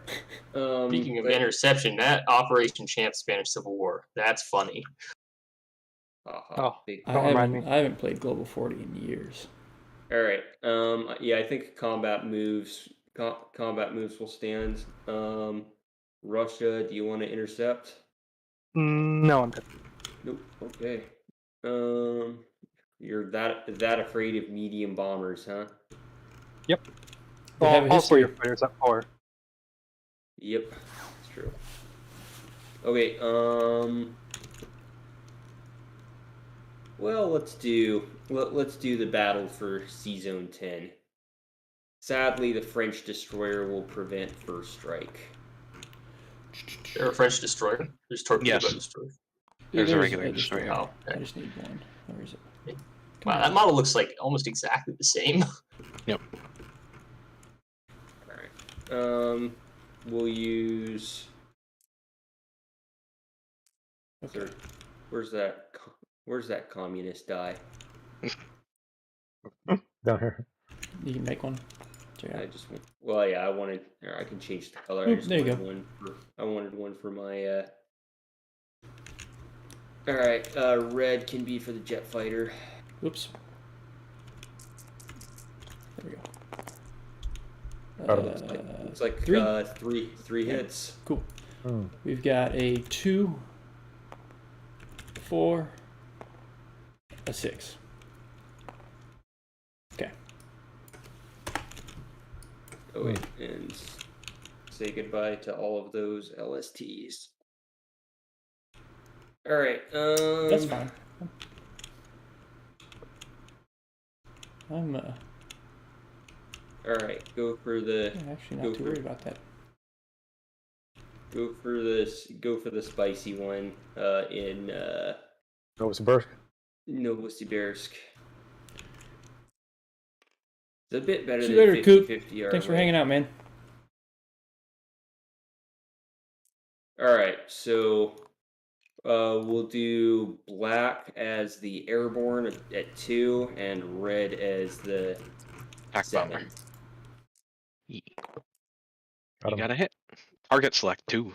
Speaking of but- interception, that Operation Champ Spanish Civil War, that's funny. Oh, big- I don't remind me. haven't played Global 40 in years. All right. Yeah, I think combat moves will stand. Russia, do you want to intercept? No, I'm good. Nope. Okay. You're that afraid of medium bombers, huh? They have a All history. 4 fighters at 4. Yep, it's true. Okay. Well, let's do the battle for Sea Zone 10. Sadly, the French destroyer will prevent first strike. They're a French destroyer. There's torpedo Yes. boat destroyer. There's a regular destroyer. destroyer. Oh, I okay. just need one. Where is it? Wow, that model looks like almost exactly the same. Alright. We'll use. Okay. Where's that communist die? Down here. You can make one. Check it out. I wanted. Or I can change the color. Oop, there you go. I wanted one for my. All right. Red can be for the jet fighter. Oops. There we go. It's like three. three hits. Cool. Hmm. We've got a 2, 4, a 6. Okay. Oh wait, and say goodbye to all of those LSTs. All right. That's fine. I'm All right. Go for the. actually Go not too for worried it. about that. Go for this. Go for the spicy one. In Novosibirsk. Novosibirsk. It's a bit better See than you later, Coop. 50-50 our Thanks for way. hanging out, man. All right, so we'll do black as the airborne at 2 and red as the Attack 7. bomber. You Got him. got a hit. Target select 2.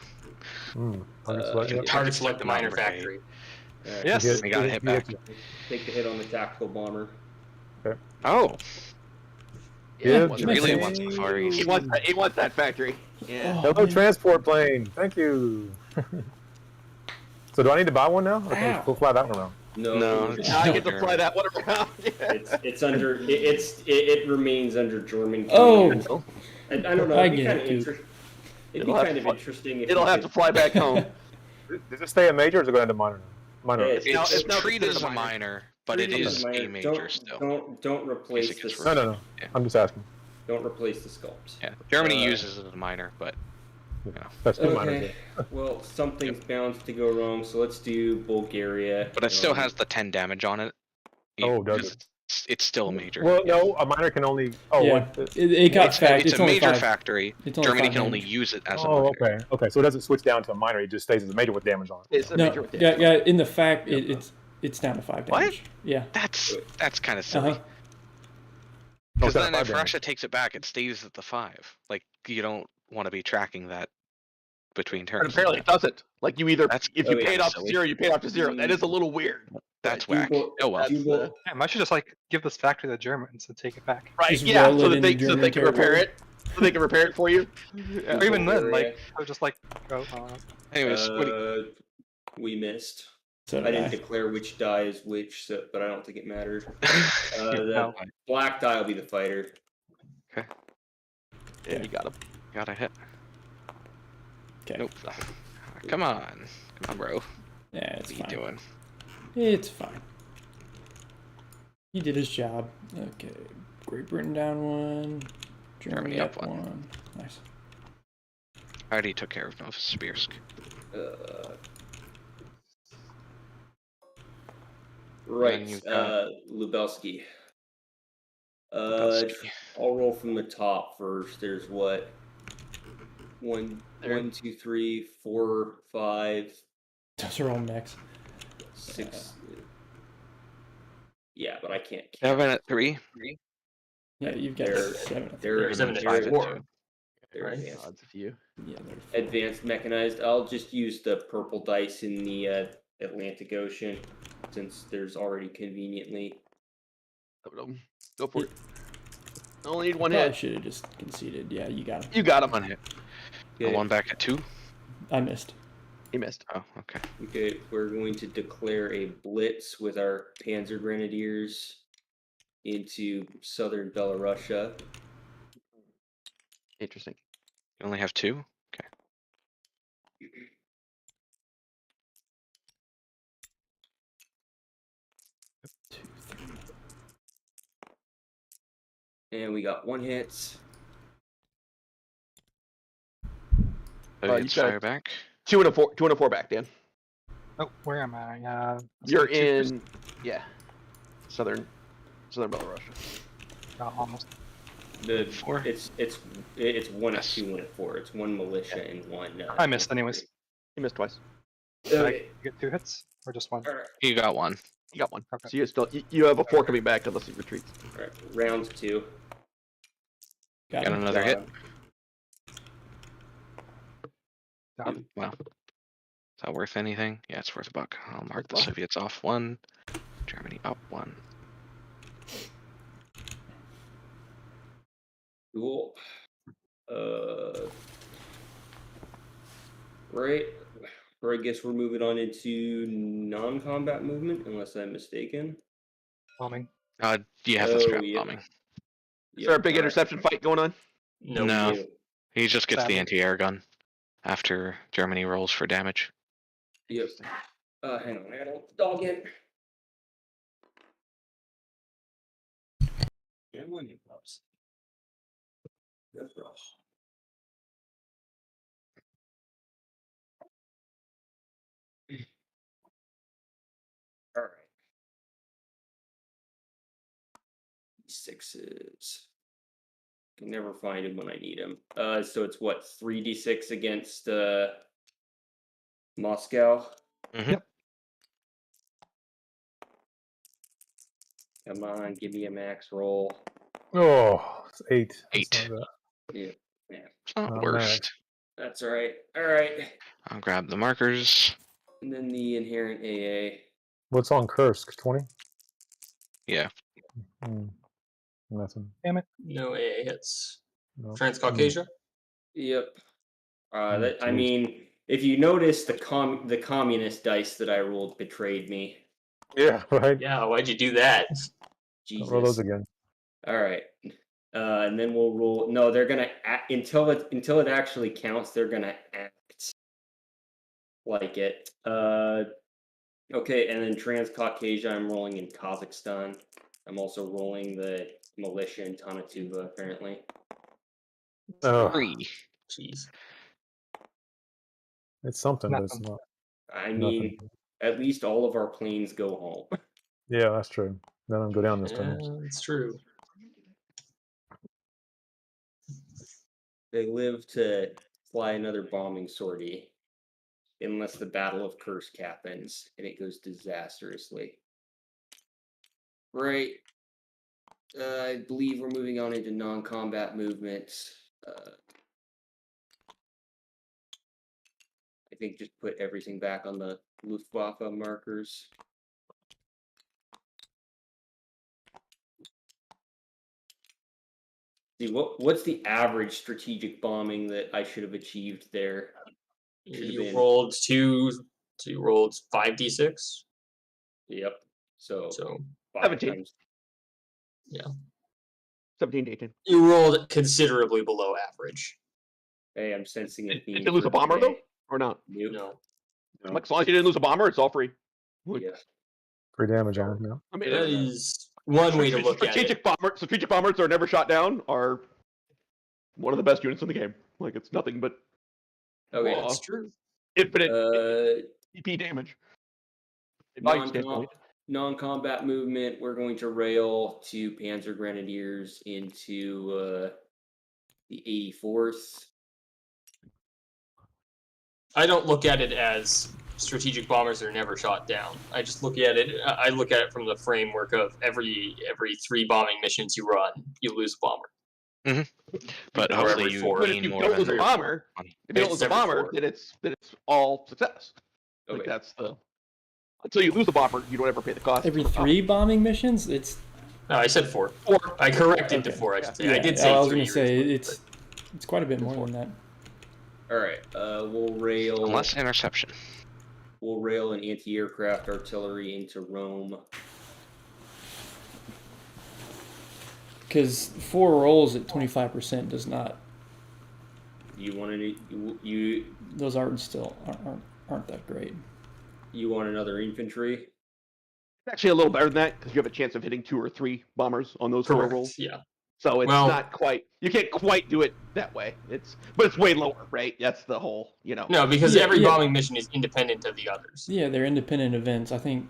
Target select, yeah. yep. Target select the minor Number factory. All right, Yes. You We got a hit back. take the hit on the tactical bomber. Oh, Give Makes really sense. wants the Far East. He wants that factory. Yeah. Oh, Hello, man. transport plane. Thank you. So do I need to buy one now? Or can Ow. we fly that one around? No, it's I still get to fly German. that one around. it's under it remains under German. Oh. command. I don't know. I It'd be get kind it, of too. interesting. It'd be It'll have kind to of fly- interesting if It'll you have to could- fly back home. Does it stay a major or is it going to minor now? Minor. It's now- It's now treated considered as a a minor, but it treated as is a a minor. major still. Don't replace it gets the No, no, no. Yeah. I'm just asking. don't replace the sculpt. Yeah, Germany Uh, uses it as a minor, but That's two minors. Okay. Well, something's bound to go wrong, so let's do Bulgaria. it still has the 10 damage on it. Oh, does because it's still a major. Well, yeah. no, a minor can only. Oh, Yeah. what? It got It's, fact. it's a only major 5. factory. It's only Germany 5 can only damage. use it as a Oh, minor. okay. Okay, so it doesn't switch down to a minor. It just stays as a major with damage on it. It's a major No, with yeah, damage. in the fact, it's down to 5 What? damage. Yeah. That's kind of silly. Uh-huh. Because it's not then 5 if damage. Russia takes it back, it stays at the 5. Like, you don't want to be tracking that between But turns. apparently it doesn't. Like you either That's if you okay. pay it off to silly. 0, you pay it off to 0. That is a little weird. That's Do whack. Bul- Oh well. do Bul- Damn, I should just like give this factory to the Germans and take it back. Right? Just Yeah. roll So it that into they German can repair territory. it. So they can repair it for you. Yeah. Or even then, like Bulgaria. I would just like go. Anyways, what do We missed. So I did didn't declare which die is which, so, but I don't think it mattered. The No. black die will be the fighter. Yeah, you got him. got a hit. Okay. Nope. Come on, bro. Yeah, it's What are fine. you doing? It's fine. He did his job. Okay. Great Britain down 1. Germany up 1. Nice. I already took care of Novosibirsk. Right, you've got- Lubelski. Lubelski. I'll roll from the top first. There's what? 1, 2, 3, 4, 5, Those are all mechs. 6. Yeah, but I can't count. 7 at 3. Yeah, you've got They're- 7. I think. They're 7 to they're- 5 at 4. 2. they're Right. advanced. Odds of you. Yeah, they're Advanced mechanized. I'll just use the purple dice in the Atlantic Ocean since there's already conveniently. Go for it. Only need one Probably hit. should have just conceded. Yeah, you got him. You got him. 1 hit. Okay. One back at 2. I missed. He missed. Oh, okay. Okay, we're going to declare a blitz with our Panzer Grenadiers into southern Belarusia. Interesting. You only have 2. Okay. Two, three. And we got 1 hit. Soviets got fire back. 2 and a 4. 2 and a 4 back, Dan. Oh, where am I? You're in. Yeah. Southern Belarus. Almost. The 4. it's 1 at 2, 1 at 4. It's 1 militia and 1. I missed anyways. He missed twice. Did I Okay. get 2 hits or just 1? Alright, You got 1. You got 1. Okay. So you have a 4 coming back unless he retreats. alright. Round 2. Got Got him. another hit. Got it. Wow. Is that worth anything? Yeah, it's worth $1. I'll mark the $1. Soviets off 1. Germany up 1. Cool. Right. Or I guess we're moving on into non-combat movement, unless I'm mistaken. Bombing. You have the Oh, strap yeah. bombing. Is there a big alright. interception fight going on? No. No. Yeah. He just gets the Sadly. anti-air gun after Germany rolls for damage. Yep. Hang on, I gotta let the dog in. Yeah, one new pups. Good for us. All right. Sixes. Can never find him when I need him. So it's what 3d6 against Moscow. Mhm. Yep. Come on, give me a max roll. Oh, it's 8. That's 8. not Yeah, It's not Not worst. max. that's all right. All right. I'll grab the markers. And then the inherent AA. What's on Kursk? 20? Yeah. Nothing. Damn it. No AA hits. No. Transcaucasia. Yep. Mm, That I geez. mean, if you notice, the communist dice that I rolled betrayed me. Yeah, right. Yeah, why'd you do that? Jesus. Roll those again. All right. And then we'll roll. No, they're gonna until it actually counts. They're gonna act like it. Okay, and then Transcaucasia, I'm rolling in Kazakhstan. I'm also rolling the militia in Tanatuba, apparently. Oh, 3. Jeez. it's something, but it's Nothing. not. I Nothing. mean, at least all of our planes go home. Yeah, that's true. None of them go down this Yeah, time. it's true. They live to fly another bombing sortie, unless the Battle of Kursk happens, and it goes disastrously. Right. I believe we're moving on into non-combat movements. I think just put everything back on the Luftwaffe markers. See, what's the average strategic bombing that I should have achieved there? Should've You been- rolled 2. So you rolled 5d6. Yep. So So 5 17. times. 17 to 18. you rolled considerably below average. Hey, I'm sensing Did it being. you lose a bomber though, or not? Nope. No. Like, as long as you didn't lose a bomber, it's all free. Like, Yeah. 3 damage on them. I mean, That is one way to look at it. Strategic bombers are never shot down. Are one of the best units in the game. Like, it's nothing but Okay. That's true. infinite Uh, EP damage. Value standpoint. non-combat movement. We're going to rail 2 Panzer Grenadiers into the 84th. I don't look at it as strategic bombers are never shot down. I just look at it. I look at it from the framework of every 3 bombing missions you run, you lose a bomber. But Or hopefully every you 4. But if gain you more don't than lose a your bomber, money. if you don't It's lose a every bomber, 4. then it's all success. Like, Okay. that's the until you lose a bomber, you don't ever pay the cost. Every for a 3 bombing missions, it's. No, I said 4. 4. I corrected to Okay. 4. I should say. Yeah, I did say I was 3. gonna say originally, it's quite a bit more than that. All right. We'll rail. Unless interception. We'll rail an anti-aircraft artillery into Rome. Because 4 rolls at 25% does not. You want to Those aren't aren't that great. you want another infantry? It's actually a little better than that because you have a chance of hitting 2 or 3 bombers on those 4 Correct. rolls. Yeah. So it's Well- not quite. You can't quite do it that way. But it's way lower, right? That's the whole. No, because Yeah, every yeah. bombing mission is independent of the others. Yeah, they're independent events. I think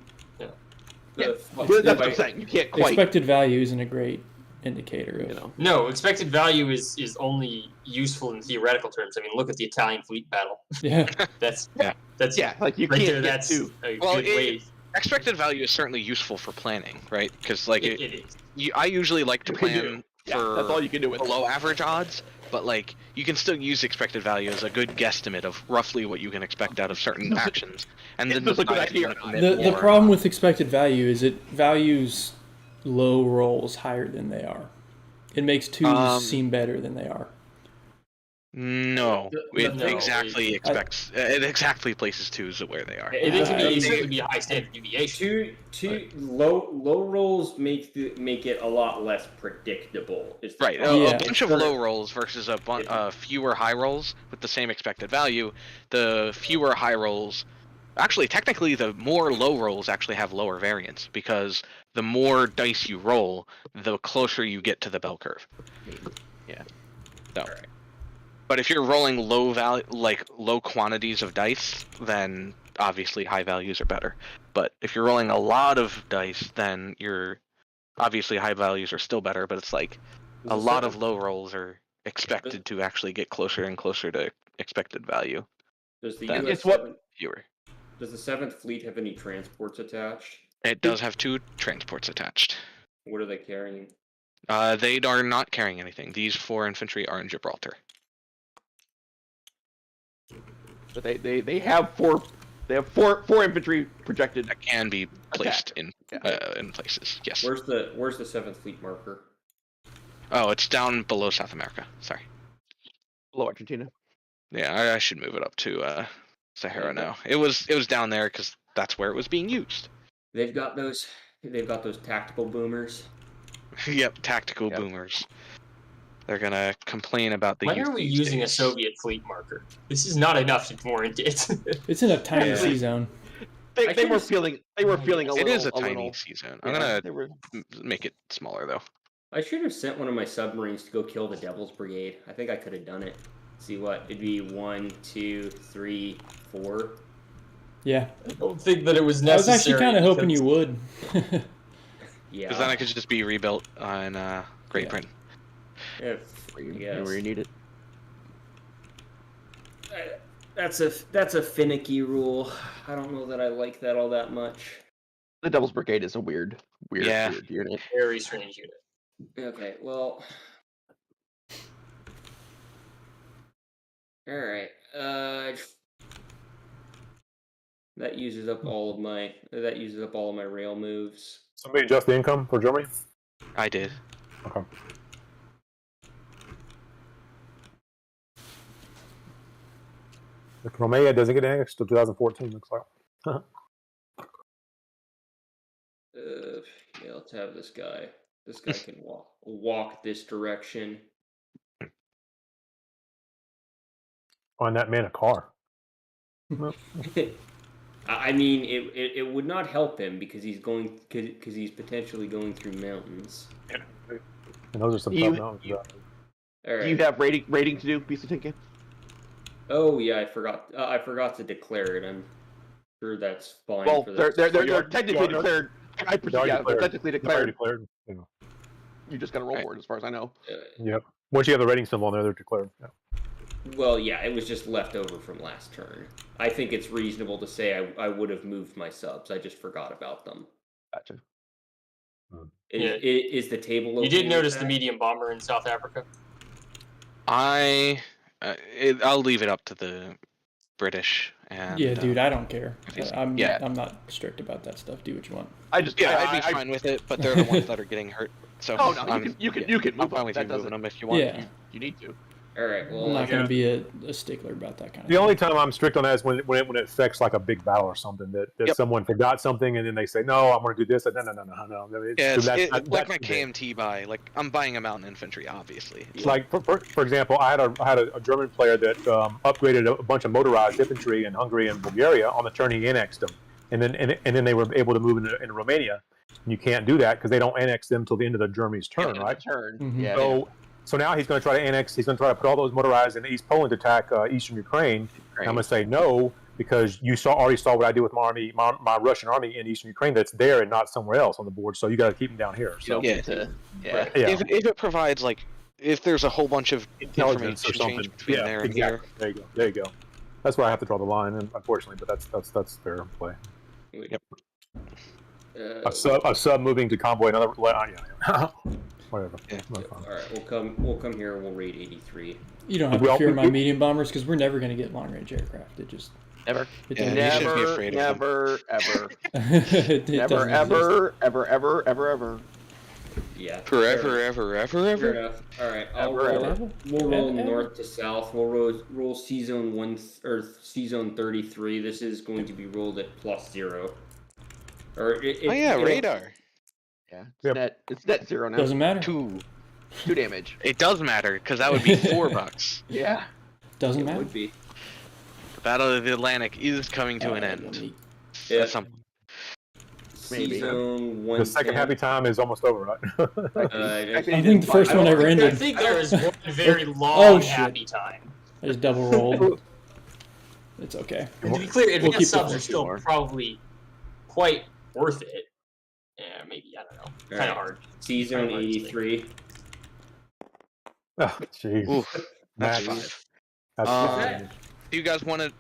Yeah, The- but that's what I'm saying. You can't quite. expected value isn't a great indicator of. No, expected value is only useful in theoretical terms. I mean, look at the Italian fleet battle. Yeah. That's Yeah. That's Yeah, like you right can't there. get That's too. a Well, good way. Expected value is certainly useful for planning, right? Because like It is. I usually like to You can do plan Yeah, for that's all you can do with it. below average odds, but like you can still use expected value as a good guesstimate of roughly what you can expect out of certain actions, and then It's a good decide if you idea want or to not. commit The more. problem with expected value is it values low rolls higher than they are. It makes 2s seem better than they are. No, it No, exactly expects. It exactly places 2s at where they are. It Uh, can they- certainly be a high standard deviation. Two low rolls make it a lot less predictable. Is the Right, problem. Yeah. a bunch of low rolls versus fewer high rolls with the same expected value. The fewer high rolls, actually, technically, the more low rolls actually have lower variance because the more dice you roll, the closer you get to the bell curve. Yeah. So. Alright. But if you're rolling low quantities of dice, then obviously high values are better. But if you're rolling a lot of dice, then obviously high values are still better. But it's like a lot of low rolls are expected to actually get closer and closer to expected value. Does the then- US It's what fewer. Does the 7th Fleet have any transports attached? It does have 2 transports attached. What are they carrying? They are not carrying anything. These 4 infantry are in Gibraltar. But they have 4. They have four infantry projected. That can be placed Attack. in places. Yes. Where's the 7th Fleet marker? Oh, it's down below South America. Sorry. Below Argentina. Yeah, I should move it up to Sahara now. It was down there because that's where it was being used. They've got those tactical boomers. Yep, tactical boomers. They're gonna complain about the. Why are we using a Soviet fleet marker? This is not enough to warrant it. It's in a tiny sea zone. They were feeling a little. It is a little, tiny sea zone. I'm gonna make it smaller though. I should have sent one of my submarines to go kill the Devil's Brigade. I think I could have done it. See what? It'd be 1, 2, 3, 4. Yeah. I don't think that it was I was necessary. actually kind of hoping you would. Yeah. Because then I could just be rebuilt on Great Britain. If, where you need it. That's a finicky rule. I don't know that I like that all that much. The Devil's Brigade is a weird unit. Very strange unit. Okay, well. All right. That uses up all of my rail moves. Somebody adjust the income for Germany? I did. Okay. The Crimea doesn't get annexed till 2014, looks like. Yeah, let's have this guy. This guy can walk this direction. Find that man a car. I mean, it would not help him because he's potentially going through mountains. And those are some tough mountains. All right. Do you have rating to do, Beastlytincan? Oh yeah, I forgot. I forgot to declare it. I'm sure that's fine. Well, for they're the... technically declared. I presume they're technically declared. Declared. Yeah. You just got to roll for it, as far as I know. Yep. Once you have the rating symbol on there, they're declared. Yeah. Well, yeah, it was just left over from last turn. I think it's reasonable to say I would have moved my subs. I just forgot about them. Gotcha. Is the table? You did notice the medium bomber in South Africa. I'll leave it up to the British. And, yeah, dude, I don't care. I'm yeah. not strict about that stuff. Do what you want. I'd be fine with it, but they're the ones that are getting hurt. So Oh no, you can I'm move fine with you that moving them if you want. Yeah. You need to. All right. Well, I'm not going to be a stickler about that kind of The thing. only time I'm strict on that is when it affects like a big battle or something that someone forgot something and then they say, no, I'm going to do this. No. It's like my KMT buy. Like I'm buying a mountain infantry, obviously. It's like, for example, I had a German player that upgraded a bunch of motorized infantry in Hungary and Bulgaria. On the turn, he annexed them, and then they were able to move into Romania. And you can't do that because they don't annex them till the end of the Germany's turn, right? Mm-hmm. Yeah. So now he's going to try to annex. He's going to try to put all those motorized in East Poland to attack eastern Ukraine. And I'm going to say no because you already saw what I did with my army, my Russian army in eastern Ukraine. That's there and not somewhere else on the board. So you got to keep them down here. So If it provides if there's a whole bunch of intelligence or something between there and here. There you go. That's where I have to draw the line, and unfortunately, but that's fair play. Yep. A sub moving to convoy another. Whatever. Yeah. all right. We'll come here and we'll raid 83. You don't have to fear my medium bombers because we're never going to get long range aircraft. It just Never. It Yeah, doesn't- you shouldn't be afraid of them. Never, ever, it never, doesn't exist. ever. Yeah. Forever, Fair ever. enough. All right. Ever. We'll roll Ever. north to south. We'll roll C zone 1 or C zone 33. This is going to be rolled at +0. Or Radar. Yeah. It's net 0 now. Doesn't matter. 2 damage. It does matter because that would be $4. Yeah. Doesn't It matter. would be. The Battle of the Atlantic is coming to an let end. me- Yeah. At some Maybe. C zone 1. The second happy time is almost over, right? I think the first one ever I ended. think there is one very Oh, long shit. happy time. I just double rolled. It's okay. And to be clear, We'll keep advanced subs the are still more. probably quite worth it. Yeah, maybe, I don't know. Kind Alright. of hard. C zone 83. Oh, jeez. Oof, that's Max. five. That's Um, fine. Do you guys want to?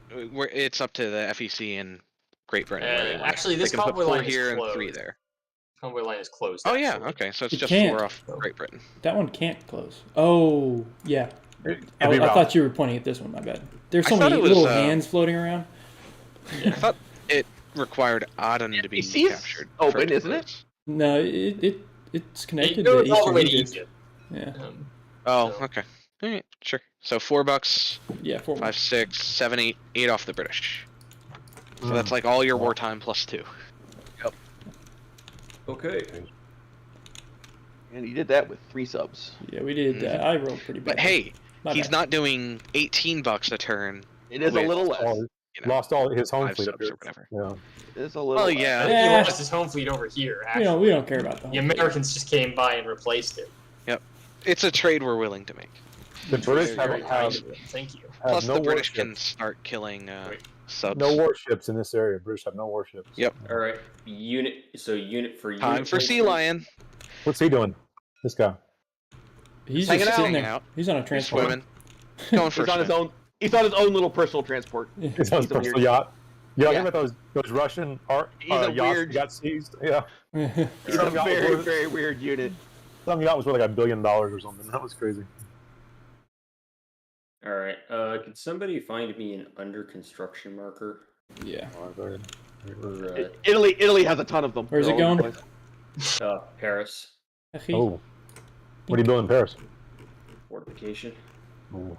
It's up to the FEC and Great Britain. where they want it. Actually, this they can put convoy 4 line is here and closed. 3 there. Convoy line is closed. Oh yeah, actually. okay, so it's It just can't. 4 off Great Britain. That one can't close. Oh, yeah. I Every route. thought you were pointing at this one. My bad. There's so I thought many it was, little hands floating around. I thought it required Aden to be FEC's captured. open, for it to isn't it? close. No, it's It connected to goes all the Eastern way to Egypt. Egypt. Yeah, Oh, So- okay. All right, sure. So $4, yeah. 4 5, 6, 7, 8, 8 off the British. So that's like all your wartime plus 2. Okay. And he did that with 3 subs. Yeah, we did. I rolled pretty bad. But hey, My he's bad. not doing $18 a turn. It is Wait, a little less. You know, Lost all his home 5 fleet up subs here. or whatever. Yeah. It is a little Well, less. yeah. I think he Yeah. lost his home fleet over here. Actually, we don't care about the the whole Americans just came by and replaced it. It's a trade we're willing to make. The British Very have, kind of them. Thank you. Plus, no the British can warships. start killing Wait. subs. No warships in this area. British have no warships. Yep. All right, unit. So unit for Time unit for Sea Lion. What's he doing? This guy. He's Hanging just out. sitting Hanging there. out. He's on a He's transport. swimming. Going for He's on his own. He's on his own little personal transport. He's on his He's a personal weird- yacht. You Yeah. about those Russian He's a yachts weird- that got seized? Yeah. He's a Some yacht was very, worth- very weird unit. Some yacht was worth like $1 billion or something. That was crazy. All right. Could somebody find me an under construction marker? Yeah. For, Italy has a ton of them. Where's it They're all over going? the place. Paris Oh. What are you building in Paris? fortification. Oh.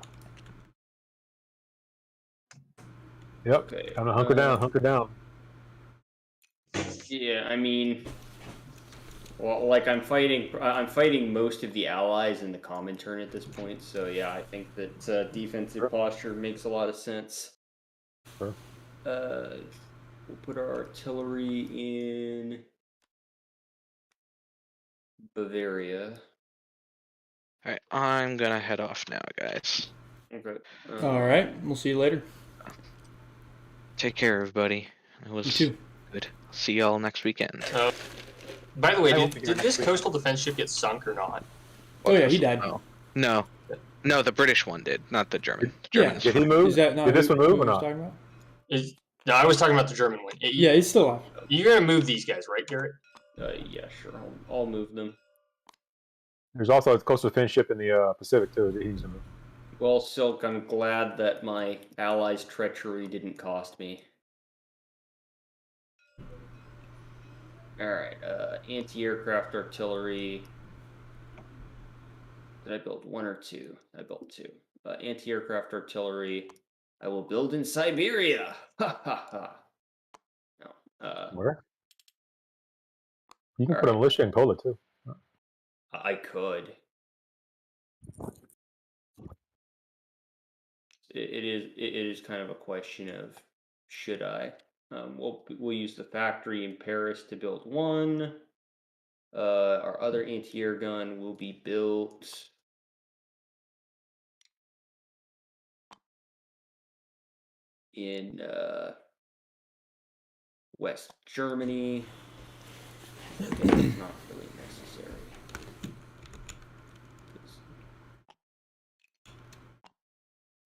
Yep. Okay. Time to hunker down. Hunker down. Yeah, I mean, well, like I'm fighting most of the allies in the common turn at this point. So yeah, I think that defensive posture makes a lot of sense. Sure. We'll put our artillery in Bavaria. Alright, I'm gonna head off now, guys. Okay. All right. We'll see you later. Take care, everybody. It You was too. good. See y'all next weekend. By the way, I won't did be here this next week. coastal defense ship get sunk or not? Oh yeah, he died. Oh. No. No, the British one did, not the German. The Yeah. Germans. Did he move? Is that not Did this who- one move who or I was not? talking about? No, I was talking about the German one. Yeah, he's still off. You're gonna move these guys, right, Garrett? Yeah, sure. I'll move them. There's also a coastal defense ship in the Pacific too that he's gonna move. Well, Silk, I'm glad that my allies' treachery didn't cost me. Alright, anti-aircraft artillery. Did I build 1 or 2? I built 2. Anti-aircraft artillery. I will build in Siberia! Ha ha ha! No. Where? You can All put a right. militia in Kola too. I could. It is kind of a question of should I? We'll use the factory in Paris to build 1. Our other anti-air gun will be built in West Germany. Okay, it's not really necessary.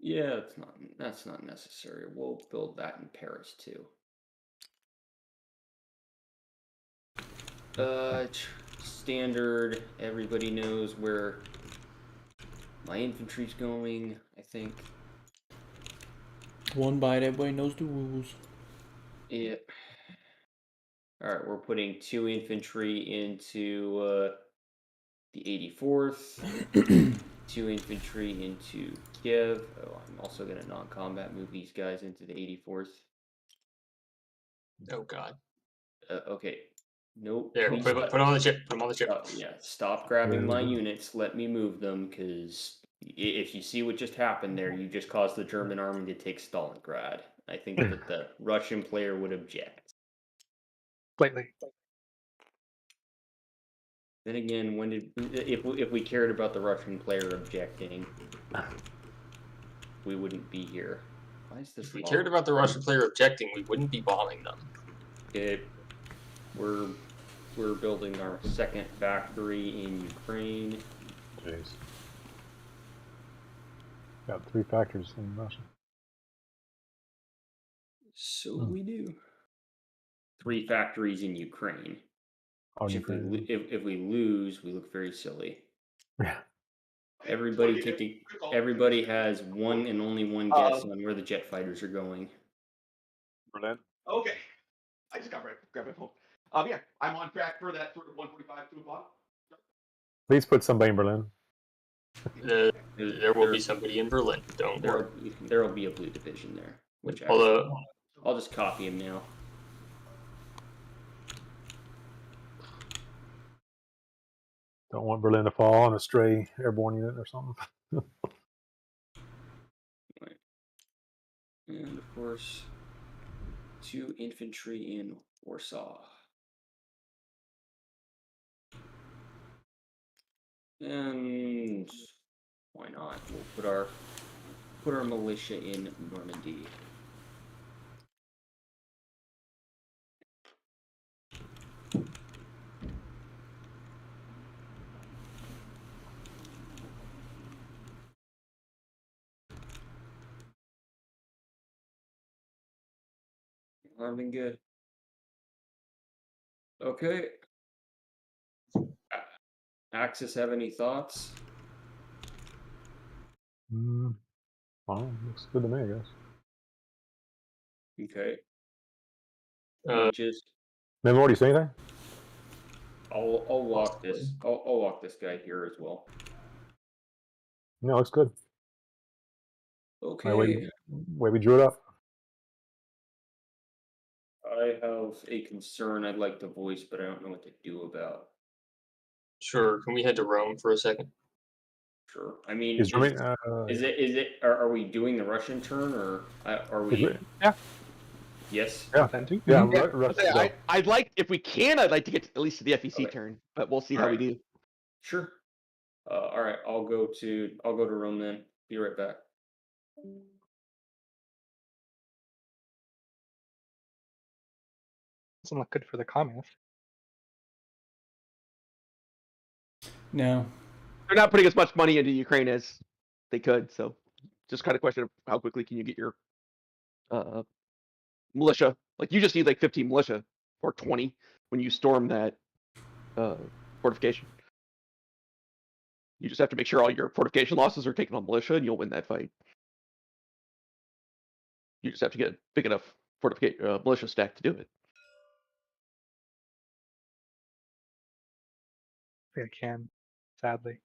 Yeah, that's not necessary. We'll build that in Paris too. Standard. Everybody knows where my infantry's going, I think. One bite, everybody knows the rules. Yeah. Alright, we're putting 2 infantry into the 84th. 2 infantry into Kiev. Oh, I'm also going to non-combat move these guys into the 84th. Oh God. Okay. Nope. There, please put them on the ship. Put them on the ship. yeah, stop grabbing my units. Let me move them, because if you see what just happened there, you just caused the German army to take Stalingrad. I think that the Russian player would object. Slightly. Then again, if we cared about the Russian player objecting, we wouldn't be here. Why is this? If we long? cared about the Russian player objecting, we wouldn't be bombing them. We're building our 2nd factory in Ukraine. Jeez. Got 3 factories in Russia. So we do. 3 factories in Ukraine. Oh, Which you if we can. if we lose, we look very silly. Yeah. Everybody has one and only one guess on where the jet fighters are going. Berlin. Okay. I just grab my phone. Yeah, I'm on track for that sort of 1:45, 2 o'clock. Please put somebody in Berlin. There will be somebody in Berlin. Don't worry. There'll be a blue division there. Which Although, I'll just copy him now. Don't want Berlin to fall on a stray airborne unit or something. Right. And of course, 2 infantry in Warsaw. And why not? We'll put our militia in Normandy. Arming good. Okay. Axis, have any thoughts? Well, looks good to me, I guess. Okay. just Memo, what do you say anything? I'll walk this. I'll walk this guy here as well. No, looks good. Okay. Way we drew it up. I have a concern I'd like to voice, but I don't know what to do about. sure. Can we head to Rome for a second? Sure. I mean, Is it? Are we doing the Russian turn, or are we? Yeah. Yes. Yeah. Then too. Yeah, Mhm. I'd like, if we can, I'd like to get at least to the FEC Okay. turn, but we'll see how we do. Sure. All right. I'll go to Rome then. Be right back. Doesn't look good for the communists. No. They're not putting as much money into Ukraine as they could, so just kind of question of how quickly can you get your militia. Like, you just need like 15 militia or 20 when you storm that fortification. You just have to make sure all your fortification losses are taken on militia, and you'll win that fight. You just have to get a big enough fortification militia stack to do it. I think I can, sadly.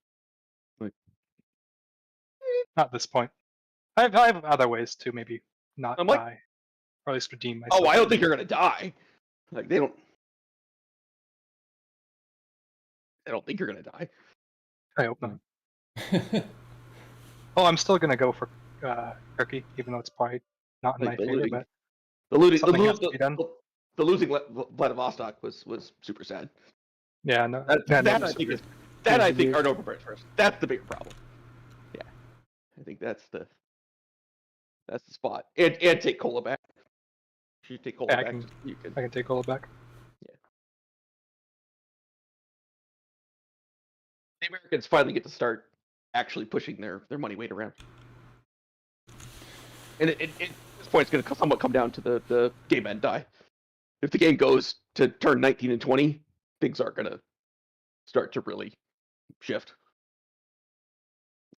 Like- Not at this point. I have other ways to maybe not I'm like- die, or at least redeem myself. Oh, I don't think you're gonna die. Like, they don't think you're gonna die. I hope not. Oh, I'm still gonna go for Turkey, even though it's probably not in Like my the favor. looting. But The looting, something has to be done. the losing Vladivostok was super sad. Yeah, no. That I think are no prepared first. That's the bigger problem. Yeah, I think that's the spot. And take Kola back. If you take Kola Yeah, I back, can- you can. I can take all it back. The Americans finally get to start actually pushing their money weight around. And at this point, it's going to somewhat come down to the game and die. If the game goes to turn 19 and 20, things are going to start to really shift.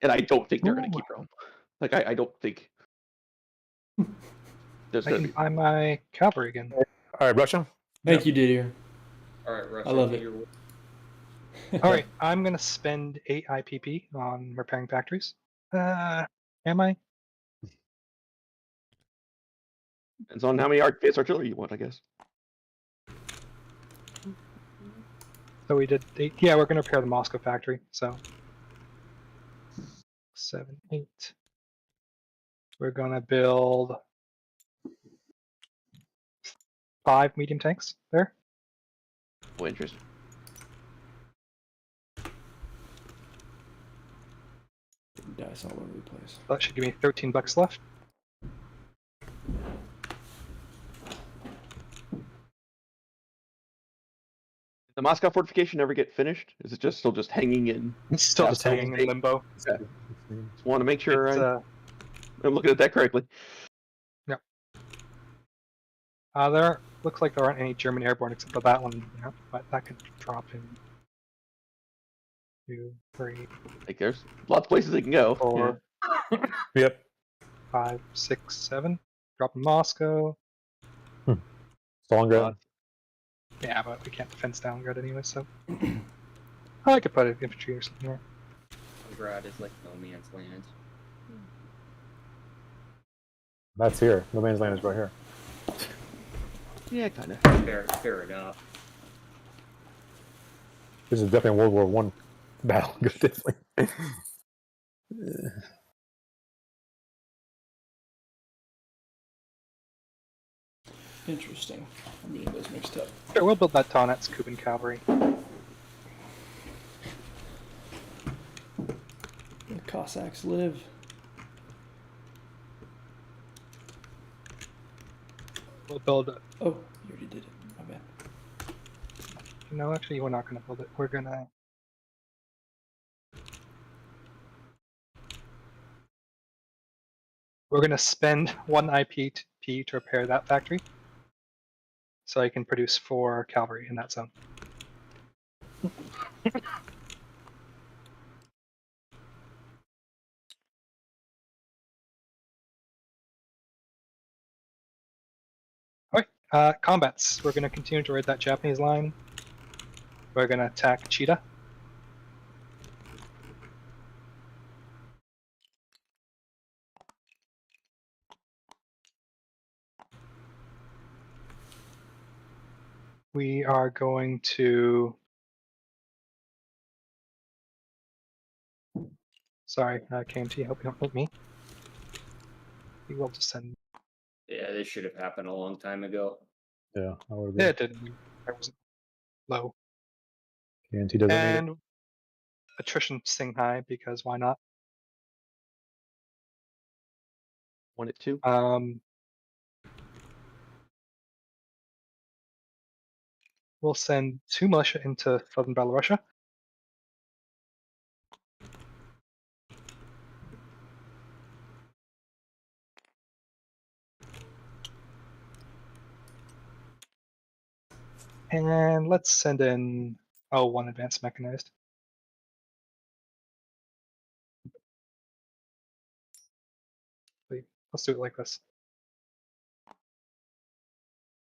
And I don't think they're going to keep Rome. Like, I don't think there's I going can to be. buy my cavalry again. All right, Russia. Thank you, Didier. All right, Russ. I love it. All right, I'm gonna spend 8 IPP on repairing factories. Am I? Depends on how many advanced artillery you want, I guess. So we did 8. Yeah, we're gonna repair the Moscow factory. So 7, 8. We're gonna build 5 medium tanks there. Oh, interesting. Dice all over the place. That should give me $13 left. Did the Moscow fortification ever get finished? Is it still just hanging in? It's still Yeah, just so hanging in limbo. Just want to make sure It's, I'm looking at that correctly. There looks like there aren't any German airborne except for that one, yeah, but that could drop in 2, 3, Like there's lots of places they can go. 4, Yep. 5, 6, 7. Drop in Moscow. Stalingrad. Yeah, but we can't defend Stalingrad anyway, so I could put an infantry or something there. Stalingrad is like no man's land. That's here. No man's land is right here. Yeah, kind of. Fair enough. This is definitely a World War One battle. Definitely. Interesting. I'm getting those mixed up. Sure, we'll build that Donetsk Kuban cavalry. The Cossacks live. We'll build. Oh, you already did it. My bad. No, actually, we're not going to build it. We're gonna. We're gonna spend 1 IPP to repair that factory, so I can produce 4 cavalry in that zone. Alright, combats. We're gonna continue to raid that Japanese line. We're gonna attack Cheetah. We are going to. Sorry, KMT, hope you don't hit me. We will just send. Yeah, this should have happened a long time ago. Yeah, I would Yeah, agree. it didn't. I wasn't low. KNT doesn't need it. And attrition sing high because why not? 1 at 2. We'll send 2 militia into southern Belarusia. And let's send in 1 advanced mechanized. Wait, let's do it like this.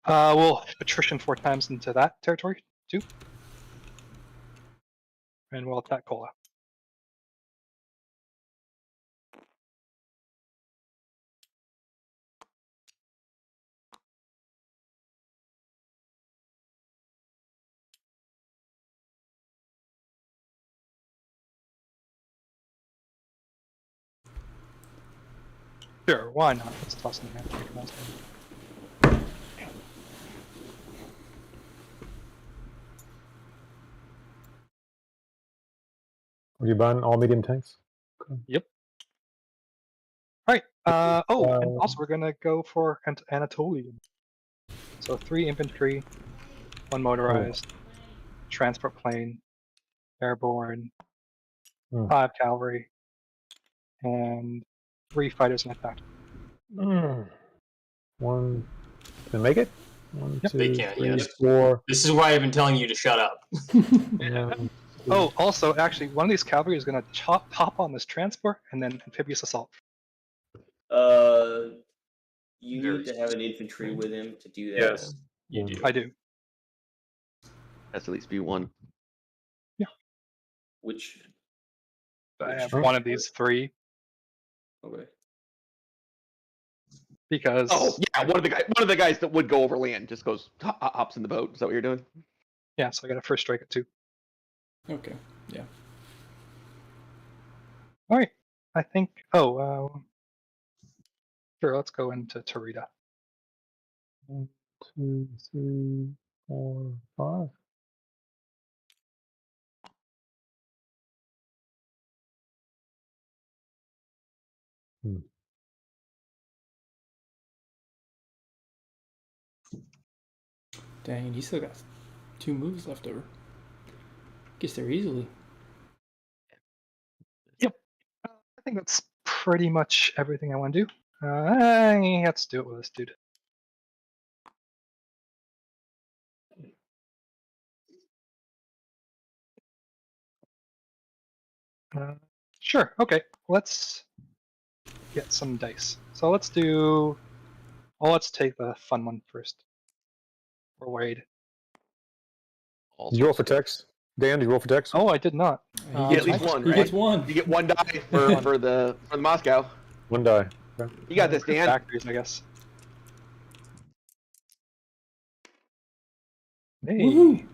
We'll attrition 4 times into that territory too. And we'll attack Kola. Sure, why not? Let's toss in the hand. Are you buying all medium tanks? Yep. Alright, and also we're gonna go for Anatolian. So 3 infantry, 1 motorized, transport plane, airborne, 5 cavalry, and 3 fighters and attack. 1. Can I make it? 1, Yep, 2, they can, 3, yes. 4. This is why I've been telling you to shut up. Oh, also, actually, one of these cavalry is going to hop on this transport and then amphibious assault. You Very need to have an infantry with him to do that. Yes. You do. I do. Has to at least be 1. Which? I have one of these 3 Okay. because. Oh yeah, one of the guys that would go over land just goes hops in the boat. Is that what you're doing? Yeah, so I got a first strike at 2. Okay. Yeah. All right, I think. Sure. Let's go into Tarita. 1, 2, 3, 4, 5. Dang, he still got 2 moves left over. Gets there easily. Yep. I think that's pretty much everything I want to do. Let's do it with this dude. Sure. Okay. Let's get some dice. So let's do. Well, let's take the fun one first. We're worried. All Did you roll sorts for of- text? Dan, did you roll for text? Oh, I did not. He You get gets at least I just- one, He right? gets one. You get 1 die for the Moscow. One die. Okay. You got this, Dan. Factories, I guess. Hey. Woohoo!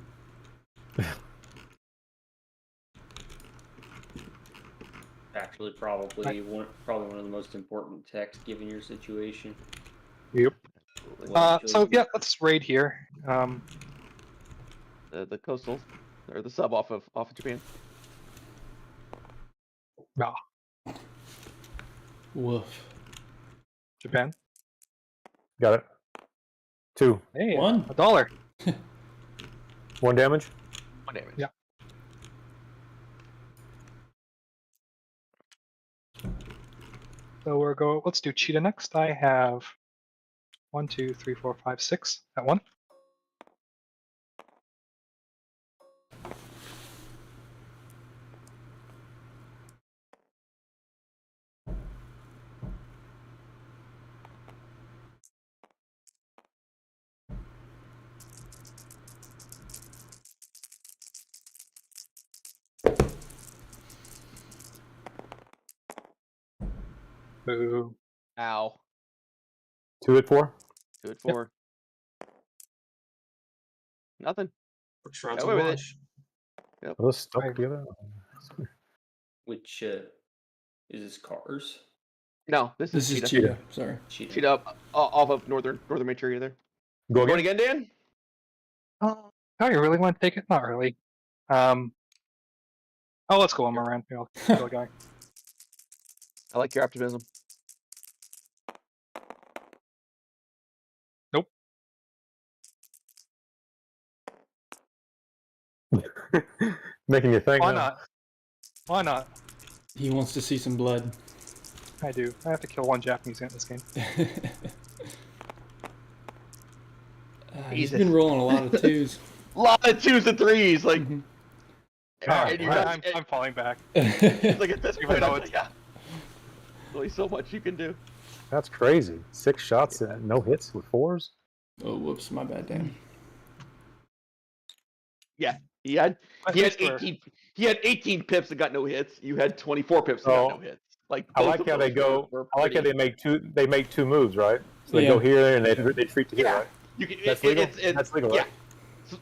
Actually, probably one of the most important texts given your situation. Yep. Well, So yeah, let's raid here. The coastal or the sub off of Japan. Woof. Japan. Got it. 2. Hey, One. $1. 1 damage. 1 damage. Yeah. So we're go. Let's do cheetah next. I have 1, 2, 3, 4, 5, 6. That one. Boo. Ow. 2 hit 4. 2 at 4. Nothing. Quick round Get to away with it. launch. Are those stuck Right. together? Which is this cars? No, this This is is Cheetah. Cheetah. Sorry. Cheetah up off of northern Manchuria there. Go Going again. again, Dan? Oh, you really want to take it? Not really. Oh, let's go one more round. I'll kill a guy. I like your optimism. Nope. Making you think. Why huh? not? Why not? He wants to see some blood. I do. I have to kill one Japanese in this game. He's Jesus. been rolling a lot of twos. A lot of 2s and 3s, like. Mhm. God, and you wow. guys- I'm falling back. like at this Even point, though I'm like, yeah. Only so much you can do. That's crazy. 6 shots and no hits with 4s. Oh, whoops, my bad, Dan. He had I 18. He had 18 pips and got no hits. You had 24 pips and Oh, got no hits. Like I both like of how they those go. were I like how pretty- they make 2. They make 2 moves, right? So they Yeah. go here and they retreat to here, Yeah. right? You can, That's legal. That's legal, yeah. right?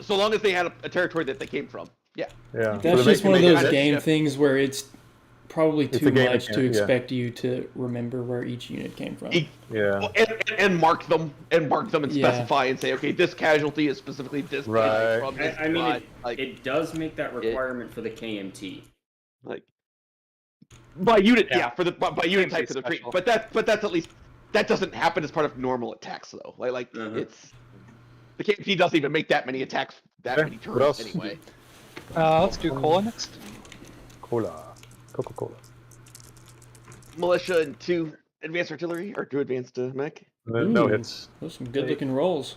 So long as they had a territory that they came from. Yeah. Yeah. That's So they just make- one of they make those it- game yeah. things where it's probably It's too a game much to mechanic, yeah. expect you to remember where each unit came from. E- Yeah. Well, and mark them and Yeah. specify and say, okay, this casualty is specifically this Right. guy from this I mean, spot. Like, it does make that requirement for the KMT. like by unit, Yeah. yeah, for the by unit KMT type for the treat. special. But that's at least that doesn't happen as part of normal attacks though. Like Mhm. it's the KMT doesn't even make that many attacks that Okay, many what turns else? anyway. Let's do cola next. Cola. Coca-Cola. Militia and 2 advanced artillery or 2 advanced mech. No Ooh. hits. Those are some good looking rolls.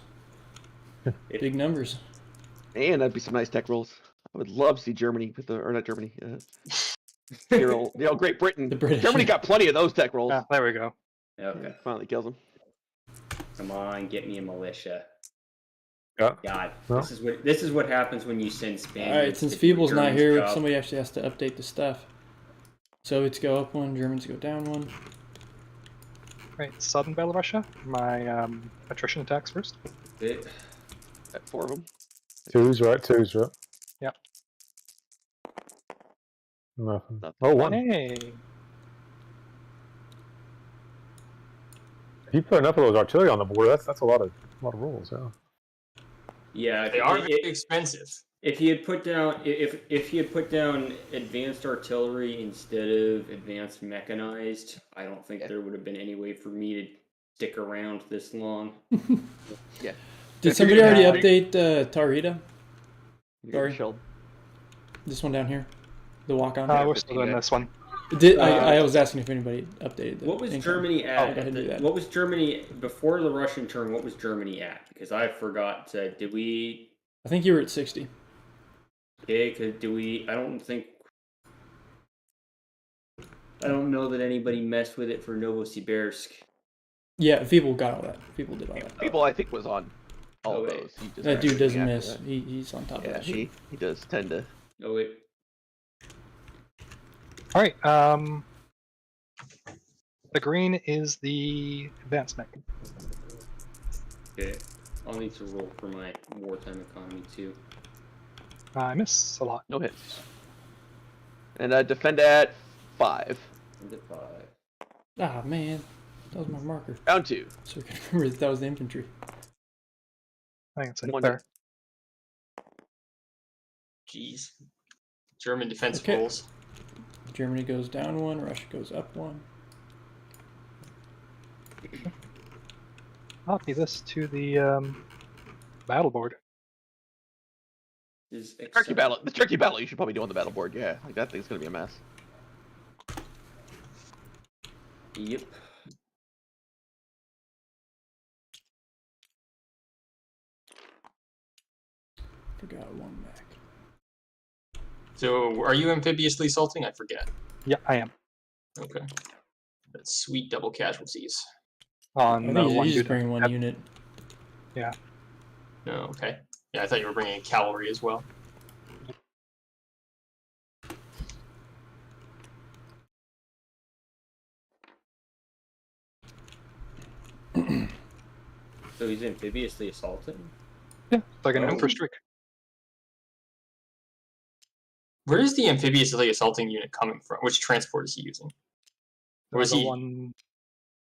Big numbers. And that'd be some nice tech rolls. I would love to see Germany with the or not Germany. Great Britain. The British. Germany got plenty of those tech rolls. Ah, there we go. Okay, Finally kills them. come on, get me a militia. Yeah. God, Well. this is what happens when you send Spaniards. All right, since to do Feeble's not Germans' here, job. somebody actually has to update the stuff. Soviets go up one, Germans go down one. Right, Southern Belarusia. My attrition attacks first. It- Got 4 of them. 2s, right? 2s, right? Yep. Nothing. Nothing. Oh, 1. Hey. If you put enough of those artillery on the board, that's a lot of rolls. Yeah. yeah, They are very expensive. if he had put down if he had put down advanced artillery instead of advanced mechanized, I don't think Yeah. there would have been any way for me to stick around this long. Yeah. Did If somebody you're already gonna update Tarita? You Sorry. get shelled. This one down here? The walk on? We're still doing this one. I was asking if anybody updated the What was income. Germany go at? ahead and do that. What was Germany before the Russian turn? What was Germany at? Because I forgot. Did we? I think you were at 60. Okay, do we? I don't think. I don't know that anybody messed with it for Novosibirsk. Yeah, Feeble got all that. Feeble did all that. People, I think, was on all Oh, of wait. those. He just That dude doesn't after miss. that. He's on top of Yeah, that shit. he does tend to. Oh wait. All right. The green is the advanced mech. Okay. I'll need to roll for my wartime economy too. I miss a lot. No hits. And defend at 5. And at 5. Ah, man. That was my marker. Round 2. So I can remember that was the infantry. I think it's a One there. Jeez. German defense Okay. rules. Germany goes down 1, Russia goes up 1. Copy this to the battle board. Is Turkey battle. The turkey battle you should probably do on the battle board. Yeah, like that thing's gonna be a mess. Yep. Forgot one back. So, are you amphibiously assaulting? I forget. Yeah, I am. Okay. That's sweet double casualties. On I the think one he's just unit. bringing one unit. Yeah. No, okay. Yeah, I thought you were bringing cavalry as well. So he's amphibiously assaulting? Yeah, like an Oh. Emperor streak. Where is the amphibious assaulting unit coming from? Which transport is he using? Or is The he? one.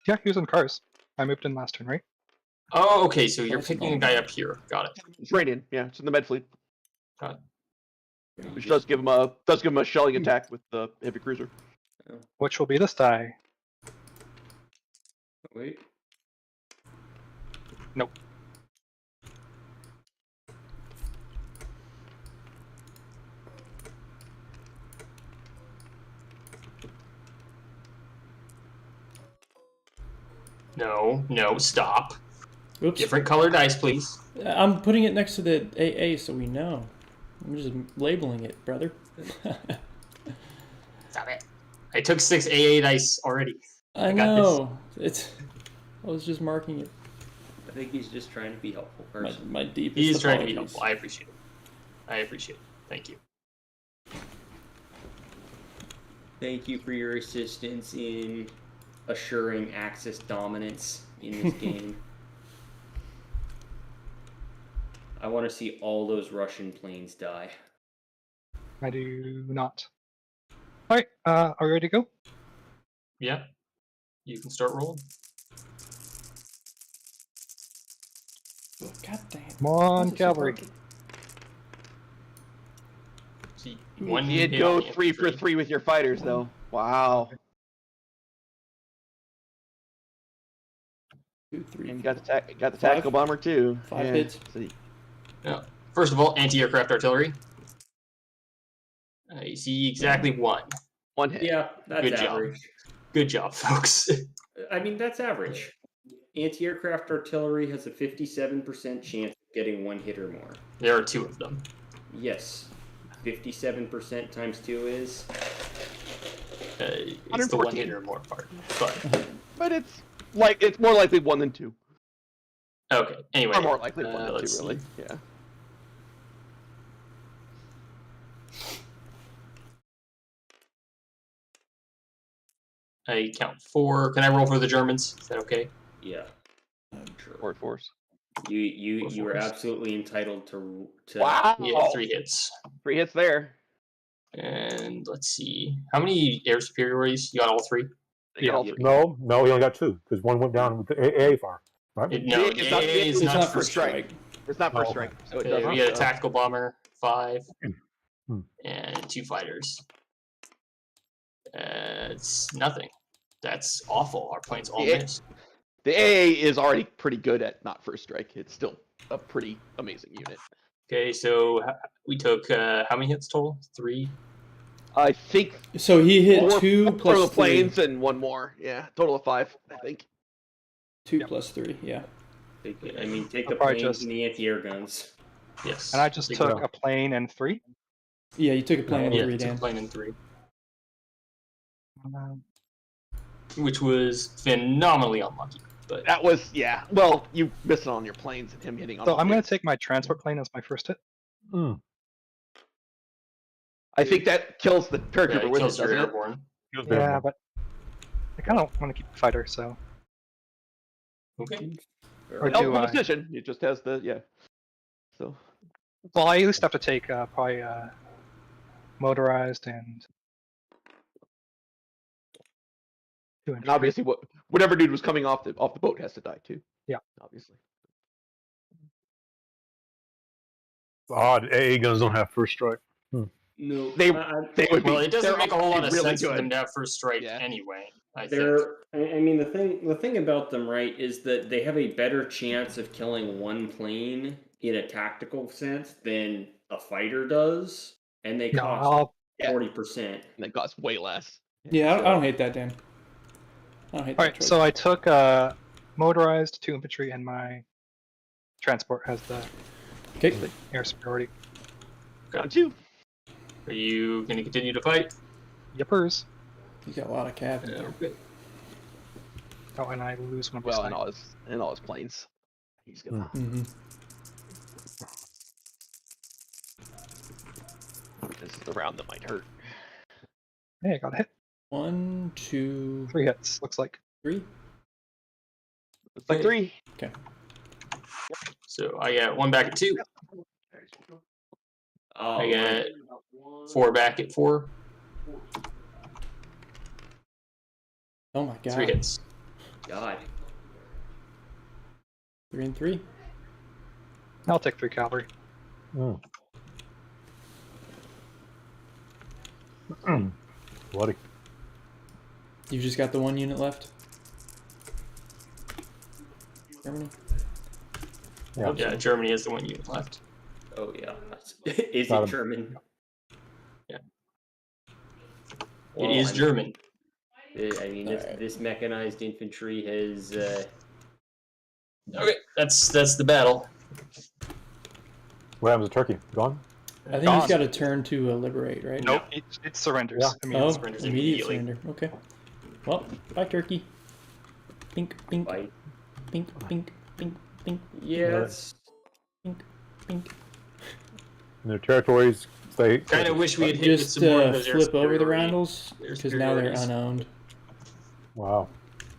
Yeah, he was in cars. I moved in last turn, right? Oh, okay. So you're That's picking a fine. guy up here. Got it. It's right in. Yeah, it's in the med fleet, Got it. which does give him a shelling attack with the heavy cruiser. Which will be this die. Oh, wait. Nope. No, no, stop. Oops. Different color dice, please. I'm putting it next to the AA so we know. I'm just labeling it, brother. Stop it. I took 6 AA dice already. I got know. It's. I was just marking it. I think he's just trying to be helpful My, person. my deepest He is trying to be apologies. helpful. I appreciate it. I appreciate it. Thank you. Thank you for your assistance in assuring Axis dominance in this game. I want to see all those Russian planes die. I do not. Alright, are we ready to go? Yeah. You can start rolling. God damn. Come on, How's it so cavalry. broken? See, one You did hit go on the 3 for infantry. 3 with your fighters, though. Wow. 2, 3, And you got the four. tactical bomber too. 5 Yeah. hits. See. First of all, anti-aircraft artillery. I see exactly one. 1 hit. Yeah, that's Good job. average. Good job, folks. I mean, that's average. Anti-aircraft artillery has a 57% chance of getting 1 hit or more. There are 2 of them. Yes. 57% times 2 is... It's the 114. one hit or more part. But it's more likely 1 than 2. Okay. Anyway, Or more likely 1 than let's 2, really. see. Yeah. I count 4. Can I roll for the Germans? Is that okay? Yeah. Forward force. You were absolutely entitled to Wow. Yeah, 3 hits. 3 hits there. And let's see. How many air superiorities? You got all 3? They got all 3. No, he only got 2 because one went down with the AA far. Right? No, It's not- AA is it's not not first first strike. strike. It's not first Oh, strike, so it Okay, doesn't. we got a so- tactical bomber, 5, Hmm. and 2 fighters. It's nothing. That's awful. Our planes all Yeah. missed. The AA is already pretty good at not first strike. It's still a pretty amazing unit. Okay, so we took how many hits total? 3. I think So he hit 4 2 for plus the 3. planes and 1 more. Yeah, total of 5, I think. 2 plus 3, yeah. take the I'll probably planes just- and the anti-air guns. Yes. And I just Take took it. a plane and 3. Yeah, you took a plane and yeah, 3, took Dan. plane in 3. which was phenomenally unlucky. But That was, yeah. Well, you missed it on your planes and him hitting on So all I'm going these. to take my transport plane as my first hit. I think that kills the yeah, paratrooper it with it, kills your doesn't it? airborne. Yeah, but I kind of want to keep the fighter, so. Okay. Or do Helpful I? decision. It just has the, yeah. So, Well, I at least have to take probably motorized and. and obviously, whatever dude was coming off the boat has to die too. Yeah. Obviously. Odd, AA guns don't have first strike. No, They would be. Well, it doesn't they're make a whole lot of really sense for good. them to have first strike Yeah. anyway. I think. they're. I mean, the thing about them, right, is that they have a better chance of killing one plane in a tactical sense than a fighter does, and they No, cost I'll. 40%. And it costs way less. Yeah, I don't hate that, Dan. I don't hate All that right, choice. so I took motorized 2 infantry, and my transport has the Okay. air superiority. Got you. Are you going to continue to fight? Yippers. You got a lot of cav in there. Okay. Oh, and I lose one of Well, my and all his planes. He's gonna. Mm-hmm. This is the round that might hurt. Hey, I got a hit. 1, 2, 3 hits, looks like. 3. It's like 3. So I got 1 back at 2. Oh, I got 4 back at 4. Oh my god. 3 hits. God. 3 and 3. I'll take 3 cavalry. Bloody. You just got the 1 unit left? Germany? Yeah. Yeah, Germany has the 1 unit left. Oh yeah. Is Not it a- German? Yeah. Well, It is I mean, German. I mean, Alright. this mechanized infantry has. Okay, that's the battle. What happens to Turkey? Gone? I think he's got a turn to liberate, right? Nope, it surrenders. Yeah. I mean, Oh, surrenders immediate immediately. surrender. Okay. Well, bye, Turkey. Pink, pink, Fight. pink, pink, pink, pink, Yes. pink, pink. And their territories stay. Kind of wish we had hit with Just some more of those air flip over the superiority. Randalls Air because now they're superiorities. unowned. Wow.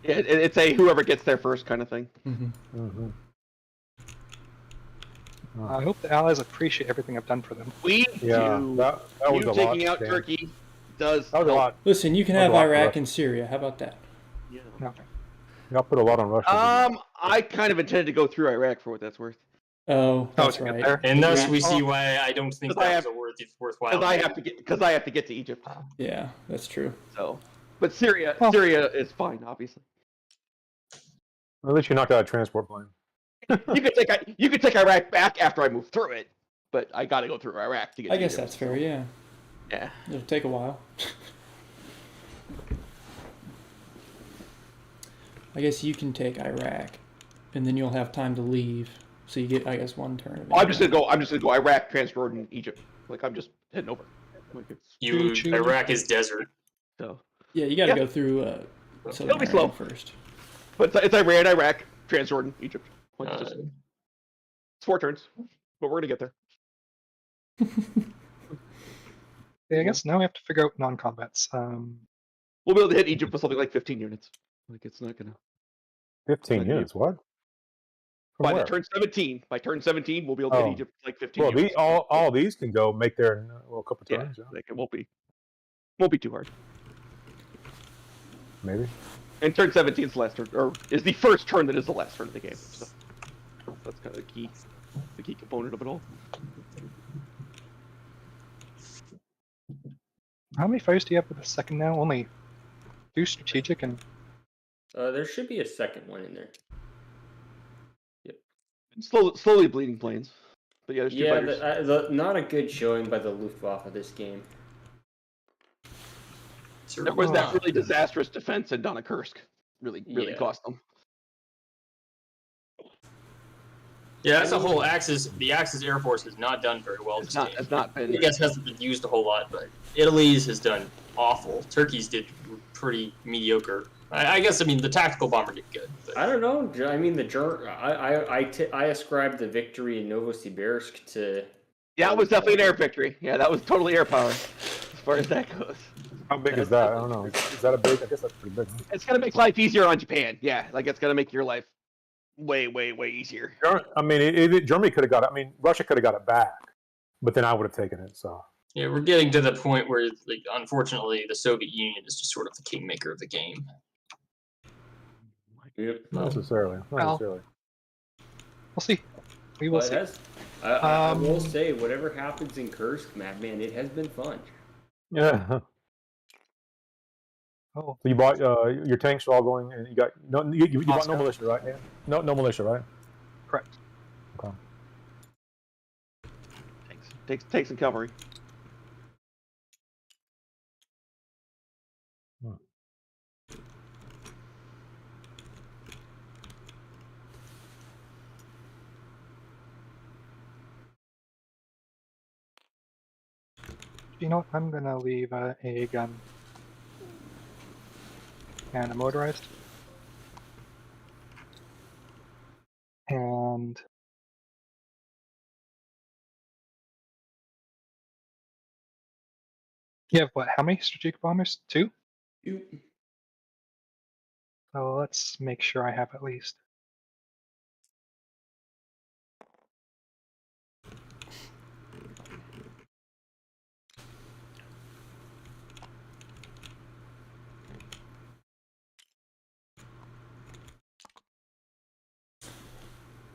Yeah, it's a whoever gets there first kind of thing. Mm-hmm. I hope the Allies appreciate everything I've done for them. We Yeah, do. that was You a lot. taking out Dan. Turkey does. That was a help. lot. Listen, you can That's have a lot for Iraq Russia. and Syria. How about that? No. Y'all put a lot on Russia. I kind of intended to go through Iraq for what that's worth. Oh, that's to get right. there. And thus Yeah. we see why I don't think Because I that was a worthwhile. Because I move. have to get to Egypt. Yeah, that's true. So, but Syria Well- is fine, obviously. At least you knocked out a transport plane. You could take Iraq back after I move through it, but I got to go through Iraq to get. I to guess Egypt, that's fair. so, Yeah, Yeah. it'll take a while. I guess you can take Iraq, and then you'll have time to leave. So you get, I guess, 1 turn. I'm just gonna go Iraq, Transjordan, Egypt. Like I'm just heading over. Like it's Iraq is desert. so. Yeah, you got to Yeah. go through. It'll be slow. first. But it's Iran, Iraq, Transjordan, Egypt. Like it's, Uh, it's 4 turns, but we're gonna get there. Yeah, I guess now we have to figure out non-combats. We'll be able to hit Egypt with something like 15 units. Like it's not gonna. 15 Like, units. What? From By where? turn 17, we'll be able to hit Oh. Egypt with like 15 Well, units. all these can go make their a couple Yeah, turns. Yeah. like it won't be too hard. Maybe. And turn 17 is the last turn, or is the first turn that is the last turn of the game. So that's kind of the key component of it all. How many fighters do you have with the second now? Only 2 strategic and There should be a second one in there. Slowly bleeding planes. But yeah, there's 2 Yeah, fighters. not a good showing by the Luftwaffe this game. There was that really disastrous defense in Donetsk. Really Yeah. cost them. Yeah, as a whole, the Axis Air Force has not done very well this game. It's not been. I guess hasn't been used a whole lot, but Italy's has done awful. Turkey's did pretty mediocre. I guess, I mean, the tactical bomber did good. But... I don't know. I mean, I ascribe the victory in Novosibirsk to. Yeah, it was definitely an air victory. Yeah, that was totally air power, as far as that goes. How big is that? I don't know. Is that a big? I guess that's pretty big. It's gonna make life easier on Japan. Yeah, like it's gonna make your life way, way, way easier. I mean, Germany could have got it. I mean, Russia could have got it back, but then I would have taken it. So. Yeah, we're getting to the point where, like, unfortunately, the Soviet Union is just sort of the kingmaker of the game. Yep. Not necessarily. Not necessarily. We'll see. We will Well, see. I will say, whatever happens in Kursk, MadMan, it has been fun. Yeah. Oh, So you bought your tanks are all going, and you got no. You bought no Moscow. militia, right? Yeah. No militia, right? correct. Okay. Take some cavalry. You know what? I'm gonna leave a gun and a motorized, and you have what? How many strategic bombers? 2. So let's make sure I have at least.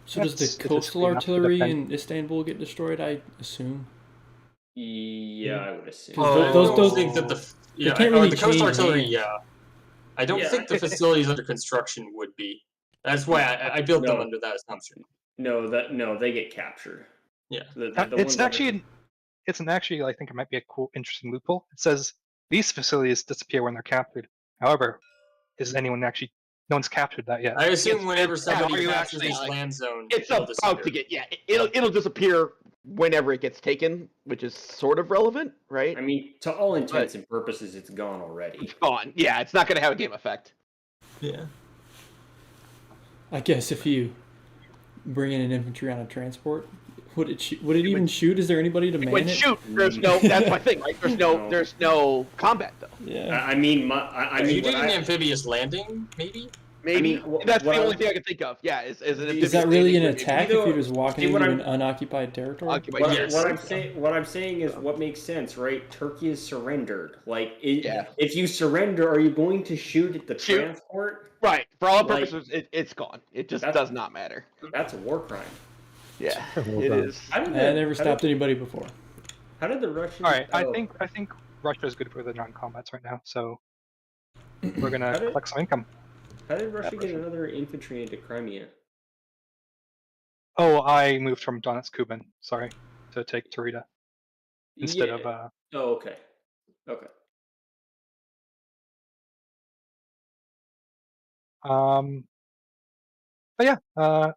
So does That's the coastal enough to artillery defend. in Istanbul get destroyed? I assume. Yeah, I would assume. Oh, I don't those- think that the yeah, can't or really the coastal change artillery. names. Yeah, I don't Yeah. think the facilities under construction would be. That's why I built them No. under that assumption. No, they get captured. Yeah. The It's ones that actually, it's an actually. I think it might be a cool, interesting loophole. It says these facilities disappear when they're captured. However, is anyone actually? No one's captured that yet. I assume whenever are somebody you captures actually, this like, land zone, It's it'll about to disappear. get it'll disappear whenever it gets taken, which is sort of relevant, right? I mean, to all intents and purposes, it's gone already. It's gone. Yeah, it's not gonna have a game effect. Yeah. I guess if you bring in an infantry on a transport, would it even shoot? Is there anybody to man When it? shoot, there's no. That's my thing, right? There's no combat though. Yeah. I mean, If you did an amphibious landing, maybe. Maybe wh- that's what the I- only thing I can think of. Yeah, is an Is amphibious that really an landing would be- attack if you're just walking See what into an I'm- unoccupied territory? Occupied What, territory. what I'm saying is what makes sense, right? Turkey is surrendered. Like, Yeah. if you surrender, are you going to shoot at the Shoot. transport? Right. For all Like- purposes, it's gone. It just That's- does not matter. That's a war crime. Yeah, Well it done. is. How did I never stopped anybody before. How did the Russians? All right, I oh, think Russia is good for the non-combats right now, so we're gonna How did- collect some income. How did Russia get another infantry into Crimea? Oh, I moved from Donetsk Kuban, sorry, to take Tarita instead Yeah. of Oh, okay. Okay. But yeah,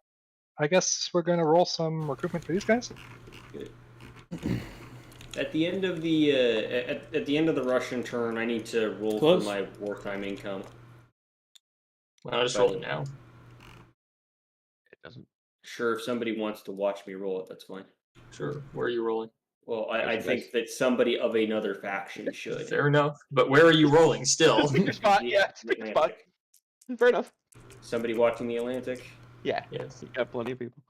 I guess we're gonna roll some recruitment for these guys. Good. At the end of the at the end of the Russian turn, I need to roll Close. for my wartime income. Well, I'll just roll it now. It doesn't. Sure, if somebody wants to watch me roll it, that's fine. Sure. Where are you rolling? Well, I think that somebody of another faction should. Fair enough. But where are you rolling still? Pick your spot. Yeah, pick your spot. Fair enough. Somebody watching the Atlantic. Yeah, Yes. you got plenty of people.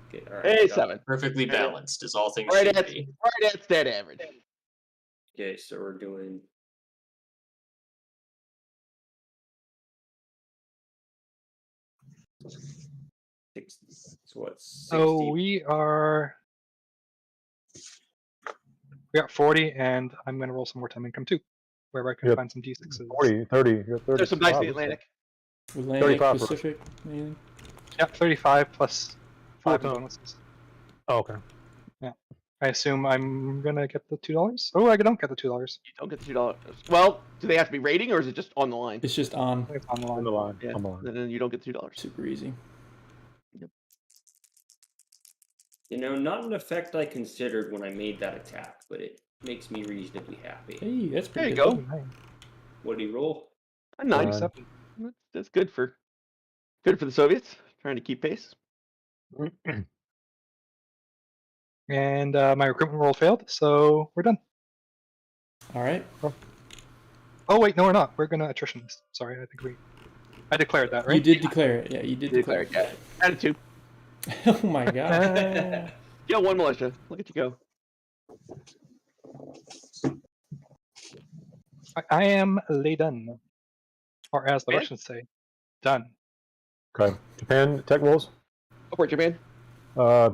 Okay, all right. Hey, got it. 7. Perfectly balanced, as all things Right should at be. right at stat average. Okay, so we're doing. So what's 60? So we got 40, and I'm gonna roll some wartime income too, wherever I can Yep. find some D6s. 40, 30. You got 30. There's some nice in Wow, the Atlantic. Atlantic, 35 for- Pacific, anything? Yep, 35 plus 5 Okay. bonuses. Oh, okay. I assume I'm gonna get the $2. Oh, I don't get the $2. You don't get the $2. Well, do they have to be rating, or is it just on the line? It's just on. It's on the On line. the line. Yeah, On the line. then you don't get the $2. Super easy. You know, not an effect I considered when I made that attack, but it makes me reasonably happy. Hey, that's There pretty you good. go. Oh, nice. What did he roll? A 9. 97. That's good for the Soviets trying to keep pace. And my recruitment roll failed, so we're done. All right. Oh wait, no, we're not. We're gonna attrition this. Sorry, I declared that, right? You did declare it. Yeah, you did declare it. Yeah. Attitude. Oh my god. Kill 1 militia. Look at you go. I am done, or as the Man? Russians say, done. Okay. Japan tech rolls. Go for it, Japan.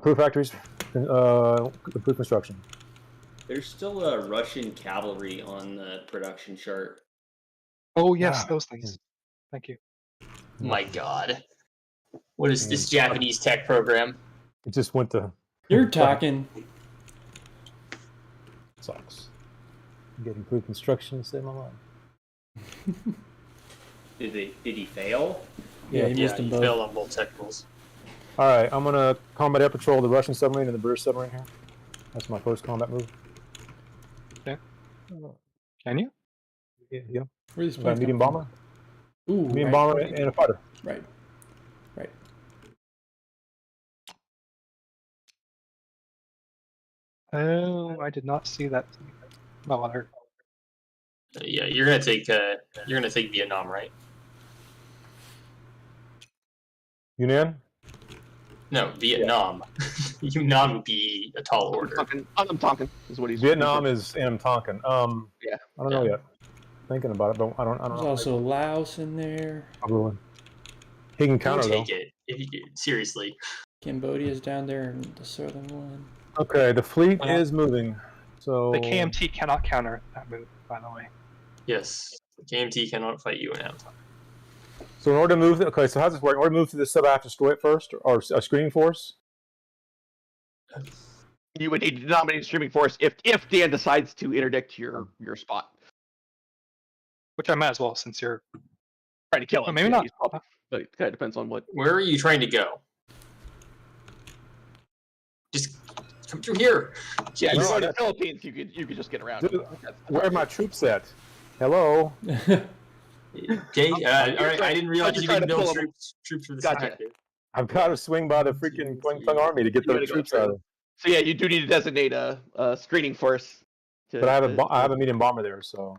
Proof factories. Proof construction. There's still a Russian cavalry on the production chart. Oh yes, Ah. those things. Thank you. My God. What is this Japanese tech program? It just went to. You're talking. Sucks. Getting proof construction to save my life. Did he fail? Yeah, he missed Yeah, them you both. failed on both technicals. All right, I'm gonna combat air patrol the Russian submarine and the British submarine here. That's my first combat move. Can you? Yeah. Where are these Got a points medium come bomber, from? Ooh, medium right. bomber, and a fighter. Right. Right. Oh, I did not see that. No other. Yeah, you're gonna take Vietnam, right? Yunnan. No, Vietnam. Yunnan would be a tall order. I'm talking. Is what he's. Vietnam is and Tonkin. Yeah. I don't know yet. Thinking about it, but I don't There's know. also Laos in there. Probably. He can counter though. Take it. If you, seriously. Cambodia's down there and the southern one. Okay, the fleet is moving. So The KMT cannot counter that move, by the way. Yes. The KMT cannot fight you in Avatar. So in order to move, okay, so how's this work? In order to move to the sub, I have to destroy it first, or a screening force. You would need to nominate a streaming force if Dan decides to interdict your spot. Which I might as well, since you're. Try to kill him. Well, maybe not. he's probably- but it kind of depends on what. Where are you trying to go? Just come through here. Yeah, No, you're going to the that's- Philippines. You could just get around. Dude, That's- Where are my troops at? Hello. Okay. All right. I didn't realize you trying didn't to build pull 'em. troops for this Gotcha. objective. I've got to swing by the freaking Kuomintang army to get You the gotta go troops through. out of. So yeah, you do need to designate a screening force. But I have a medium bomber there, so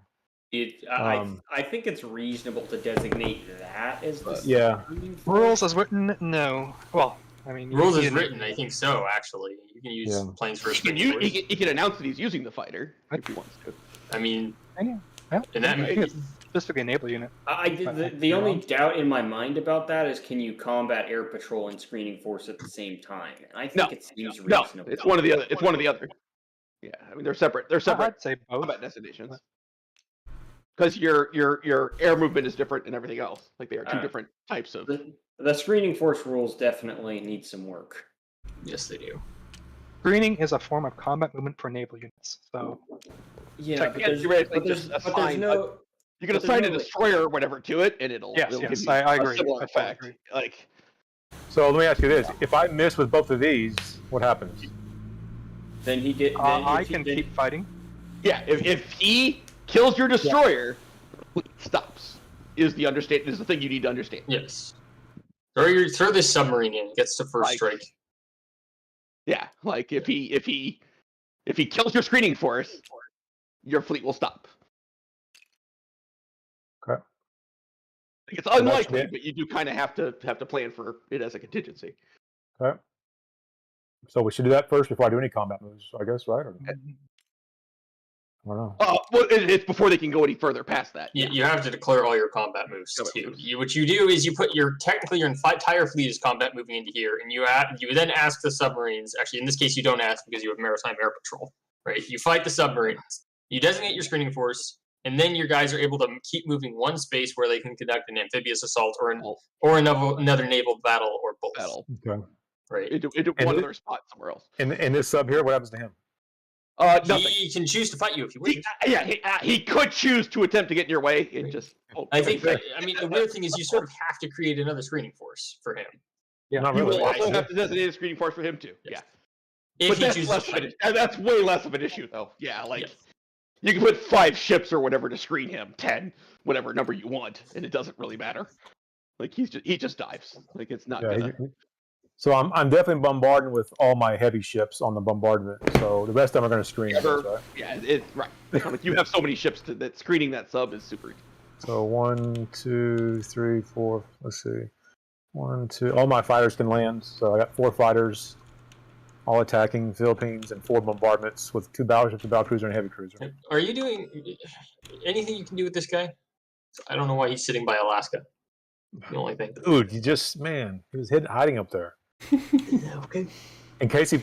I think it's reasonable to designate that as the yeah. screening force. Rules as written, no. Well, I mean. Rules you is can- written. I think so. Actually, you can use Yeah. planes for a He can, screening force. he can announce that he's using the fighter if he wants to. I mean, Yeah. Well, in that I think it's specifically enable unit. The only doubt in my mind about that is, can you combat air patrol and screening force at the same time? And I think it seems No, reasonable. it's one of the other. It's one of the other. Yeah, I mean they're separate. They're separate I'd say both. combat destinations. Because your air movement is different and everything else. Like they are two Alright. different types of. The screening force rules definitely need some work. yes, they do. Screening is a form of combat movement for naval units. So Yeah, Like, but yeah, there's, theoretically, but there's, just but there's assign no. You can but there's assign a no- destroyer or whatever to it, and it'll Yes, give yes, you I a agree. similar I totally effect. agree. Like So let me ask you this: if I miss with both of these, what happens? Then he did. I can keep fighting. yeah, if he kills your destroyer, it stops. Is the thing you need to understand. Yes. Throw this submarine in. It gets to first Like- strike. Yeah, like if he kills your screening force, your fleet will stop. Okay. Like, it's that's unlikely, it. but you do kind of have to plan for it as a contingency. Okay. So we should do that first before I do any combat moves, I guess, right? Or, I don't know. Well, it's before they can go any further past that. You have to declare all your combat moves Combat too. moves. What you do is you put your entire fleet is combat moving into here, and you then ask the submarines. Actually, in this case, you don't ask because you have maritime air patrol, right? You fight the submarines. You designate your screening force, and then your guys are able to keep moving one space where they can conduct an amphibious assault or another naval battle or both. Okay. Right. Into And one it- other spot somewhere else. And this sub here, what happens to him? Nothing. He can choose to fight you if he wishes. He could choose to attempt to get in your way. It just. I think. I mean, the weird thing is you sort of have to create another screening force for him. Yeah. Not You really. will also Yeah. have to designate a screening force for him too. Yes. Yeah. If he that's chooses less to of fight. an, that's way less of an issue though. Yeah, like Yes. You can put 5 ships or whatever to screen him, 10, whatever number you want, and it doesn't really matter. Like he just dives. Like it's not Yeah, gonna. so I'm definitely bombarding with all my heavy ships on the bombardment. So the rest of them are going to screen, I guess, right? Yeah, right. Like you have so many ships that screening that sub is super easy. So 1, 2, 3, 4. Let's see. 1, 2. All my fighters can land. So I got 4 fighters, all attacking Philippines, and 4 bombardments with 2 battleships, a battle cruiser, and a heavy cruiser. Are you doing anything you can do with this guy? I don't know why he's sitting by Alaska. The only thing. Dude, he was hiding up there. Okay. In case he,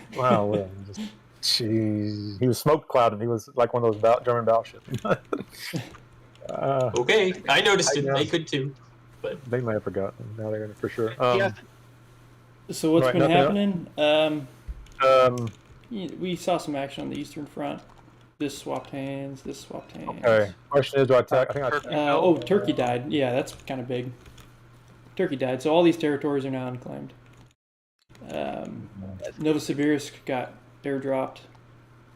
jeez, he was smoke clouding. He was like one of those German battleships. Okay, I noticed it. know. They could too. They may have forgotten. Now they're going to for sure. So what's Right, been nothing happening? We saw some action on the Eastern Front. This swapped hands. This swapped hands. Okay. Question is, do I attack? I think I. Turkey died. Yeah, that's kind of big. Turkey died. So all these territories are now unclaimed. Novosibirsk got airdropped.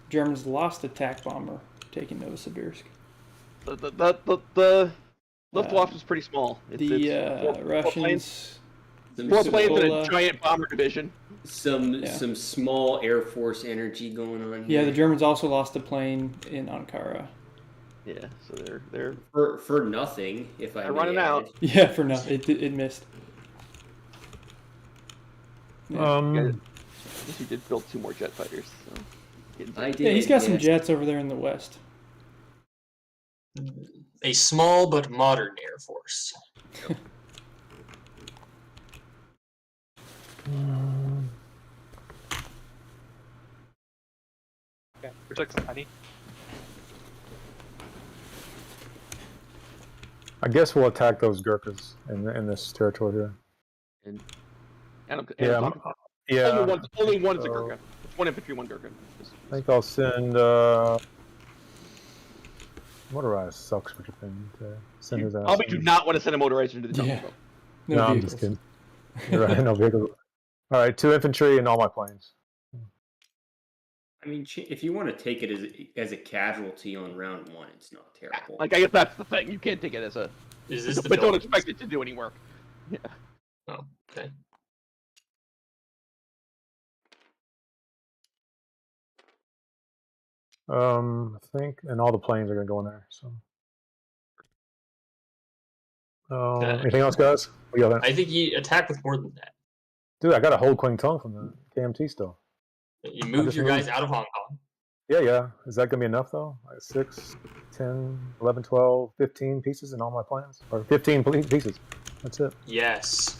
Germans lost attack bomber taking Novosibirsk. The Luftwaffe is pretty small. The Russians. 4 planes and a giant bomber division. Some small Air Force energy going on here. Yeah, the Germans also lost a plane in Ankara. Yeah, so they're for nothing. If they're running out. Yeah, for nothing. It missed. Yeah. He did build 2 more jet fighters. So. I did. Yeah, he's got some jets over there in the west. A small but modern Air Force. Okay, protect some honey. I guess we'll attack those Gurkhas in this territory here. Only one's a Gurkha. It's 1 infantry, 1 Gurkha. I think I'll send motorized sucks for Japan to send his ass. Probably do not want to send a motorized into the jungle. Yeah. No, I'm just kidding. You're right, no vehicles. All right, 2 infantry and all my planes. I mean, if you want to take it as a casualty on round 1, it's not terrible. Like I guess that's the thing. You can't take it as a. Is this but don't expect it to do any work. Yeah. Oh, okay. I think, and all the planes are gonna go in there. So, anything else, guys? What do you got? I think he attacked with more than that. Dude, I got a whole Quang Tung from the KMT still. You moved your guys out of Hong Kong. Yeah. Is that gonna be enough though? Like 6, 10, 11, 12, 15 pieces in all my plans, or 15 pieces. That's it. Yes.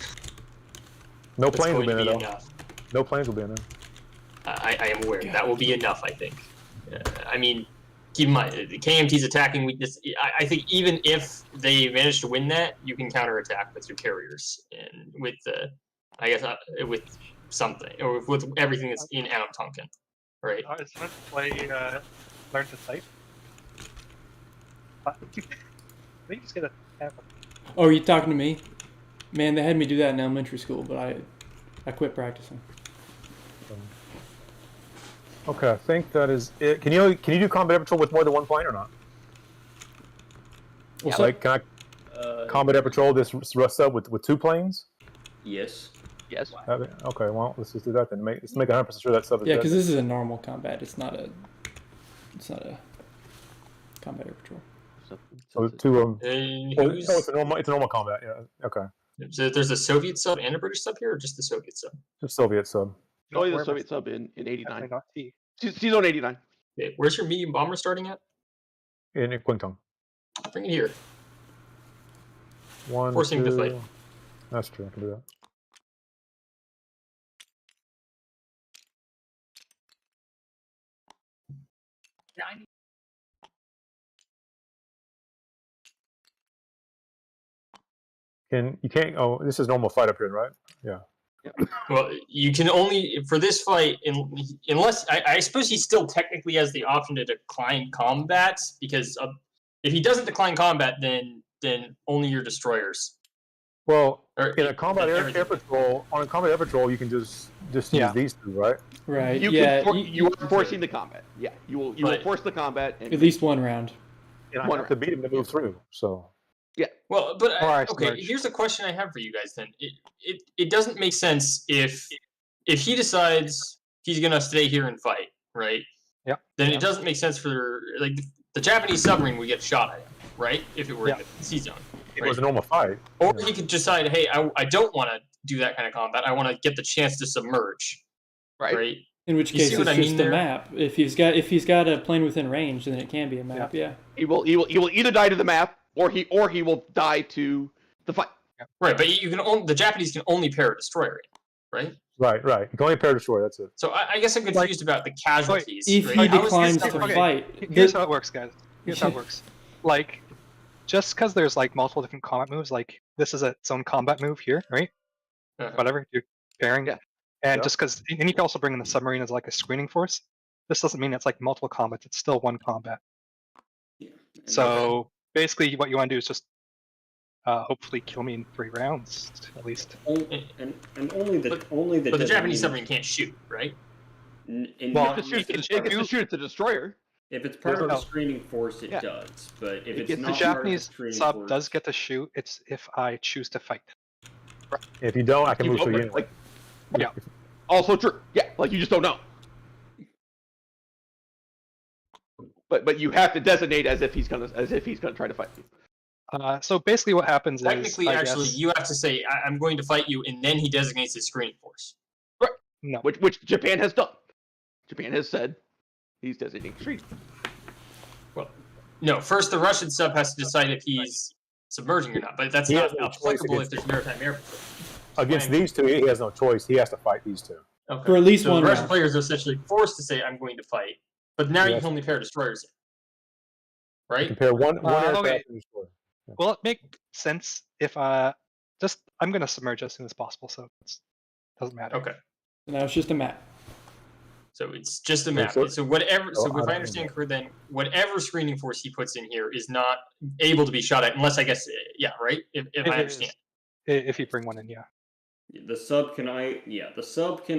No That's planes will going be in to there be though. enough. No planes will be in there. I am aware. That will be enough, I think. I mean, keep in mind, the KMT's attacking weakness. I think even if they manage to win that, you can counterattack with your carriers and with with something, or with everything that's in Tonkin, right? Is someone play Learn to Type? They just get a tab. Oh, are you talking to me? Man, they had me do that in elementary school, but I quit practicing. Okay, I think that is it. Can you do combat patrol with more than 1 plane or not? What's Like, can I combat patrol this sub with 2 planes? Yes. Yes. Okay, well, let's just do that then. Let's make 100% sure that sub is Yeah, dead. because this is a normal combat. It's not a combat air patrol. So 2 of them. It's It's a normal combat. Yeah. Okay. So there's a Soviet sub and a British sub here, or just the Soviet sub? Just Soviet sub. Oh, the Soviet sub in 89. I got T. She's on 89. Okay, where's your medium bomber starting at? In Quang Tung. Bring it here. 1, Force him to 2. fight. That's true. I can do that. You can't. Oh, this is normal fight up here, right? Yeah. Well, you can only for this fight, unless I suppose he still technically has the option to decline combat, because if he doesn't decline combat, then only your destroyers. Well, Or In a combat air everything. patrol, on a combat air patrol, you can just Yeah. use these two, right? Right. You yeah. you are forcing the combat. Yeah, you will force the combat. And at least one round. And I One have to beat him to move through. So Well, but Or I okay, submerge. here's a question I have for you guys. Then it doesn't make sense if he decides he's gonna stay here and fight, right? Yeah. Then Yeah. it doesn't make sense for like the Japanese submarine would get shot at him, right? If it were Yeah. in the sea zone. it Right. was a normal fight. Or he could decide, hey, I don't want to do that kind of combat. I want to get the chance to submerge, right. right? In which You case, see it's what I just mean a there? map. If he's got a plane within range, then it can be a map. Yeah. He will either die to the map or he will die to the fight. Right, but you can only the Japanese can only pair a destroyer in, right? Right. You can only pair destroy. That's it. So I guess I'm confused about the casualties. If right? he How is declines this to submarine- fight, Here's how it works, guys. Here's how it works. Like, just because there's like multiple different combat moves, like this is its own combat move here, right? Uh-huh. Whatever you're pairing. Yeah. And Yeah. just because, and you can also bring in the submarine as like a screening force. This doesn't mean it's like multiple combats. It's still one combat. Yeah. And So basically, what you want to do is just hopefully kill me in 3 rounds at least. and only the But- only the But the Japanese designated- submarine can't shoot, right? Well, It gets to shoot at the destroyer. if it's part of the no- screening force, it Yeah. does. But if It it's gets not The part of Japanese the screening sub force, does get to shoot. It's if I choose to fight. If you don't, I can move Okay, through you anyway. like, Yeah. also true. Yeah, like you just don't know. But you have to designate as if he's gonna try to fight you. So basically, what happens Technically, is, I actually, guess, you have to say, I'm going to fight you, and then he designates his screening force. no. Which Japan has done. Japan has said he's designating street. No, first the Russian sub has to decide if he's submerging or not, but that's He not has no choice applicable if against- there's maritime air patrol. Against Fine. these two, he has no choice. He has to fight these two. Okay. For at least so one the Russian round. players are essentially forced to say, I'm going to fight, but now you Yes. can only pair destroyers in. You Right? can pair one aircraft okay. and destroy. Will it make sense if just I'm gonna submerge as soon as possible, so it doesn't matter. Okay. now it's just a map. So it's just a Wait, map. so- So whatever. Oh, So I if don't I know understand that. correctly, then whatever screening force he puts in here is not able to be shot at, unless I guess, yeah, right. If It I is. understand. If you bring one in, yeah. the sub can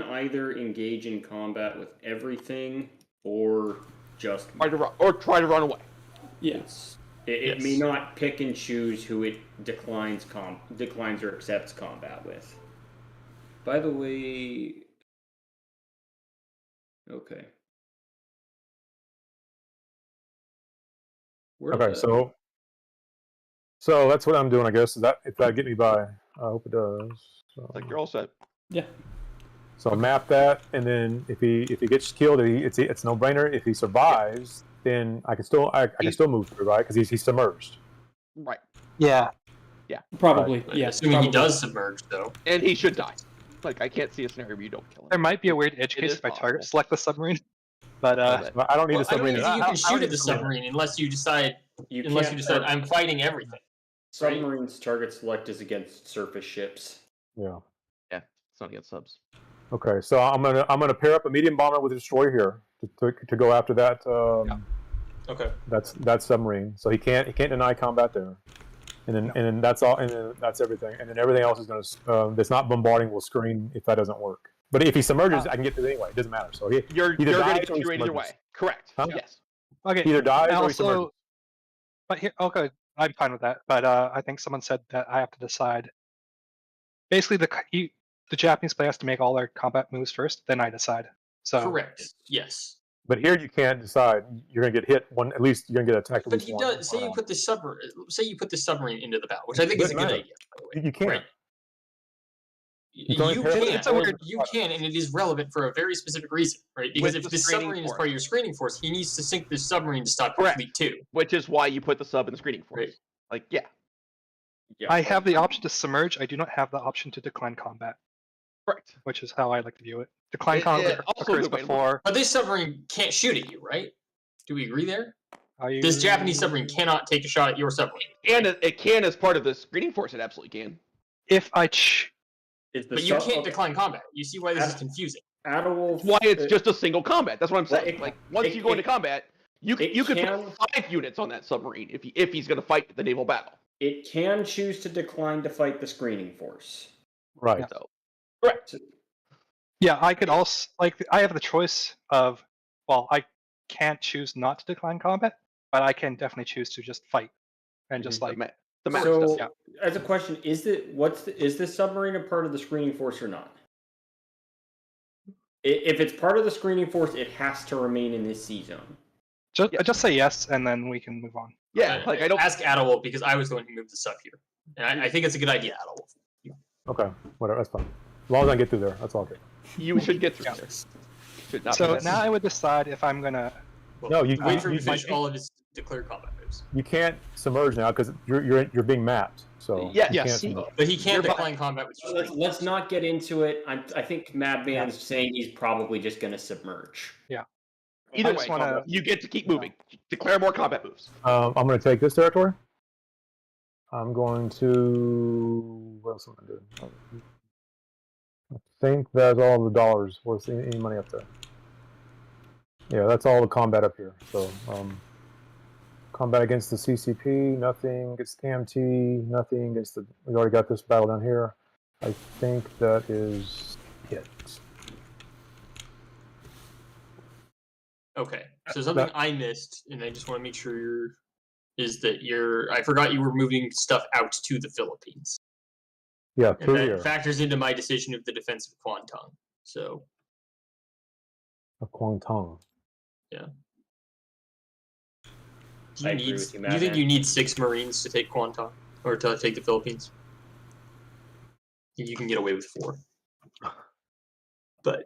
either engage in combat with everything or just Try to run away. Yeah. it may Yes. not pick and choose who it declines or accepts combat with. By the way, okay. Where Okay, the- so that's what I'm doing, I guess. Is that if that get me by? I hope it does. So, Like you're all set. so map that, and then if he gets killed, it's no brainer. If he survives, then I can still move through, right? Because he's submerged. Right. Yeah. Probably. But Yeah. assuming probably. he does submerge, though. And he should die. Like I can't see a scenario where you don't kill him. There might be a weird edge It case is if I target possible. select the submarine, but But I don't need Well, a I don't submarine. think you can shoot at the submarine unless you decide. you Unless you can't decide, target- I'm fighting everything. submarines target select is against surface ships. Yeah. It's not against subs. Okay, so I'm gonna pair up a medium bomber with a destroyer here to go after that. Okay. That submarine. So he can't deny combat there. And then that's all. And then that's everything. And then everything else is gonna that's not bombarding will screen if that doesn't work. But if he submerges, I can get through anyway. It doesn't matter. So he You're Either going dies to get or he through it either submerges. way. Correct. Huh? Yes. okay. either dies And or he submerges. but here, okay, I'm fine with that. But I think someone said that I have to decide. Basically, the Japanese player has to make all their combat moves first, then I decide. So Correct. Yes. But here you can't decide. You're gonna get hit one. At least you're gonna get attacked at But least he one. does. Say you put this submarine into the battle, which I think is a Doesn't good matter. idea. By the way. You can't. Right. You can only pair it. It's a weird- You can, and it is relevant for a very specific reason, right? Because With if the this screening submarine is force. part of your screening force, he needs to sink this submarine to stop your Correct. fleet too. Which is why you put the sub in the screening force. Right. Like yeah. Yeah, I have the option to submerge. I do not have the option to decline combat, Correct. which is how I like to view it. Decline It- combat it also occurs good way to look before. But this submarine can't shoot at you, right? Do we agree there? I This Japanese submarine cannot take a shot at your submarine. And it can as part of the screening force. It absolutely can. If I Is the But you sub- can't decline combat. You see why this is confusing. Adalwolf. That's why it's just a single combat. That's what I'm Well, saying. it- Like once it- you go into it- combat, you it could can- put 5 units on that submarine if he's going to fight the naval battle. It can choose to decline to fight the screening force. Right. Yeah. So, correct. Yeah, I could also I have the choice of I can't choose not to decline combat, but I can definitely choose to just fight and just The, like ma- the max So, does. as a question, is the submarine a part of the screening force or not? If it's part of the screening force, it has to remain in this sea zone. just say yes, and then we can move on. Yeah, like I don't. ask Adalwolf because I was going to move the sub here, and I think it's a good idea, Adalwolf. Okay. Whatever. That's fine. As long as I get through there, that's all good. You should get through Yeah. there. Should not be So necessary. now I would decide if I'm gonna. Well, No, you- wait for him you- to finish all of his declared combat moves. You can't submerge now because you're being mapped. So Yes. you Yes. can't submerge. But he can't You're decline combat with Let's not get into it. I think MadMan's saying he's probably just going to submerge. Either I way, just wanna- you get to keep moving. Declare more combat moves. I'm going to take this territory. I'm going to. What else am I doing? I think that's all the dollars worth any money up there. Yeah, that's all the combat up here. So, combat against the CCP, nothing against KMT, nothing against the. We already got this battle down here. I think that is it. Okay, so something I missed, and I just want to make sure I forgot you were moving stuff out to the Philippines. Yeah, And through that here. factors into my decision of the defense of Kwantung. So, Of Kwangtung. do I you agree need? with you, Do you think Madman. you need 6 Marines to take Kwantung or to take the Philippines? You can get away with 4, but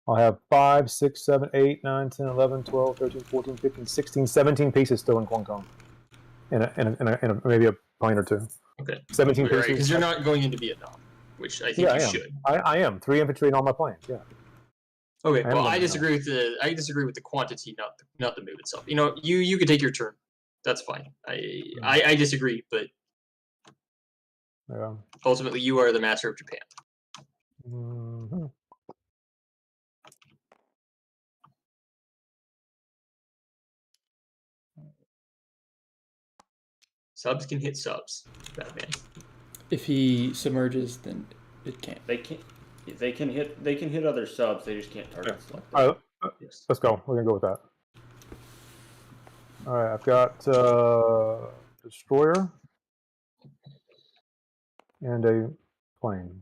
I'll have 5, 6, 7, 8, 9, 10, 11, 12, 13, 14, 15, 16, 17 pieces still in Kwangtung. And maybe a plane or two. okay, 17 because pieces. you're not going into Vietnam, which I think Yeah, I you am. should. I am. 3 infantry in all my planes. Yeah. Okay, I am well, going I to disagree with the quantity, not the move itself. You could take your turn. That's fine. I disagree, but Yeah. ultimately you are the master of Japan. Mhm. Subs can hit subs. Batman. If he submerges, then it can't. They can hit other subs. They just can't target select them. All right, Yes. let's go. We're gonna go with that. All right, I've got destroyer and a plane.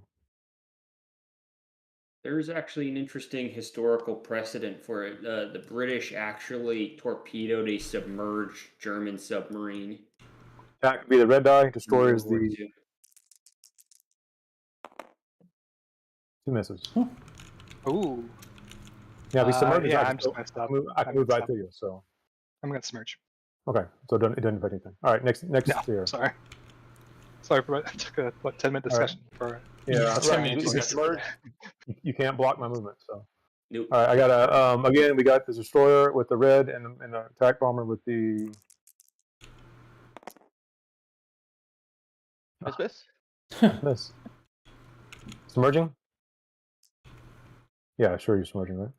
There's actually an interesting historical precedent for it. The British actually torpedoed a submerged German submarine. Attack would be the red die. Destroyer is in World War the II. 2 misses. Ooh. Yeah, if he submerges, yeah, I I'm just messed up. I can move right to you. So I'm gonna submerge. okay, so it doesn't affect anything. All right, next No, here. sorry. Sorry for it took a 10-minute discussion for. Yeah, Ten right. minutes If you discussion. submerge, you can't block my movement. So Nope. all right, I got a again. We got the destroyer with the red and the attack bomber with the Miss. miss. Submerging? Yeah, sure, you're submerging, right?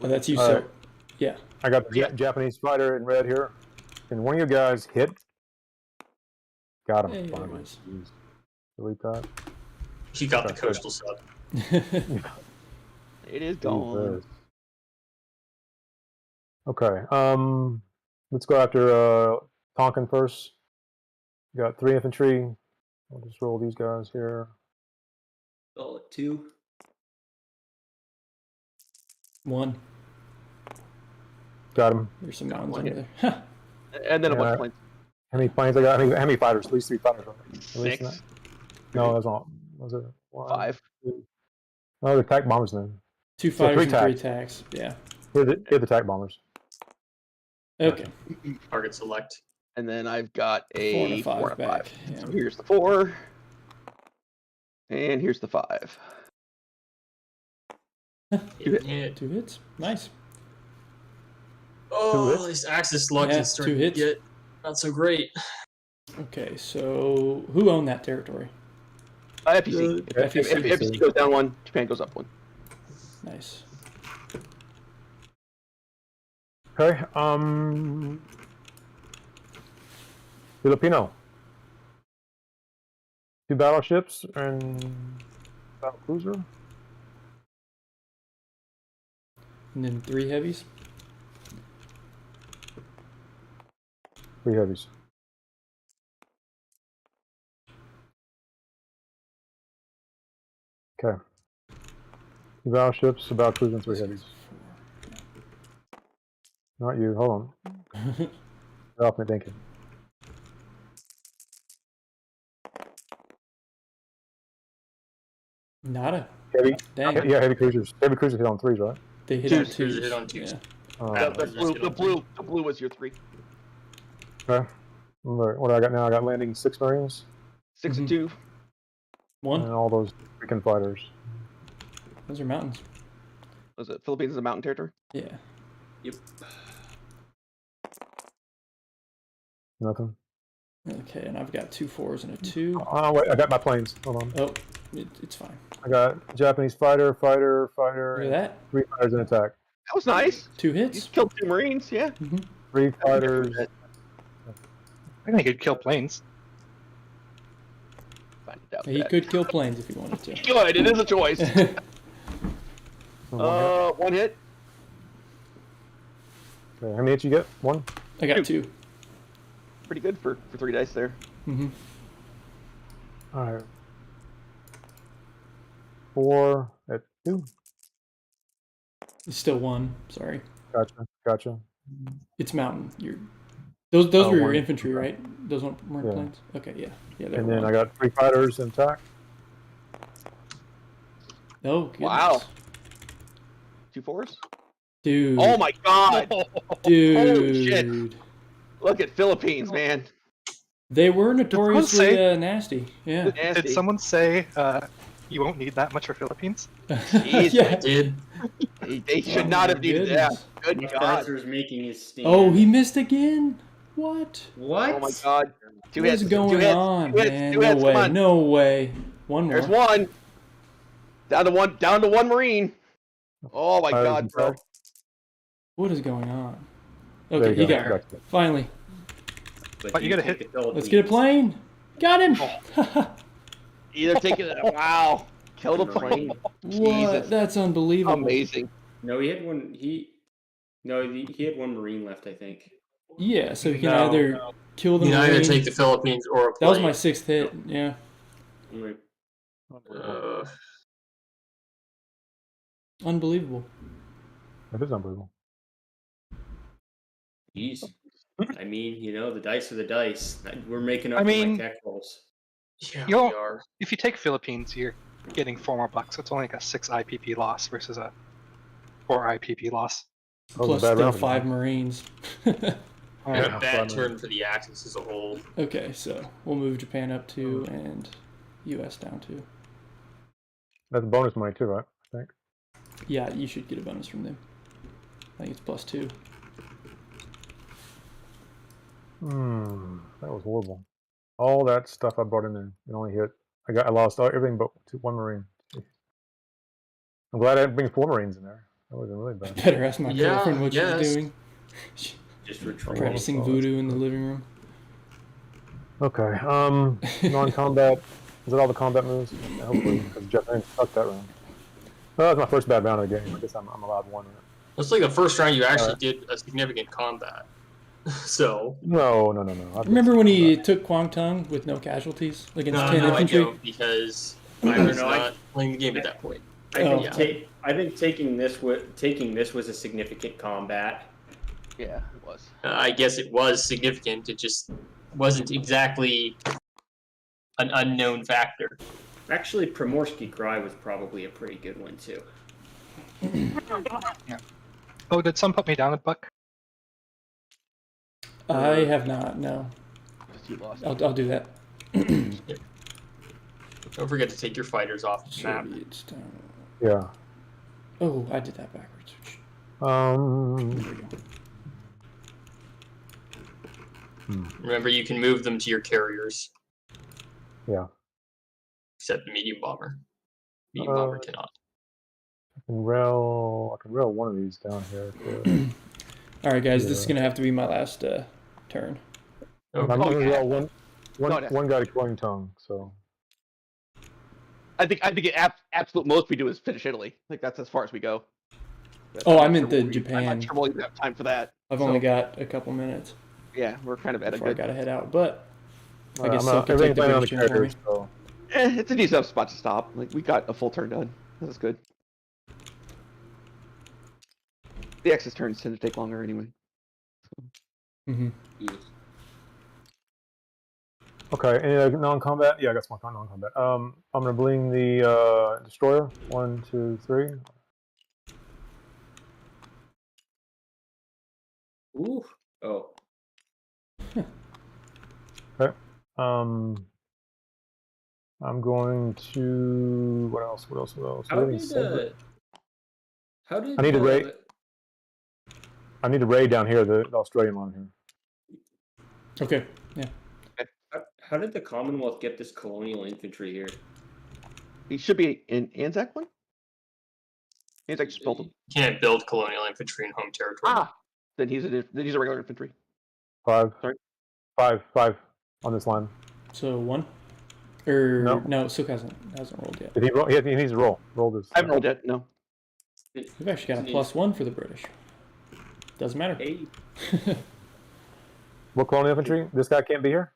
Oh, that's you. All So, right. yeah. I got the Japanese fighter in red here. Can one of you guys hit? Got him. Hey, there it finally. is. Jeez. Delete that. He got the Okay. coastal sub. It is gone. Jesus. Okay. Let's go after Tonkin first. We got 3 infantry. I'll just roll these guys here. Oh, 2. 1. Got him. There's some Got mounds one. over there. And then a bunch Yeah. of planes. How many planes I got? How many fighters? At least 3 fighters. Right? At least 6. that. No, that's not. Was it 1, 5. 2? No, the attack bombers then. 2 So fighters 3 and 3 tags. attacks. Yeah. Here the attack bombers. Okay. Target select. And then I've got 4 a and a 5 4 and a back. 5. Yeah. So here's the 4. And here's the 5. Hit. 2 hits. Nice. Oh, hits? this Axis slug Yeah, is starting 2 to hits. get not so great. Okay, so who owned that territory? FPC. FPC. If FPC goes down 1, Japan goes up 1. Nice. Okay. Filipino. 2 battleships and battle cruiser. And then 3 heavies. 3 heavies. Okay. 2 battleships, a battle cruiser, and 3 heavies. Not you. Hold on. Get off me thinking. Nada. Heavy. Dang. Yeah, heavy cruisers. Heavy cruisers hit on 3s, right? They hit Twos. on Cruiser 2s. hit on 2s. Yeah. The blue was your 3. Okay. What do I got now? I got landing 6 Marines 6 and 2. 1. and all those freaking fighters. Those are mountains. Was it Philippines is a mountain territory? Yeah. Yep. Nothing. Okay, and I've got 2 4s and a 2. Oh wait, I got my planes. Hold on. Oh, it's fine. I got Japanese fighter, Look at and that. 3 fighters in attack. That was nice. 2 You hits. killed 2 Marines, yeah. 3 fighters. I think he could kill planes. Find out He that. could kill planes if he wanted to. Good, it is a choice. One hit. 1 hit. Okay, how many hits you get? 1? I got 2. Pretty good for 3 dice there. Mm-hmm. All right. 4 at 2. It's still 1. Sorry. Gotcha. It's mountain. Those Oh, were your 1. infantry, right? Those weren't Yeah. planes? Okay, yeah. Yeah, they And were then 1. I got 3 fighters in attack. Oh, goodness. Wow. 2 4s. Dude. Oh my god! Dude. shit. Look at Philippines, man. They were notoriously say- nasty. Yeah. Nasty. Did someone say you won't need that much for Philippines? Jeez. Yeah. Did. They should not have needed that. Goodness. Good Muff god. Dicer's making his stand. Oh, he missed again? What? What? Oh my god. 2 What hits. is 2 going hits. on, 2 hits. man? 2 No hits. Come way. on. No way. One more. There's 1. Down to one Marine. Oh my Fighters god, in bro. attack. What is going on? There Okay, you he go. got her. Gotcha. Finally. But you gotta hit- take the Philippines. Let's get a plane. Got him. Either taking it. Wow. Killed a plane. What? Jesus. That's unbelievable. Amazing. No, he had one. He had 1 Marine left, I think. Yeah, so he can No. either kill the You can either Marine. take the Philippines or a That was plane. my 6th hit. Yeah. Anyway, Unbelievable. That is unbelievable. Jeez. I mean, the dice are the dice. We're making up I for mean- my tech rolls. Yeah, You we don't- are. If you take Philippines, you're getting 4 more bucks. It's only like a 6 IPP loss versus a 4 IPP loss. That was a Plus bad still round for 5 them. Marines. Yeah. Bad turn for the Axis as a whole. Okay, so we'll move Japan up 2 and US down 2. That's bonus money too, right? I think. Yeah, you should get a bonus from them. I think it's plus 2. That was horrible. All that stuff I brought in there, it only hit. I lost everything but 1 Marine. I'm glad I didn't bring 4 Marines in there. That would have been really bad. Better ask my Yeah, girlfriend what yes. she's doing. Just retreat. Practicing voodoo in the living room. Okay. Non-combat. Is that all the combat moves? Yeah, hopefully, because Japan sucked that round. Well, that was my first bad round of the game. I guess I'm allowed 1. Looks like the first round you actually did a significant combat. So. No. Remember when he took Kwangtung with no casualties against 10 No, I infantry? don't, because I was No, not playing the game at that point. I think Oh. I think taking this was a significant combat. Yeah, it was. I guess it was significant. It just wasn't exactly an unknown factor. Actually, Primorsky Cry was probably a pretty good one too. Oh, did some put me down a buck? I have not, no. You lost. I'll do that. Don't forget to take your fighters off the map. Soviets down. Yeah. Oh, I did that backwards. Remember, you can move them to your carriers. Yeah. Except the medium bomber. Medium bomber cannot. I can rail 1 of these down here. Too. All right, guys, this is Yeah. going to have to be my last turn. I'm Okay. gonna draw one Go ahead. got a coin tongue, so I think absolute most we do is finish Italy. I think that's as far as we go. Oh, I'm I'm not in sure the I'm Japan. not sure we'll even have time for that. I've So, only got a couple minutes yeah, we're kind of at a before I good. gotta head out, but I guess I'm Silk could take the everything's British planning on in the for me. characters, so It's a decent enough spot to stop. Like we got a full turn done. That's good. The X's turns tend to take longer anyway. Mm-hmm. Yes. okay. Any non-combat? Yeah, I got some non-combat. I'm gonna bling the destroyer. 1, 2, 3. Ooh. Oh. I'm going to what else? How did I need a raid. I need a raid down here, the Australian line here. Okay. Yeah. how did the Commonwealth get this colonial infantry here? He should be in ANZAC one. ANZAC just built him. Can't build colonial infantry in home territory. Then he's a regular infantry. 5. Sorry? 5 on this line. So 1, or No. no, Silk hasn't rolled yet. Did he roll? He needs to roll. Roll this. I haven't rolled yet. No. We've actually got a +1 for the British. Doesn't matter. Hey, What colonial infantry? This guy can't be here.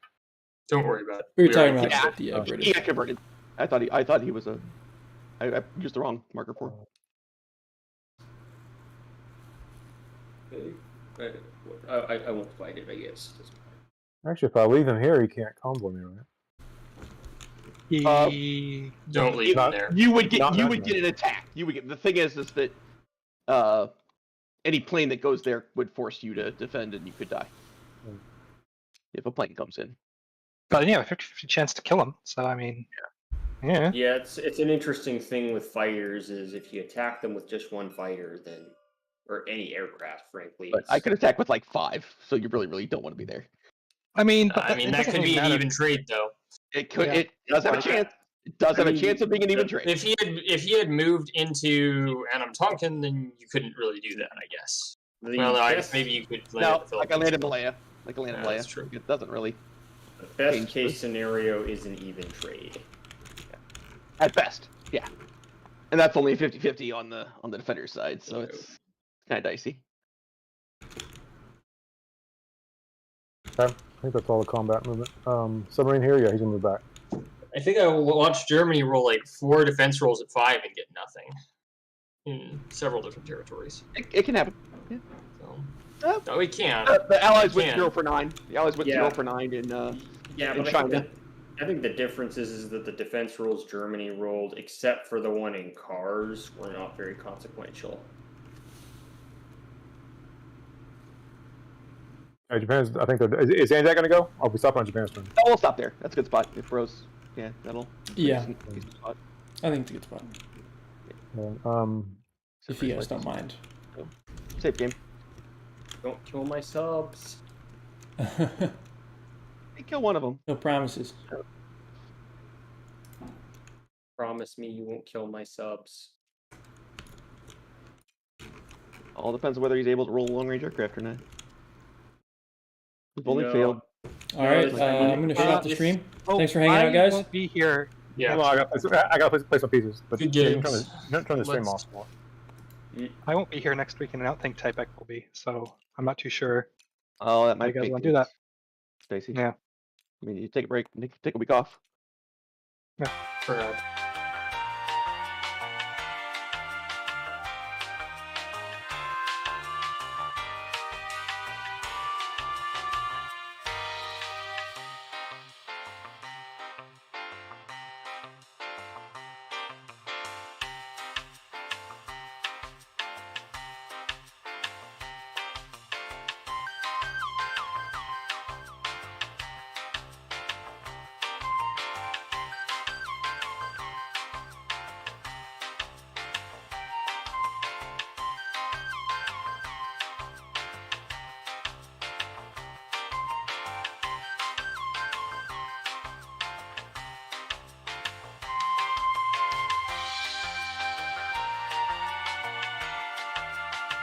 Don't worry about it. We were talking already about fixed it. the He British. got converted. I thought he was a. I used the wrong marker for. I won't fight it, I guess. Actually, if I leave him here, he can't combo me, right? Don't leave Not- him there. You would get Not you that would much. get an attack. You would get the thing is that any plane that goes there would force you to defend and you could die. If a plane comes in. But yeah, 50-50 chance to kill him. So I mean, yeah. Yeah, it's an interesting thing with fighters is if you attack them with just one fighter, then or any aircraft, frankly. But I could attack with like 5, so you really don't want to be there. I mean, but I mean, that could be an even trade, though. It could Yeah. it does have a Like, chance. It does have a mean, chance of being an even trade. If he had moved into Anam Tonkin, then you couldn't really do that, I guess. The Well, no, I guess best- maybe you could land No, at the like I Philippines. landed Malaya. Like I landed Yeah, Malaya. that's true. It doesn't really The best Change case this. scenario is an even trade. at best. Yeah. And that's only 50-50 on the defender's side, so it's kinda dicey. Okay. I think that's all the combat movement. Submarine here, yeah, he's gonna move back. I think I will watch Germany roll like 4 defense rolls at 5 and get nothing in several different territories. It can happen. So, no, it can. The Allies went can. 0 for 9. The Allies went Yeah. 0 for 9 in Yeah, in but China. I think the difference is that the defense rules Germany rolled, except for the one in cars, were not very consequential. Japan's. I think they're. Is ANZAC gonna go? I'll be stopping on Japan's turn. Oh, we'll stop there. That's a good spot. If Rose, yeah, that'll. Yeah. decent spot. I think it's a good spot. Yeah, If you guys don't mind. Safe game. Don't kill my subs. Hey, kill one of them. No promises. Promise me you won't kill my subs. All depends on whether he's able to roll long range aircraft or not. We've only No. failed. All right, it's- I'm gonna shut off the it's- stream. Oh, Thanks for hanging out, guys. I won't be here. Yeah. Well, I got to play some pieces, but Good yeah, games. turn the stream Let's- off. I won't be here next week, and I don't think Typek will be. So I'm not too sure. Oh, that How might you guys make want to do that? Stacy. Yeah. I mean, you take a break, take a week off. For